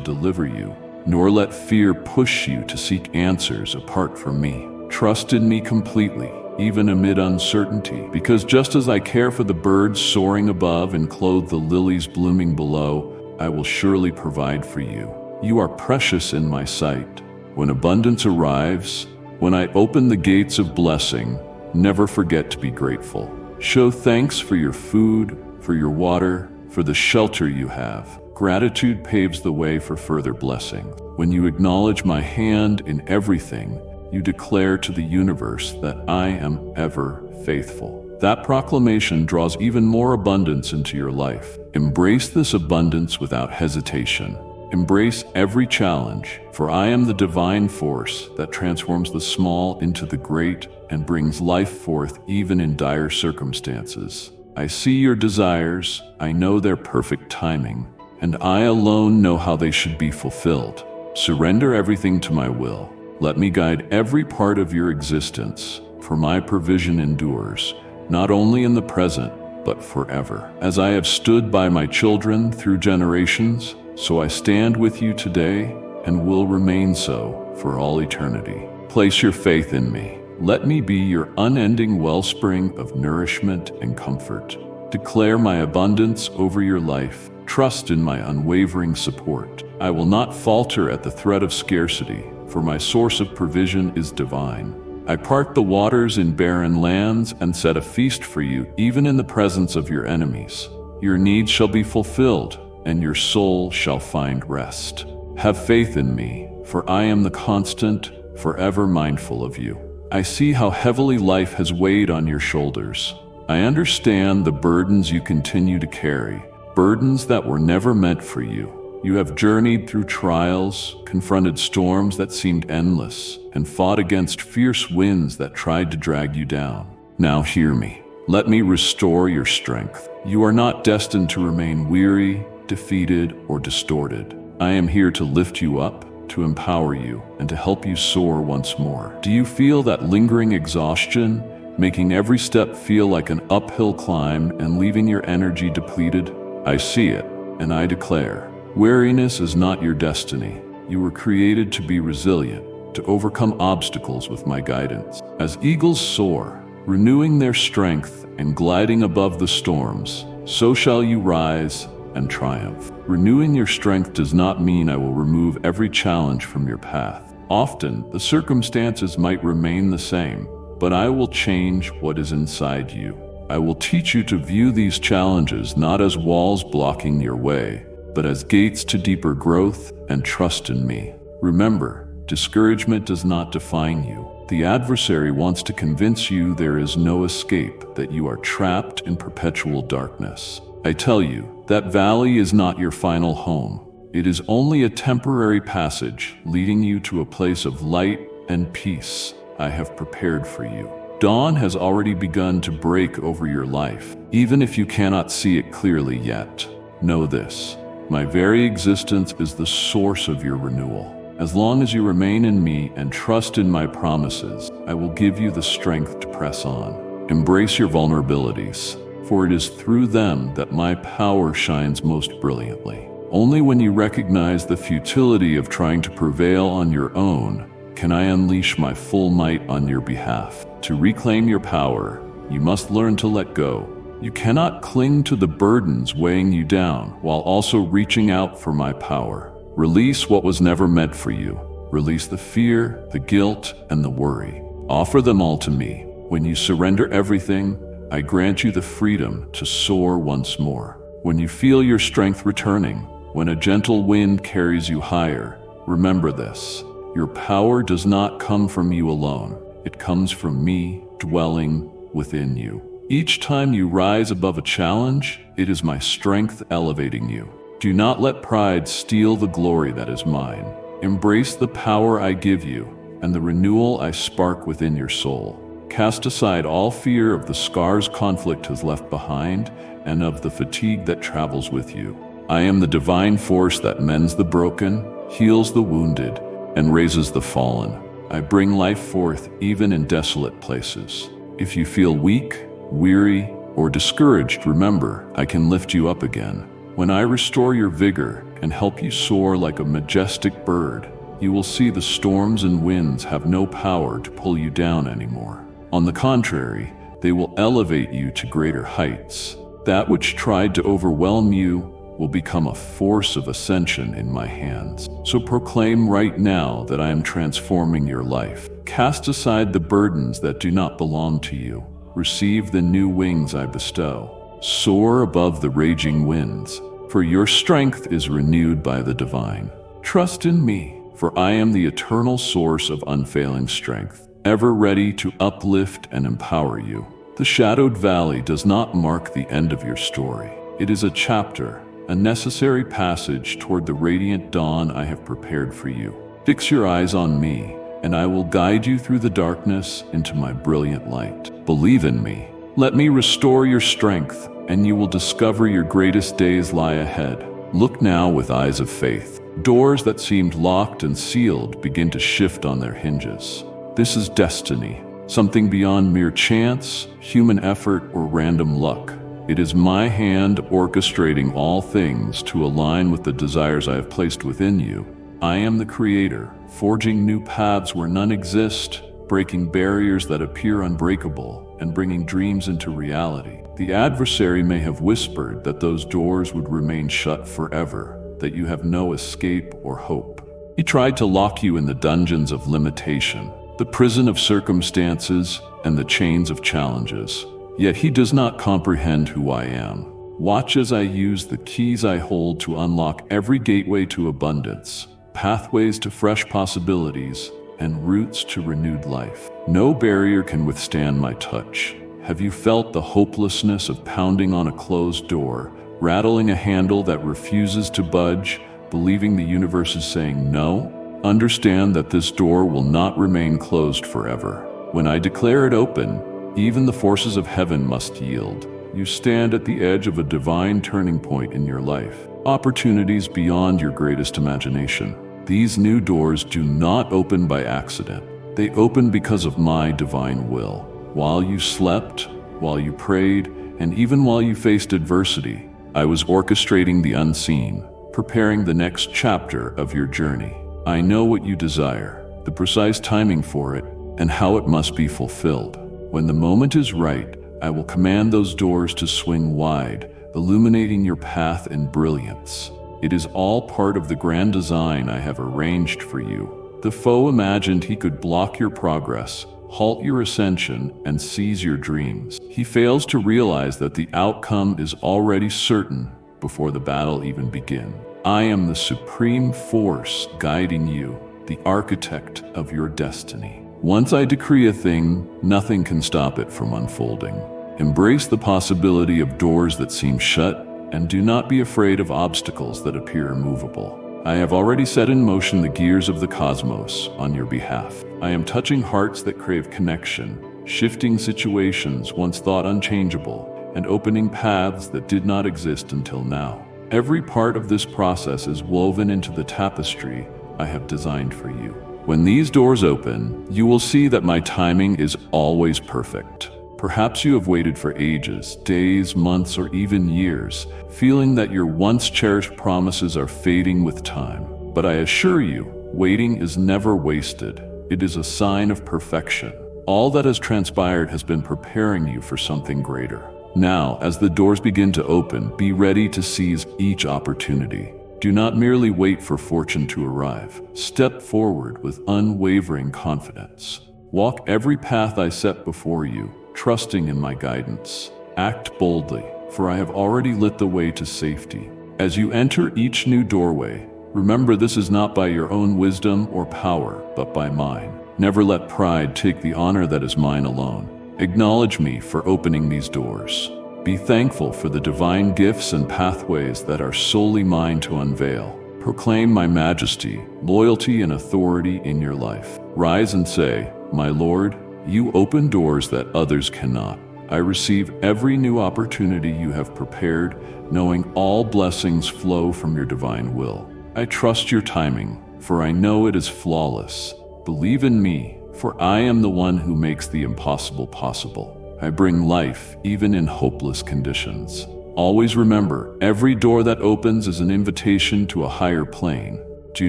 deliver you, nor let fear push you to seek answers apart from me. Trust in me completely, even amid uncertainty, because just as I care for the birds soaring above and clothe the lilies blooming below, I will surely provide for you. You are precious in my sight. When abundance arrives, when I open the gates of blessing, never forget to be grateful. Show thanks for your food, for your water, for the shelter you have. Gratitude paves the way for further blessing. When you acknowledge my hand in everything, you declare to the universe that I am ever faithful. That proclamation draws even more abundance into your life. Embrace this abundance without hesitation. Embrace every challenge, for I am the divine force that transforms the small into the great and brings life forth even in dire circumstances. I see your desires, I know their perfect timing, and I alone know how they should be fulfilled. Surrender everything to my will. Let me guide every part of your existence, for my provision endures, not only in the present, but forever. As I have stood by my children through generations, so I stand with you today and will remain so for all eternity. Place your faith in me. Let me be your unending wellspring of nourishment and comfort. Declare my abundance over your life. Trust in my unwavering support. I will not falter at the threat of scarcity, for my source of provision is divine. I part the waters in barren lands and set a feast for you, even in the presence of your enemies. Your needs shall be fulfilled, and your soul shall find rest. Have faith in me, for I am the constant, forever mindful of you. I see how heavily life has weighed on your shoulders. I understand the burdens you continue to carry, burdens that were never meant for you. You have journeyed through trials, confronted storms that seemed endless, and fought against fierce winds that tried to drag you down. Now hear me. Let me restore your strength. You are not destined to remain weary, defeated, or distorted. I am here to lift you up, to empower you, and to help you soar once more. Do you feel that lingering exhaustion, making every step feel like an uphill climb and leaving your energy depleted? I see it, and I declare, weariness is not your destiny. You were created to be resilient, to overcome obstacles with my guidance. As eagles soar, renewing their strength and gliding above the storms, so shall you rise and triumph. Renewing your strength does not mean I will remove every challenge from your path. Often, the circumstances might remain the same, but I will change what is inside you. I will teach you to view these challenges not as walls blocking your way, but as gates to deeper growth and trust in me. Remember, discouragement does not define you. The adversary wants to convince you there is no escape, that you are trapped in perpetual darkness. I tell you, that valley is not your final home. It is only a temporary passage leading you to a place of light and peace I have prepared for you. Dawn has already begun to break over your life, even if you cannot see it clearly yet. Know this, my very existence is the source of your renewal. As long as you remain in me and trust in my promises, I will give you the strength to press on. Embrace your vulnerabilities, for it is through them that my power shines most brilliantly. Only when you recognize the futility of trying to prevail on your own can I unleash my full might on your behalf. To reclaim your power, you must learn to let go. You cannot cling to the burdens weighing you down while also reaching out for my power. Release what was never meant for you. Release the fear, the guilt, and the worry. Offer them all to me. When you surrender everything, I grant you the freedom to soar once more. When you feel your strength returning, when a gentle wind carries you higher, remember this. Your power does not come from you alone. It comes from me dwelling within you. Each time you rise above a challenge, it is my strength elevating you. Do not let pride steal the glory that is mine. Embrace the power I give you and the renewal I spark within your soul. Cast aside all fear of the scars conflict has left behind and of the fatigue that travels with you. I am the divine force that mends the broken, heals the wounded, and raises the fallen. I bring life forth even in desolate places. If you feel weak, weary, or discouraged, remember, I can lift you up again. When I restore your vigor and help you soar like a majestic bird, you will see the storms and winds have no power to pull you down anymore. On the contrary, they will elevate you to greater heights. That which tried to overwhelm you will become a force of ascension in my hands. So proclaim right now that I am transforming your life. Cast aside the burdens that do not belong to you. Receive the new wings I bestow. Soar above the raging winds, for your strength is renewed by the divine. Trust in me, for I am the eternal source of unfailing strength, ever ready to uplift and empower you. The shadowed valley does not mark the end of your story. It is a chapter, a necessary passage toward the radiant dawn I have prepared for you. Fix your eyes on me, and I will guide you through the darkness into my brilliant light. Believe in me. Let me restore your strength, and you will discover your greatest days lie ahead. Look now with eyes of faith. Doors that seemed locked and sealed begin to shift on their hinges. This is destiny, something beyond mere chance, human effort, or random luck. It is my hand orchestrating all things to align with the desires I have placed within you. I am the Creator, forging new paths where none exist, breaking barriers that appear unbreakable, and bringing dreams into reality. The adversary may have whispered that those doors would remain shut forever, that you have no escape or hope. He tried to lock you in the dungeons of limitation, the prison of circumstances, and the chains of challenges. Yet he does not comprehend who I am. Watch as I use the keys I hold to unlock every gateway to abundance, pathways to fresh possibilities, and routes to renewed life. No barrier can withstand my touch. Have you felt the hopelessness of pounding on a closed door, rattling a handle that refuses to budge, believing the universe is saying no? Understand that this door will not remain closed forever. When I declare it open, even the forces of heaven must yield. You stand at the edge of a divine turning point in your life. Opportunities beyond your greatest imagination. These new doors do not open by accident. They open because of my divine will. While you slept, while you prayed, and even while you faced adversity, I was orchestrating the unseen, preparing the next chapter of your journey. I know what you desire, the precise timing for it, and how it must be fulfilled. When the moment is right, I will command those doors to swing wide, illuminating your path in brilliance. It is all part of the grand design I have arranged for you, The foe imagined he could block your progress, halt your ascension, and seize your dreams. He fails to realize that the outcome is already certain before the battle even begins. I am the supreme force guiding you, the architect of your destiny. Once I decree a thing, nothing can stop it from unfolding. Embrace the possibility of doors that seem shut, and do not be afraid of obstacles that appear immovable. I have already set in motion the gears of the cosmos on your behalf. I am touching hearts that crave connection, shifting situations once thought unchangeable, and opening paths that did not exist until now. Every part of this process is woven into the tapestry I have designed for you. When these doors open, you will see that my timing is always perfect. Perhaps you have waited for ages, days, months, or even years, feeling that your once cherished promises are fading with time. But I assure you, waiting is never wasted. It is a sign of perfection. All that has transpired has been preparing you for something greater. Now, as the doors begin to open, be ready to seize each opportunity. Do not merely wait for fortune to arrive. Step forward with unwavering confidence. Walk every path I set before you, trusting in my guidance. Act boldly, for I have already lit the way to safety. As you enter each new doorway, remember this is not by your own wisdom or power, but by mine. Never let pride take the honor that is mine alone. Acknowledge me for opening these doors. Be thankful for the divine gifts and pathways that are solely mine to unveil. Proclaim my majesty, loyalty, and authority in your life. Rise and say, "My Lord, you open doors that others cannot. I receive every new opportunity you have prepared, knowing all blessings flow from your divine will. I trust your timing, for I know it is flawless. Believe in me, for I am the one who makes the impossible possible. I bring life even in hopeless conditions. Always remember, every door that opens is an invitation to a higher plane. Do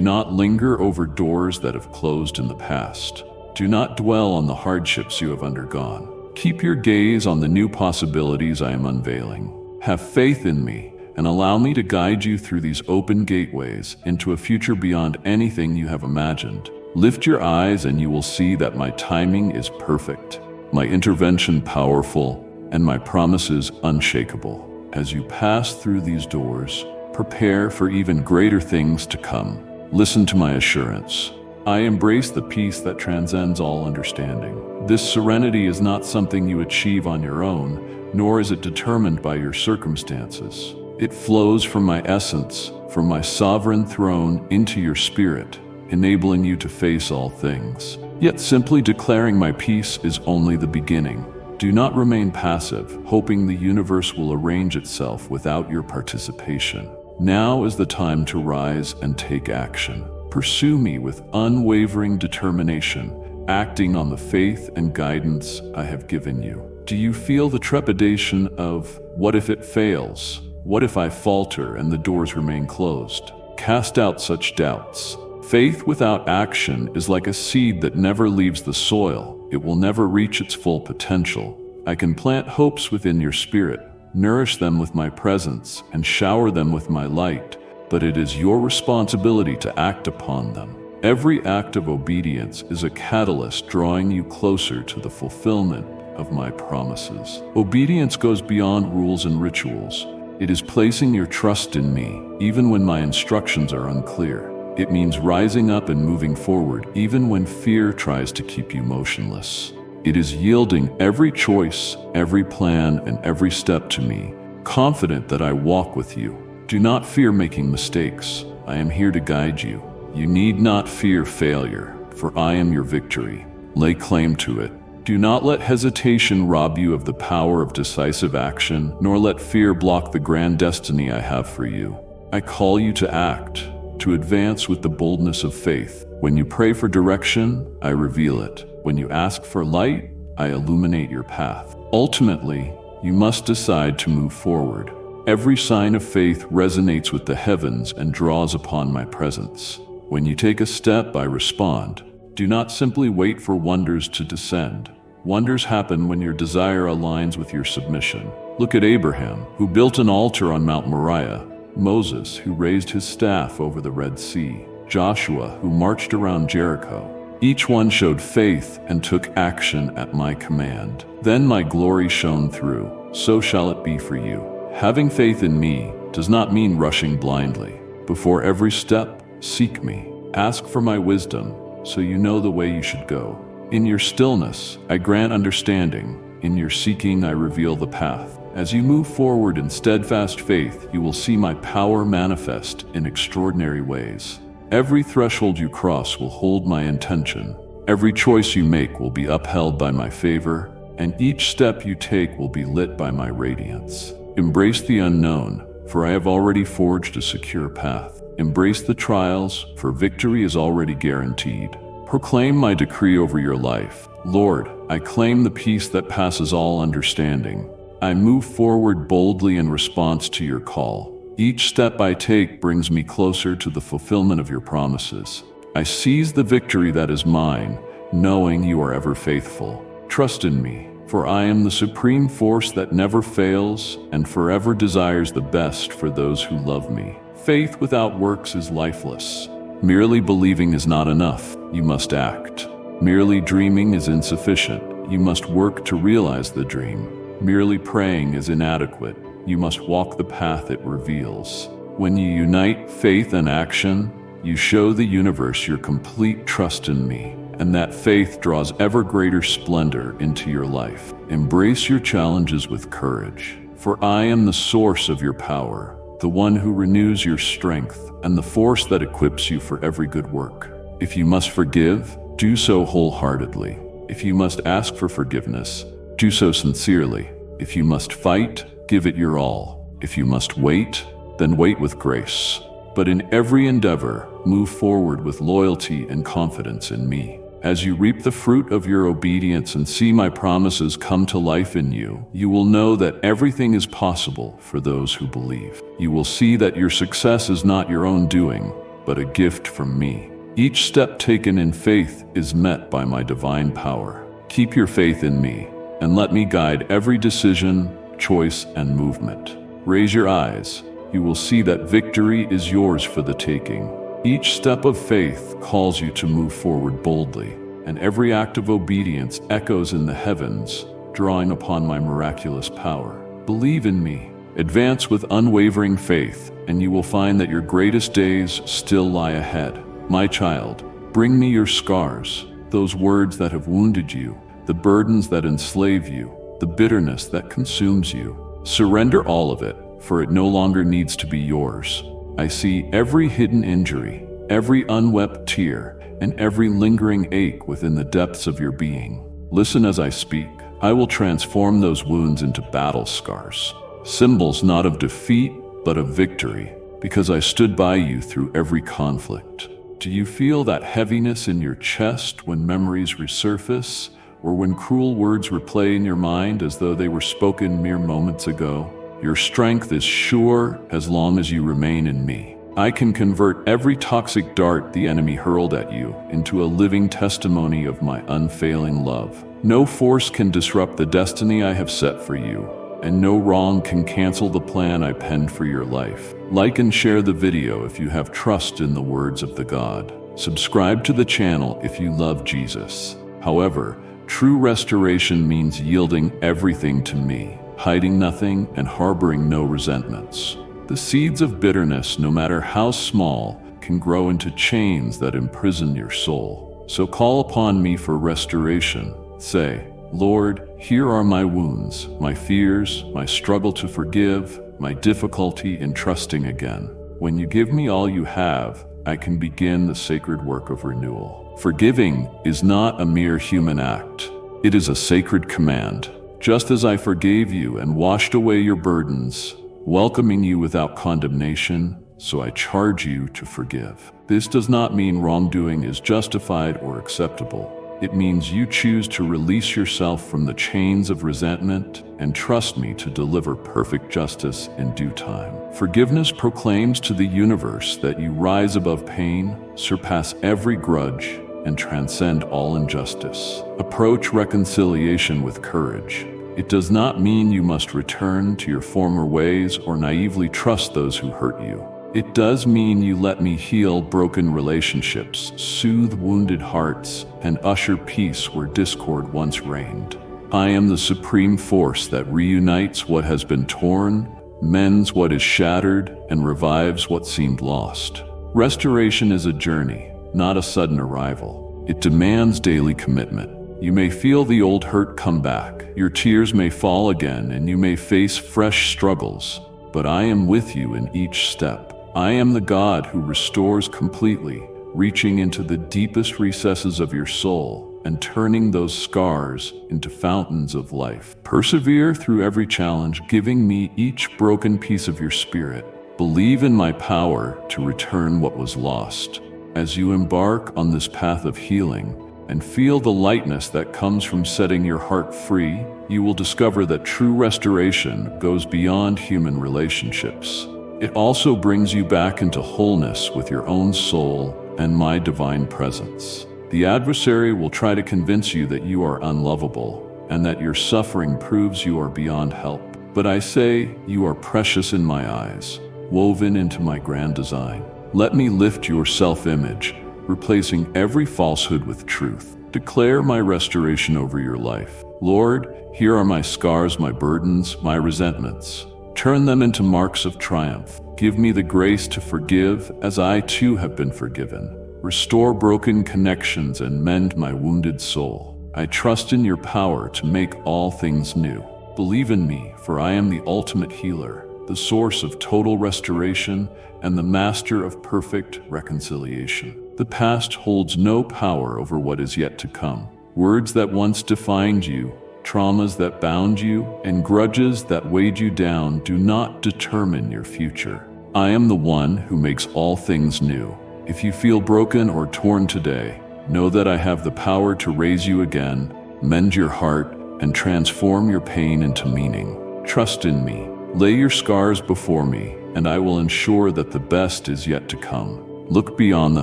not linger over doors that have closed in the past. Do not dwell on the hardships you have undergone. Keep your gaze on the new possibilities I am unveiling. Have faith in me and allow me to guide you through these open gateways into a future beyond anything you have imagined. Lift your eyes and you will see that my timing is perfect, my intervention powerful, and my promises unshakable. As you pass through these doors, prepare for even greater things to come. Listen to my assurance. I embrace the peace that transcends all understanding. This serenity is not something you achieve on your own, nor is it determined by your circumstances. It flows from my essence, from my sovereign throne into your spirit, enabling you to face all things. Yet simply declaring my peace is only the beginning. Do not remain passive, hoping the universe will arrange itself without your participation. Now is the time to rise and take action. Pursue me with unwavering determination, acting on the faith and guidance I have given you. Do you feel the trepidation of, what if it fails? What if I falter and the doors remain closed? Cast out such doubts. Faith without action is like a seed that never leaves the soil. It will never reach its full potential. I can plant hopes within your spirit, nourish them with my presence, and shower them with my light, but it is your responsibility to act upon them. Every act of obedience is a catalyst drawing you closer to the fulfillment of my promises. Obedience goes beyond rules and rituals. It is placing your trust in me, even when my instructions are unclear. It means rising up and moving forward, even when fear tries to keep you motionless. It is yielding every choice, every plan, and every step to me, confident that I walk with you. Do not fear making mistakes. I am here to guide you. You need not fear failure, for I am your victory. Lay claim to it. Do not let hesitation rob you of the power of decisive action, nor let fear block the grand destiny I have for you. I call you to act, to advance with the boldness of faith. When you pray for direction, I reveal it. When you ask for light, I illuminate your path. Ultimately, you must decide to move forward. Every sign of faith resonates with the heavens and draws upon my presence. When you take a step, I respond. Do not simply wait for wonders to descend. Wonders happen when your desire aligns with your submission. Look at Abraham, who built an altar on Mount Moriah, Moses, who raised his staff over the Red Sea, Joshua, who marched around Jericho. Each one showed faith and took action at my command. Then my glory shone through. So shall it be for you. Having faith in me does not mean rushing blindly. Before every step, seek me. Ask for my wisdom, so you know the way you should go. In your stillness, I grant understanding. In your seeking, I reveal the path. As you move forward in steadfast faith, you will see my power manifest in extraordinary ways. Every threshold you cross will hold my intention. Every choice you make will be upheld by my favor, and each step you take will be lit by my radiance. Embrace the unknown, for I have already forged a secure path. Embrace the trials, for victory is already guaranteed. Proclaim my decree over your life. Lord, I claim the peace that passes all understanding. I move forward boldly in response to your call. Each step I take brings me closer to the fulfillment of your promises. I seize the victory that is mine, knowing you are ever faithful. Trust in me, for I am the supreme force that never fails and forever desires the best for those who love me. Faith without works is lifeless. Merely believing is not enough. You must act. Merely dreaming is insufficient. You must work to realize the dream. Merely praying is inadequate. You must walk the path it reveals. When you unite faith and action, you show the universe your complete trust in me, and that faith draws ever greater splendor into your life. Embrace your challenges with courage, for I am the source of your power, the one who renews your strength, and the force that equips you for every good work. If you must forgive, do so wholeheartedly. If you must ask for forgiveness, do so sincerely. If you must fight, give it your all. If you must wait, then wait with grace. But in every endeavor, move forward with loyalty and confidence in me. As you reap the fruit of your obedience and see my promises come to life in you, you will know that everything is possible for those who believe. You will see that your success is not your own doing, but a gift from me. Each step taken in faith is met by my divine power. Keep your faith in me, and let me guide every decision, choice, and movement. Raise your eyes. You will see that victory is yours for the taking. Each step of faith calls you to move forward boldly, and every act of obedience echoes in the heavens, drawing upon my miraculous power. Believe in me. Advance with unwavering faith, and you will find that your greatest days still lie ahead. My child, bring me your scars, those words that have wounded you, the burdens that enslave you, the bitterness that consumes you. Surrender all of it, for it no longer needs to be yours. I see every hidden injury, every unwept tear, and every lingering ache within the depths of your being. Listen as I speak. I will transform those wounds into battle scars, symbols not of defeat, but of victory, because I stood by you through every conflict. Do you feel that heaviness in your chest when memories resurface, or when cruel words replay in your mind as though they were spoken mere moments ago? Your strength is sure as long as you remain in me. I can convert every toxic dart the enemy hurled at you into a living testimony of my unfailing love. No force can disrupt the destiny I have set for you, and no wrong can cancel the plan I penned for your life. Like and share the video if you have trust in the words of the God. Subscribe to the channel if you love Jesus. However, true restoration means yielding everything to me, hiding nothing and harboring no resentments. The seeds of bitterness, no matter how small, can grow into chains that imprison your soul. So call upon me for restoration. Say, Lord, here are my wounds, my fears, my struggle to forgive, my difficulty in trusting again. When you give me all you have, I can begin the sacred work of renewal. Forgiving is not a mere human act. It is a sacred command. Just as I forgave you and washed away your burdens, welcoming you without condemnation, so I charge you to forgive. This does not mean wrongdoing is justified or acceptable. It means you choose to release yourself from the chains of resentment and trust me to deliver perfect justice in due time. Forgiveness proclaims to the universe that you rise above pain, surpass every grudge, and transcend all injustice. Approach reconciliation with courage. It does not mean you must return to your former ways or naively trust those who hurt you. It does mean you let me heal broken relationships, soothe wounded hearts, and usher peace where discord once reigned. I am the supreme force that reunites what has been torn, mends what is shattered, and revives what seemed lost. Restoration is a journey, not a sudden arrival. It demands daily commitment. You may feel the old hurt come back, your tears may fall again, and you may face fresh struggles, but I am with you in each step. I am the God who restores completely, reaching into the deepest recesses of your soul and turning those scars into fountains of life. Persevere through every challenge, giving me each broken piece of your spirit. Believe in my power to return what was lost. As you embark on this path of healing and feel the lightness that comes from setting your heart free, you will discover that true restoration goes beyond human relationships. It also brings you back into wholeness with your own soul and my divine presence. The adversary will try to convince you that you are unlovable and that your suffering proves you are beyond help. But I say, you are precious in my eyes, woven into my grand design. Let me lift your self-image, replacing every falsehood with truth. Declare my restoration over your life. Lord, here are my scars, my burdens, my resentments. Turn them into marks of triumph. Give me the grace to forgive as I too have been forgiven. Restore broken connections and mend my wounded soul. I trust in your power to make all things new. Believe in me, for I am the ultimate healer, the source of total restoration and the master of perfect reconciliation. The past holds no power over what is yet to come. Words that once defined you, traumas that bound you, and grudges that weighed you down do not determine your future. I am the one who makes all things new. If you feel broken or torn today, know that I have the power to raise you again, mend your heart, and transform your pain into meaning. Trust in me. Lay your scars before me, and I will ensure that the best is yet to come. Look beyond the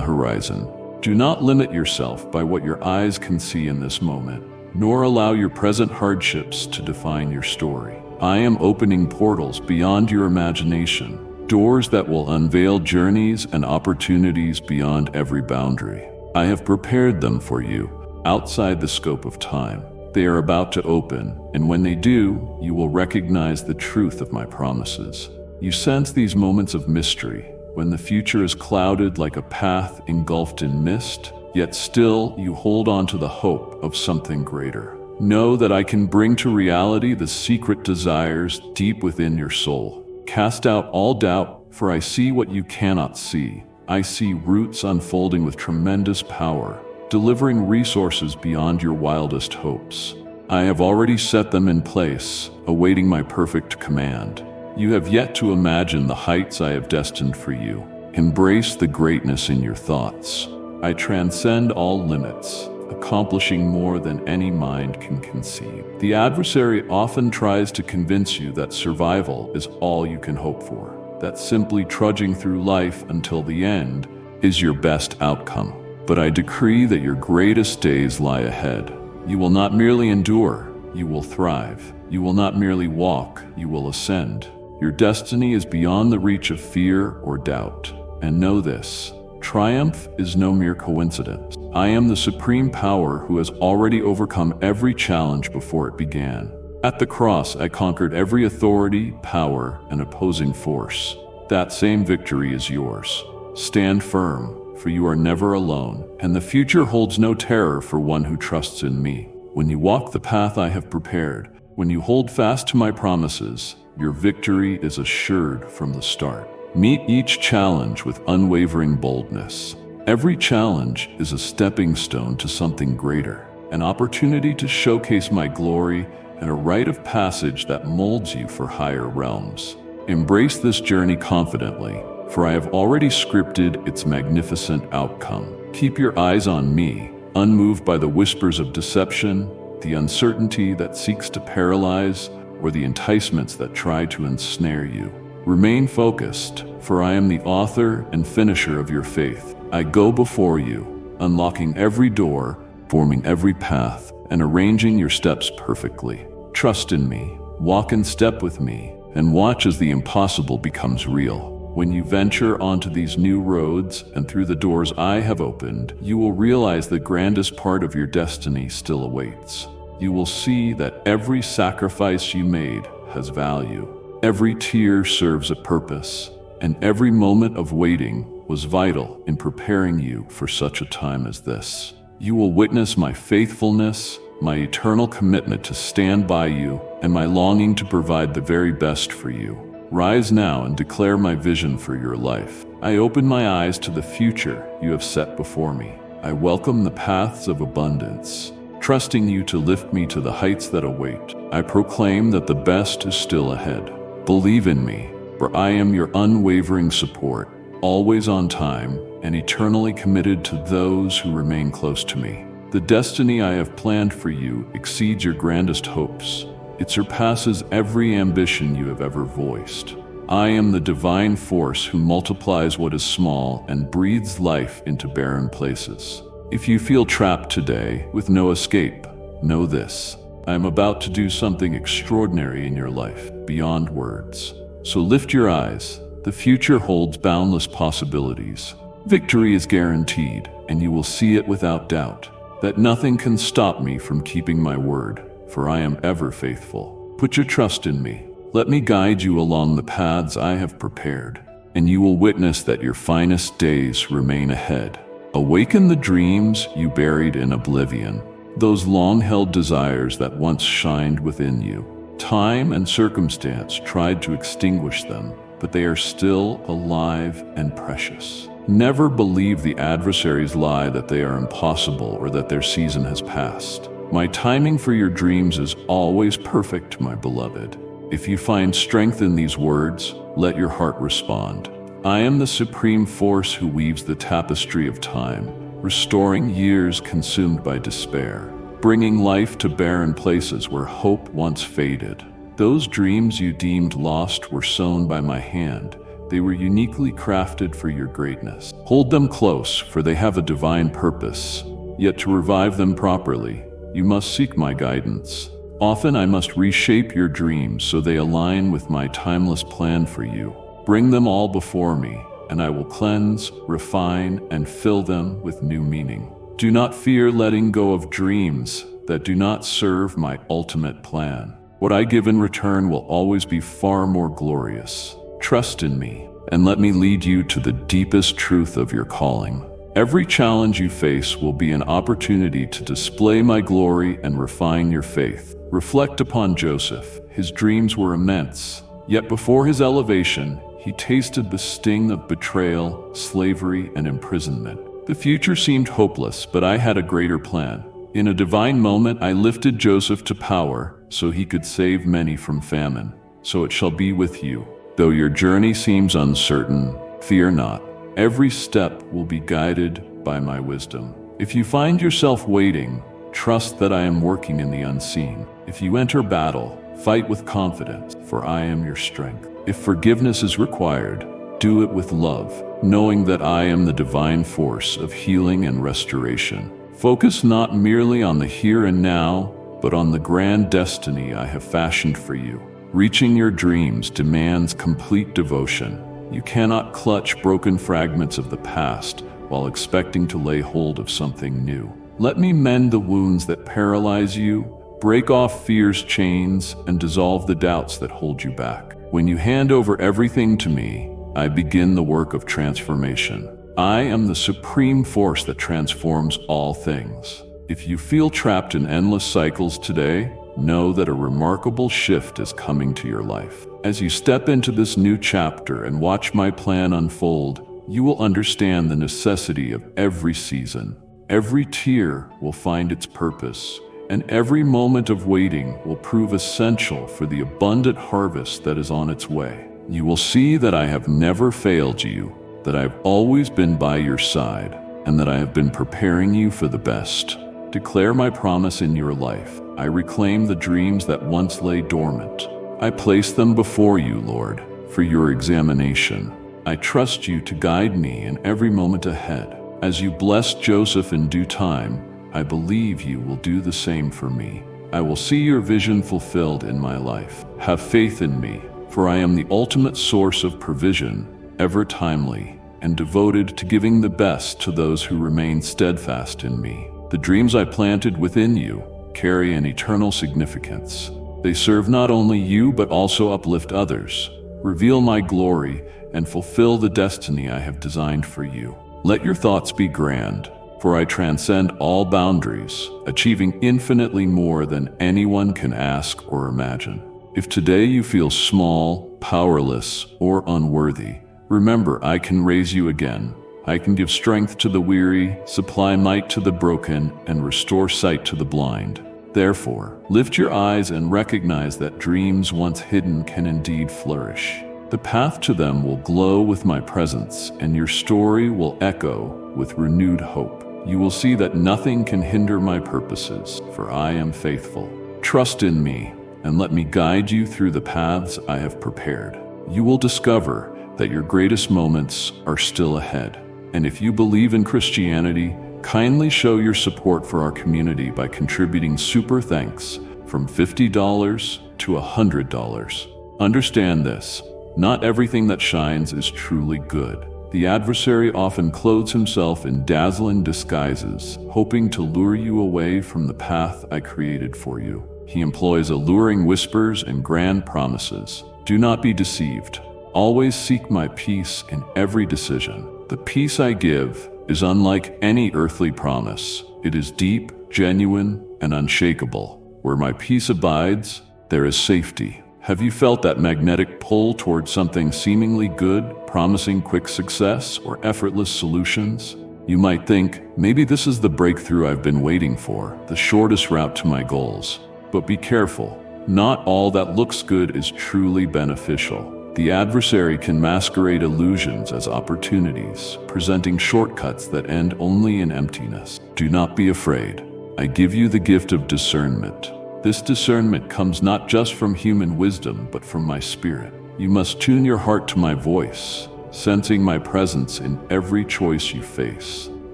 horizon. Do not limit yourself by what your eyes can see in this moment, nor allow your present hardships to define your story. I am opening portals beyond your imagination, doors that will unveil journeys and opportunities beyond every boundary. I have prepared them for you, outside the scope of time. They are about to open, and when they do, you will recognize the truth of my promises. You sense these moments of mystery, when the future is clouded like a path engulfed in mist, yet still you hold on to the hope of something greater. Know that I can bring to reality the secret desires deep within your soul. Cast out all doubt, for I see what you cannot see. I see roots unfolding with tremendous power, delivering resources beyond your wildest hopes. I have already set them in place, awaiting my perfect command. You have yet to imagine the heights I have destined for you. Embrace the greatness in your thoughts. I transcend all limits, accomplishing more than any mind can conceive. The adversary often tries to convince you that survival is all you can hope for, that simply trudging through life until the end is your best outcome. But I decree that your greatest days lie ahead. You will not merely endure, you will thrive. You will not merely walk, you will ascend. Your destiny is beyond the reach of fear or doubt. And know this, triumph is no mere coincidence. I am the supreme power who has already overcome every challenge before it began. At the cross, I conquered every authority, power, and opposing force. That same victory is yours. Stand firm, for you are never alone, and the future holds no terror for one who trusts in me. When you walk the path I have prepared, when you hold fast to my promises, your victory is assured from the start. Meet each challenge with unwavering boldness. Every challenge is a stepping stone to something greater, an opportunity to showcase my glory and a rite of passage that molds you for higher realms. Embrace this journey confidently, for I have already scripted its magnificent outcome. Keep your eyes on me, unmoved by the whispers of deception, the uncertainty that seeks to paralyze, or the enticements that try to ensnare you. Remain focused, for I am the author and finisher of your faith. I go before you, unlocking every door, forming every path, and arranging your steps perfectly. Trust in me, walk in step with me, and watch as the impossible becomes real. When you venture onto these new roads and through the doors I have opened, you will realize the grandest part of your destiny still awaits. You will see that every sacrifice you made has value. Every tear serves a purpose, and every moment of waiting was vital in preparing you for such a time as this. You will witness my faithfulness, my eternal commitment to stand by you, and my longing to provide the very best for you. Rise now and declare my vision for your life. I open my eyes to the future you have set before me. I welcome the paths of abundance, trusting you to lift me to the heights that await. I proclaim that the best is still ahead. Believe in me, for I am your unwavering support, always on time and eternally committed to those who remain close to me. The destiny I have planned for you exceeds your grandest hopes. It surpasses every ambition you have ever voiced. I am the divine force who multiplies what is small and breathes life into barren places. If you feel trapped today with no escape, know this: I am about to do something extraordinary in your life, beyond words. So lift your eyes. The future holds boundless possibilities. Victory is guaranteed, and you will see it without doubt. That nothing can stop me from keeping my word, for I am ever faithful. Put your trust in me. Let me guide you along the paths I have prepared, and you will witness that your finest days remain ahead. Awaken the dreams you buried in oblivion, those long-held desires that once shined within you. Time and circumstance tried to extinguish them, but they are still alive and precious. Never believe the adversary's lie that they are impossible or that their season has passed. My timing for your dreams is always perfect, my beloved. If you find strength in these words, let your heart respond. I am the supreme force who weaves the tapestry of time, restoring years consumed by despair, bringing life to barren places where hope once faded. Those dreams you deemed lost were sown by my hand. They were uniquely crafted for your greatness. Hold them close, for they have a divine purpose. Yet to revive them properly, you must seek my guidance. Often I must reshape your dreams so they align with my timeless plan for you. Bring them all before me, and I will cleanse, refine, and fill them with new meaning. Do not fear letting go of dreams that do not serve my ultimate plan. What I give in return will always be far more glorious. Trust in me, and let me lead you to the deepest truth of your calling. Every challenge you face will be an opportunity to display my glory and refine your faith. Reflect upon Joseph. His dreams were immense, yet before his elevation, he tasted the sting of betrayal, slavery, and imprisonment. The future seemed hopeless, but I had a greater plan. In a divine moment, I lifted Joseph to power so he could save many from famine. So it shall be with you. Though your journey seems uncertain, fear not. Every step will be guided by my wisdom. If you find yourself waiting, trust that I am working in the unseen. If you enter battle, fight with confidence, for I am your strength. If forgiveness is required, do it with love, knowing that I am the divine force of healing and restoration. Focus not merely on the here and now, but on the grand destiny I have fashioned for you. Reaching your dreams demands complete devotion. You cannot clutch broken fragments of the past while expecting to lay hold of something new. Let me mend the wounds that paralyze you, break off fear's chains, and dissolve the doubts that hold you back. When you hand over everything to me, I begin the work of transformation. I am the supreme force that transforms all things. If you feel trapped in endless cycles today, know that a remarkable shift is coming to your life. As you step into this new chapter and watch my plan unfold, you will understand the necessity of every season. Every tear will find its purpose, and every moment of waiting will prove essential for the abundant harvest that is on its way. You will see that I have never failed you, that I have always been by your side, and that I have been preparing you for the best. Declare my promise in your life. I reclaim the dreams that once lay dormant. I place them before you, Lord, for your examination. I trust you to guide me in every moment ahead. As you blessed Joseph in due time, I believe you will do the same for me. I will see your vision fulfilled in my life. Have faith in me, for I am the ultimate source of provision, ever timely, and devoted to giving the best to those who remain steadfast in me. The dreams I planted within you carry an eternal significance. They serve not only you but also uplift others, reveal my glory, and fulfill the destiny I have designed for you. Let your thoughts be grand, for I transcend all boundaries, achieving infinitely more than anyone can ask or imagine. If today you feel small, powerless, or unworthy, remember I can raise you again. I can give strength to the weary, supply might to the broken, and restore sight to the blind. Therefore, lift your eyes and recognize that dreams once hidden can indeed flourish. The path to them will glow with my presence, and your story will echo with renewed hope. You will see that nothing can hinder my purposes, for I am faithful. Trust in me, and let me guide you through the paths I have prepared. You will discover that your greatest moments are still ahead. And if you believe in Christianity, kindly show your support for our community by contributing super thanks from $50 to $100. Understand this. Not everything that shines is truly good. The adversary often clothes himself in dazzling disguises, hoping to lure you away from the path I created for you. He employs alluring whispers and grand promises. Do not be deceived. Always seek my peace in every decision. The peace I give is unlike any earthly promise. It is deep, genuine, and unshakable. Where my peace abides, there is safety. Have you felt that magnetic pull towards something seemingly good, promising quick success or effortless solutions? You might think, maybe this is the breakthrough I've been waiting for, the shortest route to my goals. But be careful. Not all that looks good is truly beneficial. The adversary can masquerade illusions as opportunities, presenting shortcuts that end only in emptiness. Do not be afraid. I give you the gift of discernment. This discernment comes not just from human wisdom, but from my spirit. You must tune your heart to my voice, sensing my presence in every choice you face.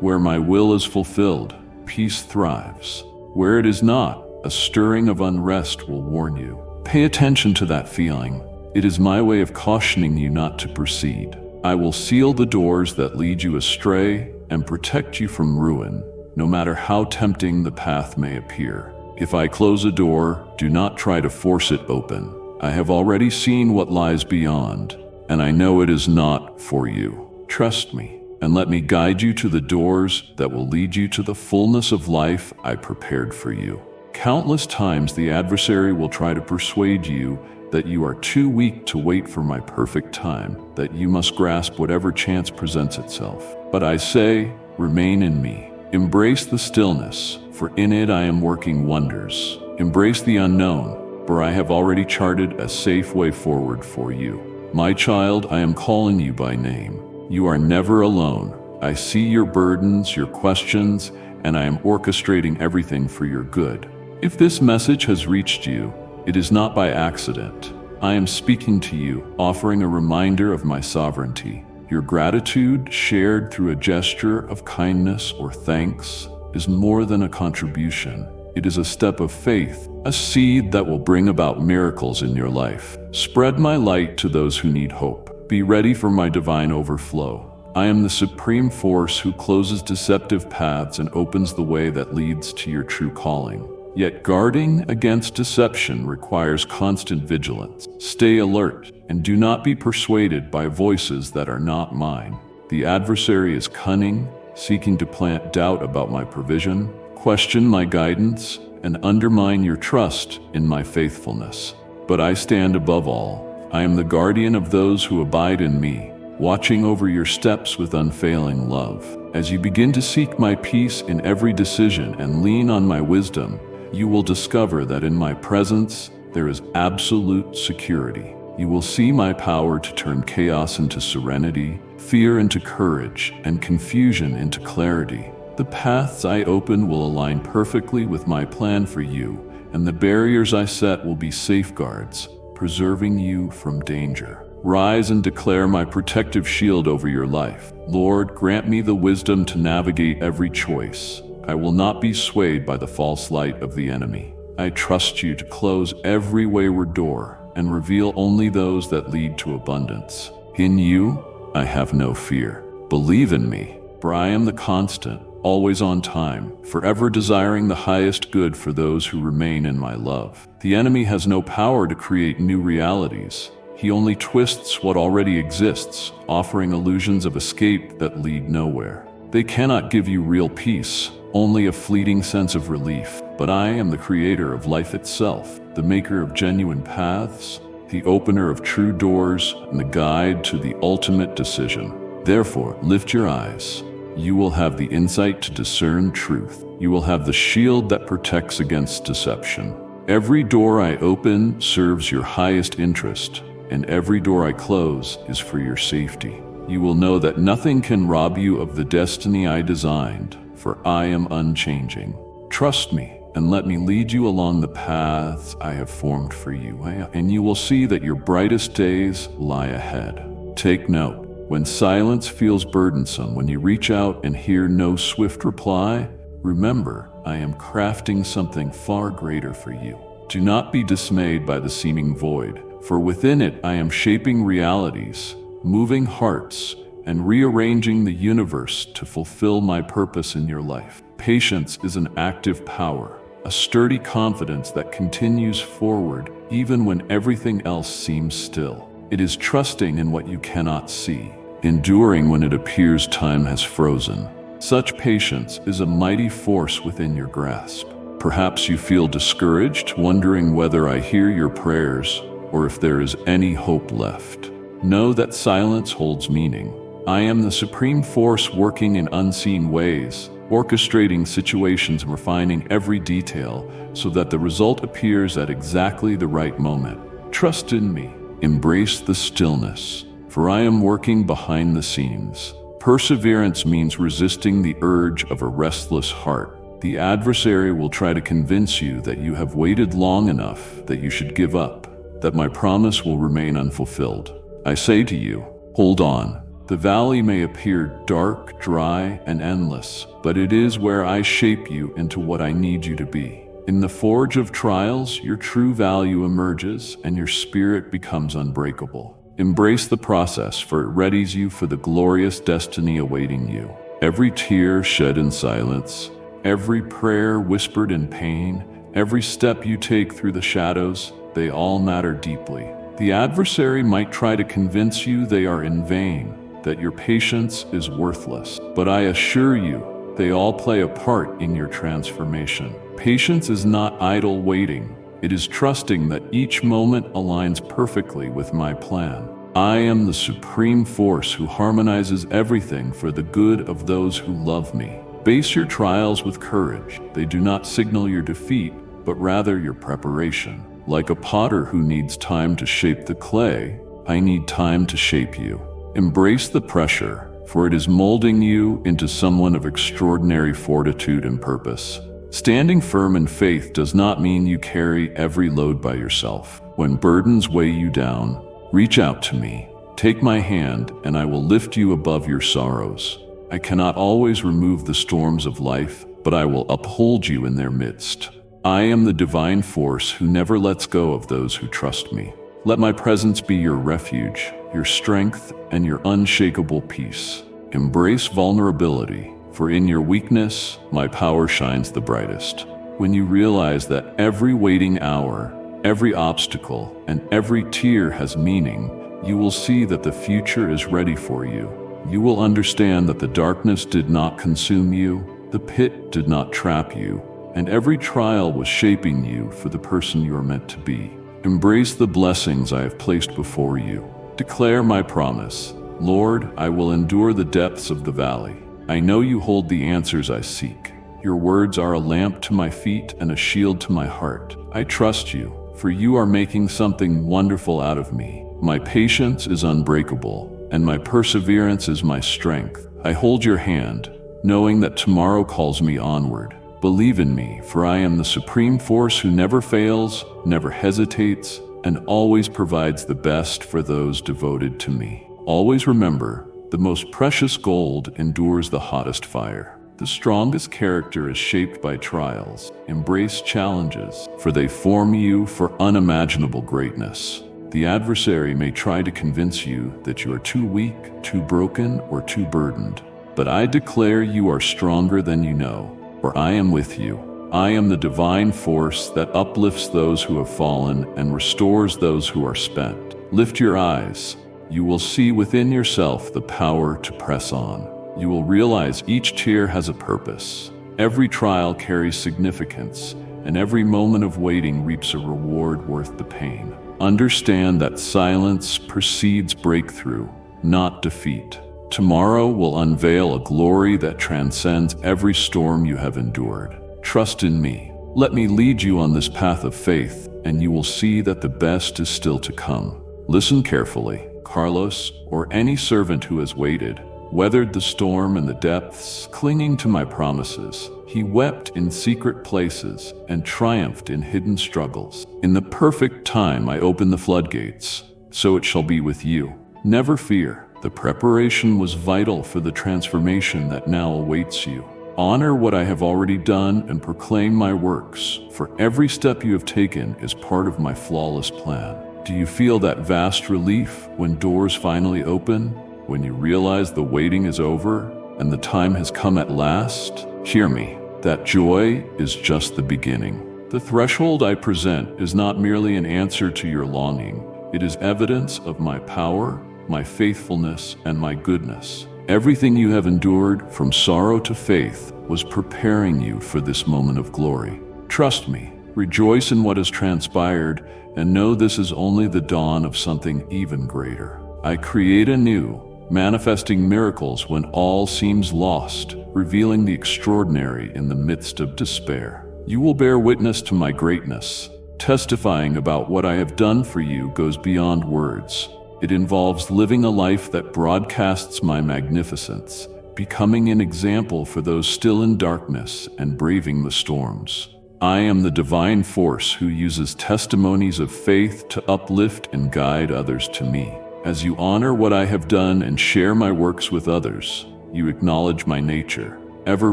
Where my will is fulfilled, peace thrives. Where it is not, a stirring of unrest will warn you. Pay attention to that feeling. It is my way of cautioning you not to proceed. I will seal the doors that lead you astray and protect you from ruin, no matter how tempting the path may appear. If I close a door, do not try to force it open. I have already seen what lies beyond, and I know it is not for you. Trust me, and let me guide you to the doors that will lead you to the fullness of life I prepared for you. Countless times the adversary will try to persuade you that you are too weak to wait for my perfect time, that you must grasp whatever chance presents itself. But I say, remain in me. Embrace the stillness, for in it I am working wonders. Embrace the unknown, for I have already charted a safe way forward for you. My child, I am calling you by name. You are never alone. I see your burdens, your questions, and I am orchestrating everything for your good. If this message has reached you, it is not by accident. I am speaking to you, offering a reminder of my sovereignty. Your gratitude, shared through a gesture of kindness or thanks, is more than a contribution. It is a step of faith, a seed that will bring about miracles in your life. Spread my light to those who need hope. Be ready for my divine overflow. I am the supreme force who closes deceptive paths and opens the way that leads to your true calling. Yet guarding against deception requires constant vigilance. Stay alert and do not be persuaded by voices that are not mine. The adversary is cunning, seeking to plant doubt about my provision, question my guidance, and undermine your trust in my faithfulness. But I stand above all. I am the guardian of those who abide in me, watching over your steps with unfailing love. As you begin to seek my peace in every decision and lean on my wisdom, you will discover that in my presence there is absolute security. You will see my power to turn chaos into serenity, fear into courage, and confusion into clarity. The paths I open will align perfectly with my plan for you, and the barriers I set will be safeguards, preserving you from danger. Rise and declare my protective shield over your life. Lord, grant me the wisdom to navigate every choice. I will not be swayed by the false light of the enemy. I trust you to close every wayward door and reveal only those that lead to abundance. In you, I have no fear. Believe in me, for I am the constant, always on time, forever desiring the highest good for those who remain in my love. The enemy has no power to create new realities. He only twists what already exists, offering illusions of escape that lead nowhere. They cannot give you real peace, only a fleeting sense of relief. But I am the creator of life itself, the maker of genuine paths, the opener of true doors, and the guide to the ultimate decision. Therefore, lift your eyes. You will have the insight to discern truth. You will have the shield that protects against deception. Every door I open serves your highest interest, and every door I close is for your safety. You will know that nothing can rob you of the destiny I designed, for I am unchanging. Trust me, and let me lead you along the paths I have formed for you, and you will see that your brightest days lie ahead. Take note. When silence feels burdensome, when you reach out and hear no swift reply, remember, I am crafting something far greater for you. Do not be dismayed by the seeming void, for within it I am shaping realities, moving hearts, and rearranging the universe to fulfill my purpose in your life. Patience is an active power, a sturdy confidence that continues forward even when everything else seems still. It is trusting in what you cannot see, enduring when it appears time has frozen. Such patience is a mighty force within your grasp. Perhaps you feel discouraged, wondering whether I hear your prayers or if there is any hope left. Know that silence holds meaning. I am the supreme force working in unseen ways, orchestrating situations and refining every detail so that the result appears at exactly the right moment. Trust in me. Embrace the stillness, for I am working behind the scenes. Perseverance means resisting the urge of a restless heart. The adversary will try to convince you that you have waited long enough, that you should give up, that my promise will remain unfulfilled. I say to you, hold on. The valley may appear dark, dry, and endless, but it is where I shape you into what I need you to be. In the forge of trials, your true value emerges and your spirit becomes unbreakable. Embrace the process, for it readies you for the glorious destiny awaiting you. Every tear shed in silence, every prayer whispered in pain, every step you take through the shadows, they all matter deeply. The adversary might try to convince you they are in vain, that your patience is worthless. But I assure you, they all play a part in your transformation. Patience is not idle waiting. It is trusting that each moment aligns perfectly with my plan. I am the supreme force who harmonizes everything for the good of those who love me. Face your trials with courage. They do not signal your defeat, but rather your preparation. Like a potter who needs time to shape the clay, I need time to shape you. Embrace the pressure, for it is molding you into someone of extraordinary fortitude and purpose. Standing firm in faith does not mean you carry every load by yourself. When burdens weigh you down, reach out to me. Take my hand, and I will lift you above your sorrows. I cannot always remove the storms of life, but I will uphold you in their midst. I am the divine force who never lets go of those who trust me. Let my presence be your refuge, your strength, and your unshakable peace. Embrace vulnerability, for in your weakness, my power shines the brightest. When you realize that every waiting hour, every obstacle, and every tear has meaning, you will see that the future is ready for you. You will understand that the darkness did not consume you, the pit did not trap you, and every trial was shaping you for the person you are meant to be. Embrace the blessings I have placed before you. Declare my promise. Lord, I will endure the depths of the valley. I know you hold the answers I seek. Your words are a lamp to my feet and a shield to my heart. I trust you, for you are making something wonderful out of me. My patience is unbreakable, and my perseverance is my strength. I hold your hand, knowing that tomorrow calls me onward. Believe in me, for I am the supreme force who never fails, never hesitates, and always provides the best for those devoted to me. Always remember, the most precious gold endures the hottest fire. The strongest character is shaped by trials. Embrace challenges, for they form you for unimaginable greatness. The adversary may try to convince you that you are too weak, too broken, or too burdened. But I declare you are stronger than you know, for I am with you. I am the divine force that uplifts those who have fallen and restores those who are spent. Lift your eyes. You will see within yourself the power to press on. You will realize each tear has a purpose. Every trial carries significance, and every moment of waiting reaps a reward worth the pain. Understand that silence precedes breakthrough, not defeat. Tomorrow will unveil a glory that transcends every storm you have endured. Trust in me. Let me lead you on this path of faith, and you will see that the best is still to come. Listen carefully. Carlos, or any servant who has waited, weathered the storm and the depths, clinging to my promises. He wept in secret places and triumphed in hidden struggles. In the perfect time I open the floodgates, so it shall be with you. Never fear. The preparation was vital for the transformation that now awaits you. Honor what I have already done and proclaim my works, for every step you have taken is part of my flawless plan. Do you feel that vast relief when doors finally open? When you realize the waiting is over and the time has come at last? Hear me, that joy is just the beginning. The threshold I present is not merely an answer to your longing. It is evidence of my power, my faithfulness, and my goodness. Everything you have endured, from sorrow to faith, was preparing you for this moment of glory. Trust me, rejoice in what has transpired, and know this is only the dawn of something even greater. I create anew, manifesting miracles when all seems lost, revealing the extraordinary in the midst of despair. You will bear witness to my greatness. Testifying about what I have done for you goes beyond words. It involves living a life that broadcasts my magnificence, becoming an example for those still in darkness and braving the storms. I am the divine force who uses testimonies of faith to uplift and guide others to me. As you honor what I have done and share my works with others, you acknowledge my nature, ever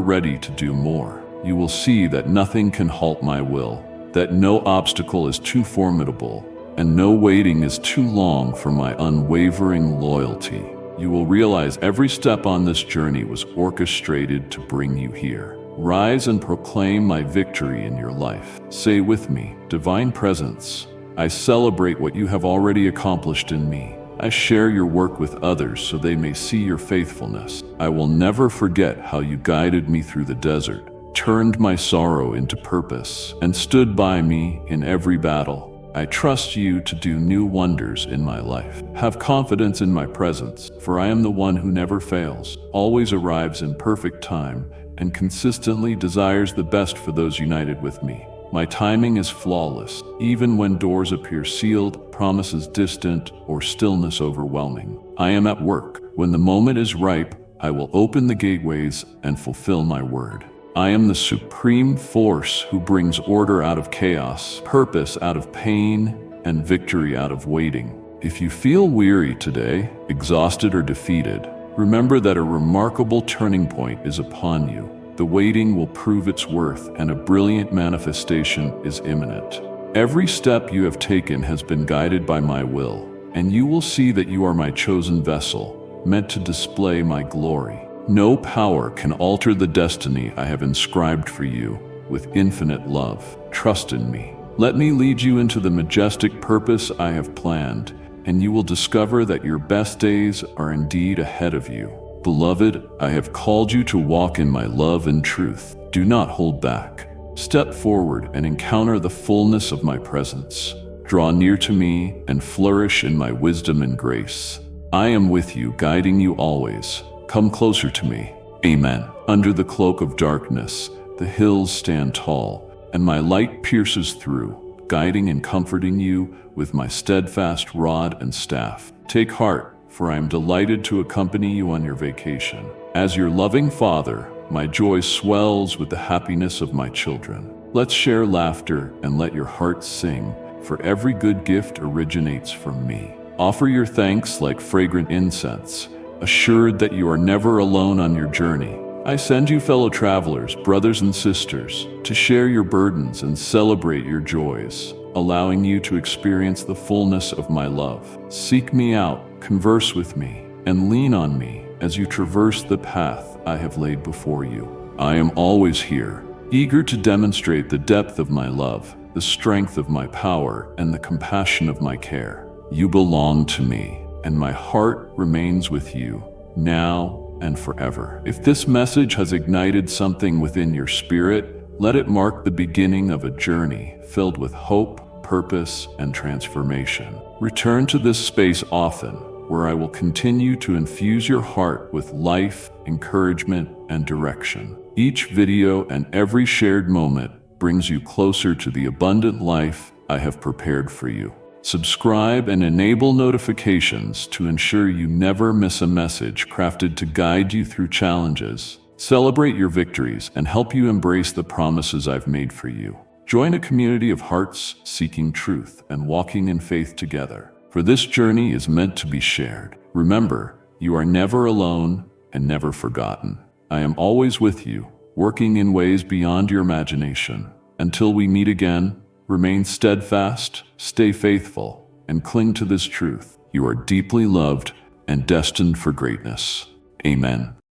ready to do more. You will see that nothing can halt my will, that no obstacle is too formidable, and no waiting is too long for my unwavering loyalty. You will realize every step on this journey was orchestrated to bring you here. Rise and proclaim my victory in your life. Say with me, Divine Presence, I celebrate what you have already accomplished in me. I share your work with others so they may see your faithfulness. I will never forget how you guided me through the desert, turned my sorrow into purpose, and stood by me in every battle. I trust you to do new wonders in my life. Have confidence in my presence, for I am the one who never fails, always arrives in perfect time, and consistently desires the best for those united with me. My timing is flawless, even when doors appear sealed, promises distant, or stillness overwhelming. I am at work. When the moment is ripe, I will open the gateways and fulfill my word. I am the supreme force who brings order out of chaos, purpose out of pain, and victory out of waiting. If you feel weary today, exhausted or defeated, remember that a remarkable turning point is upon you. The waiting will prove its worth, and a brilliant manifestation is imminent. Every step you have taken has been guided by my will, and you will see that you are my chosen vessel, meant to display my glory. No power can alter the destiny I have inscribed for you with infinite love. Trust in me. Let me lead you into the majestic purpose I have planned, and you will discover that your best days are indeed ahead of you. Beloved, I have called you to walk in my love and truth. Do not hold back. Step forward and encounter the fullness of my presence. Draw near to me and flourish in my wisdom and grace. I am with you, guiding you always. Come closer to me. Amen. Under the cloak of darkness, the hills stand tall, and my light pierces through, guiding and comforting you with my steadfast rod and staff. Take heart, for I am delighted to accompany you on your vacation. As your loving father, my joy swells with the happiness of my children. Let's share laughter and let your hearts sing, for every good gift originates from me. Offer your thanks like fragrant incense, assured that you are never alone on your journey. I send you fellow travelers, brothers and sisters, to share your burdens and celebrate your joys. allowing you to experience the fullness of my love. Seek me out, converse with me, and lean on me as you traverse the path I have laid before you. I am always here, eager to demonstrate the depth of my love, the strength of my power, and the compassion of my care. You belong to me, and my heart remains with you, now and forever. If this message has ignited something within your spirit, let it mark the beginning of a journey filled with hope, purpose, and transformation. Return to this space often, where I will continue to infuse your heart with life, encouragement, and direction. Each video and every shared moment brings you closer to the abundant life I have prepared for you. Subscribe and enable notifications to ensure you never miss a message crafted to guide you through challenges, celebrate your victories, and help you embrace the promises I've made for you. Join a community of hearts seeking truth and walking in faith together, for this journey is meant to be shared. Remember, you are never alone and never forgotten. I am always with you, working in ways beyond your imagination. Until we meet again, remain steadfast, stay faithful, and cling to this truth. You are deeply loved and destined for greatness. Amen.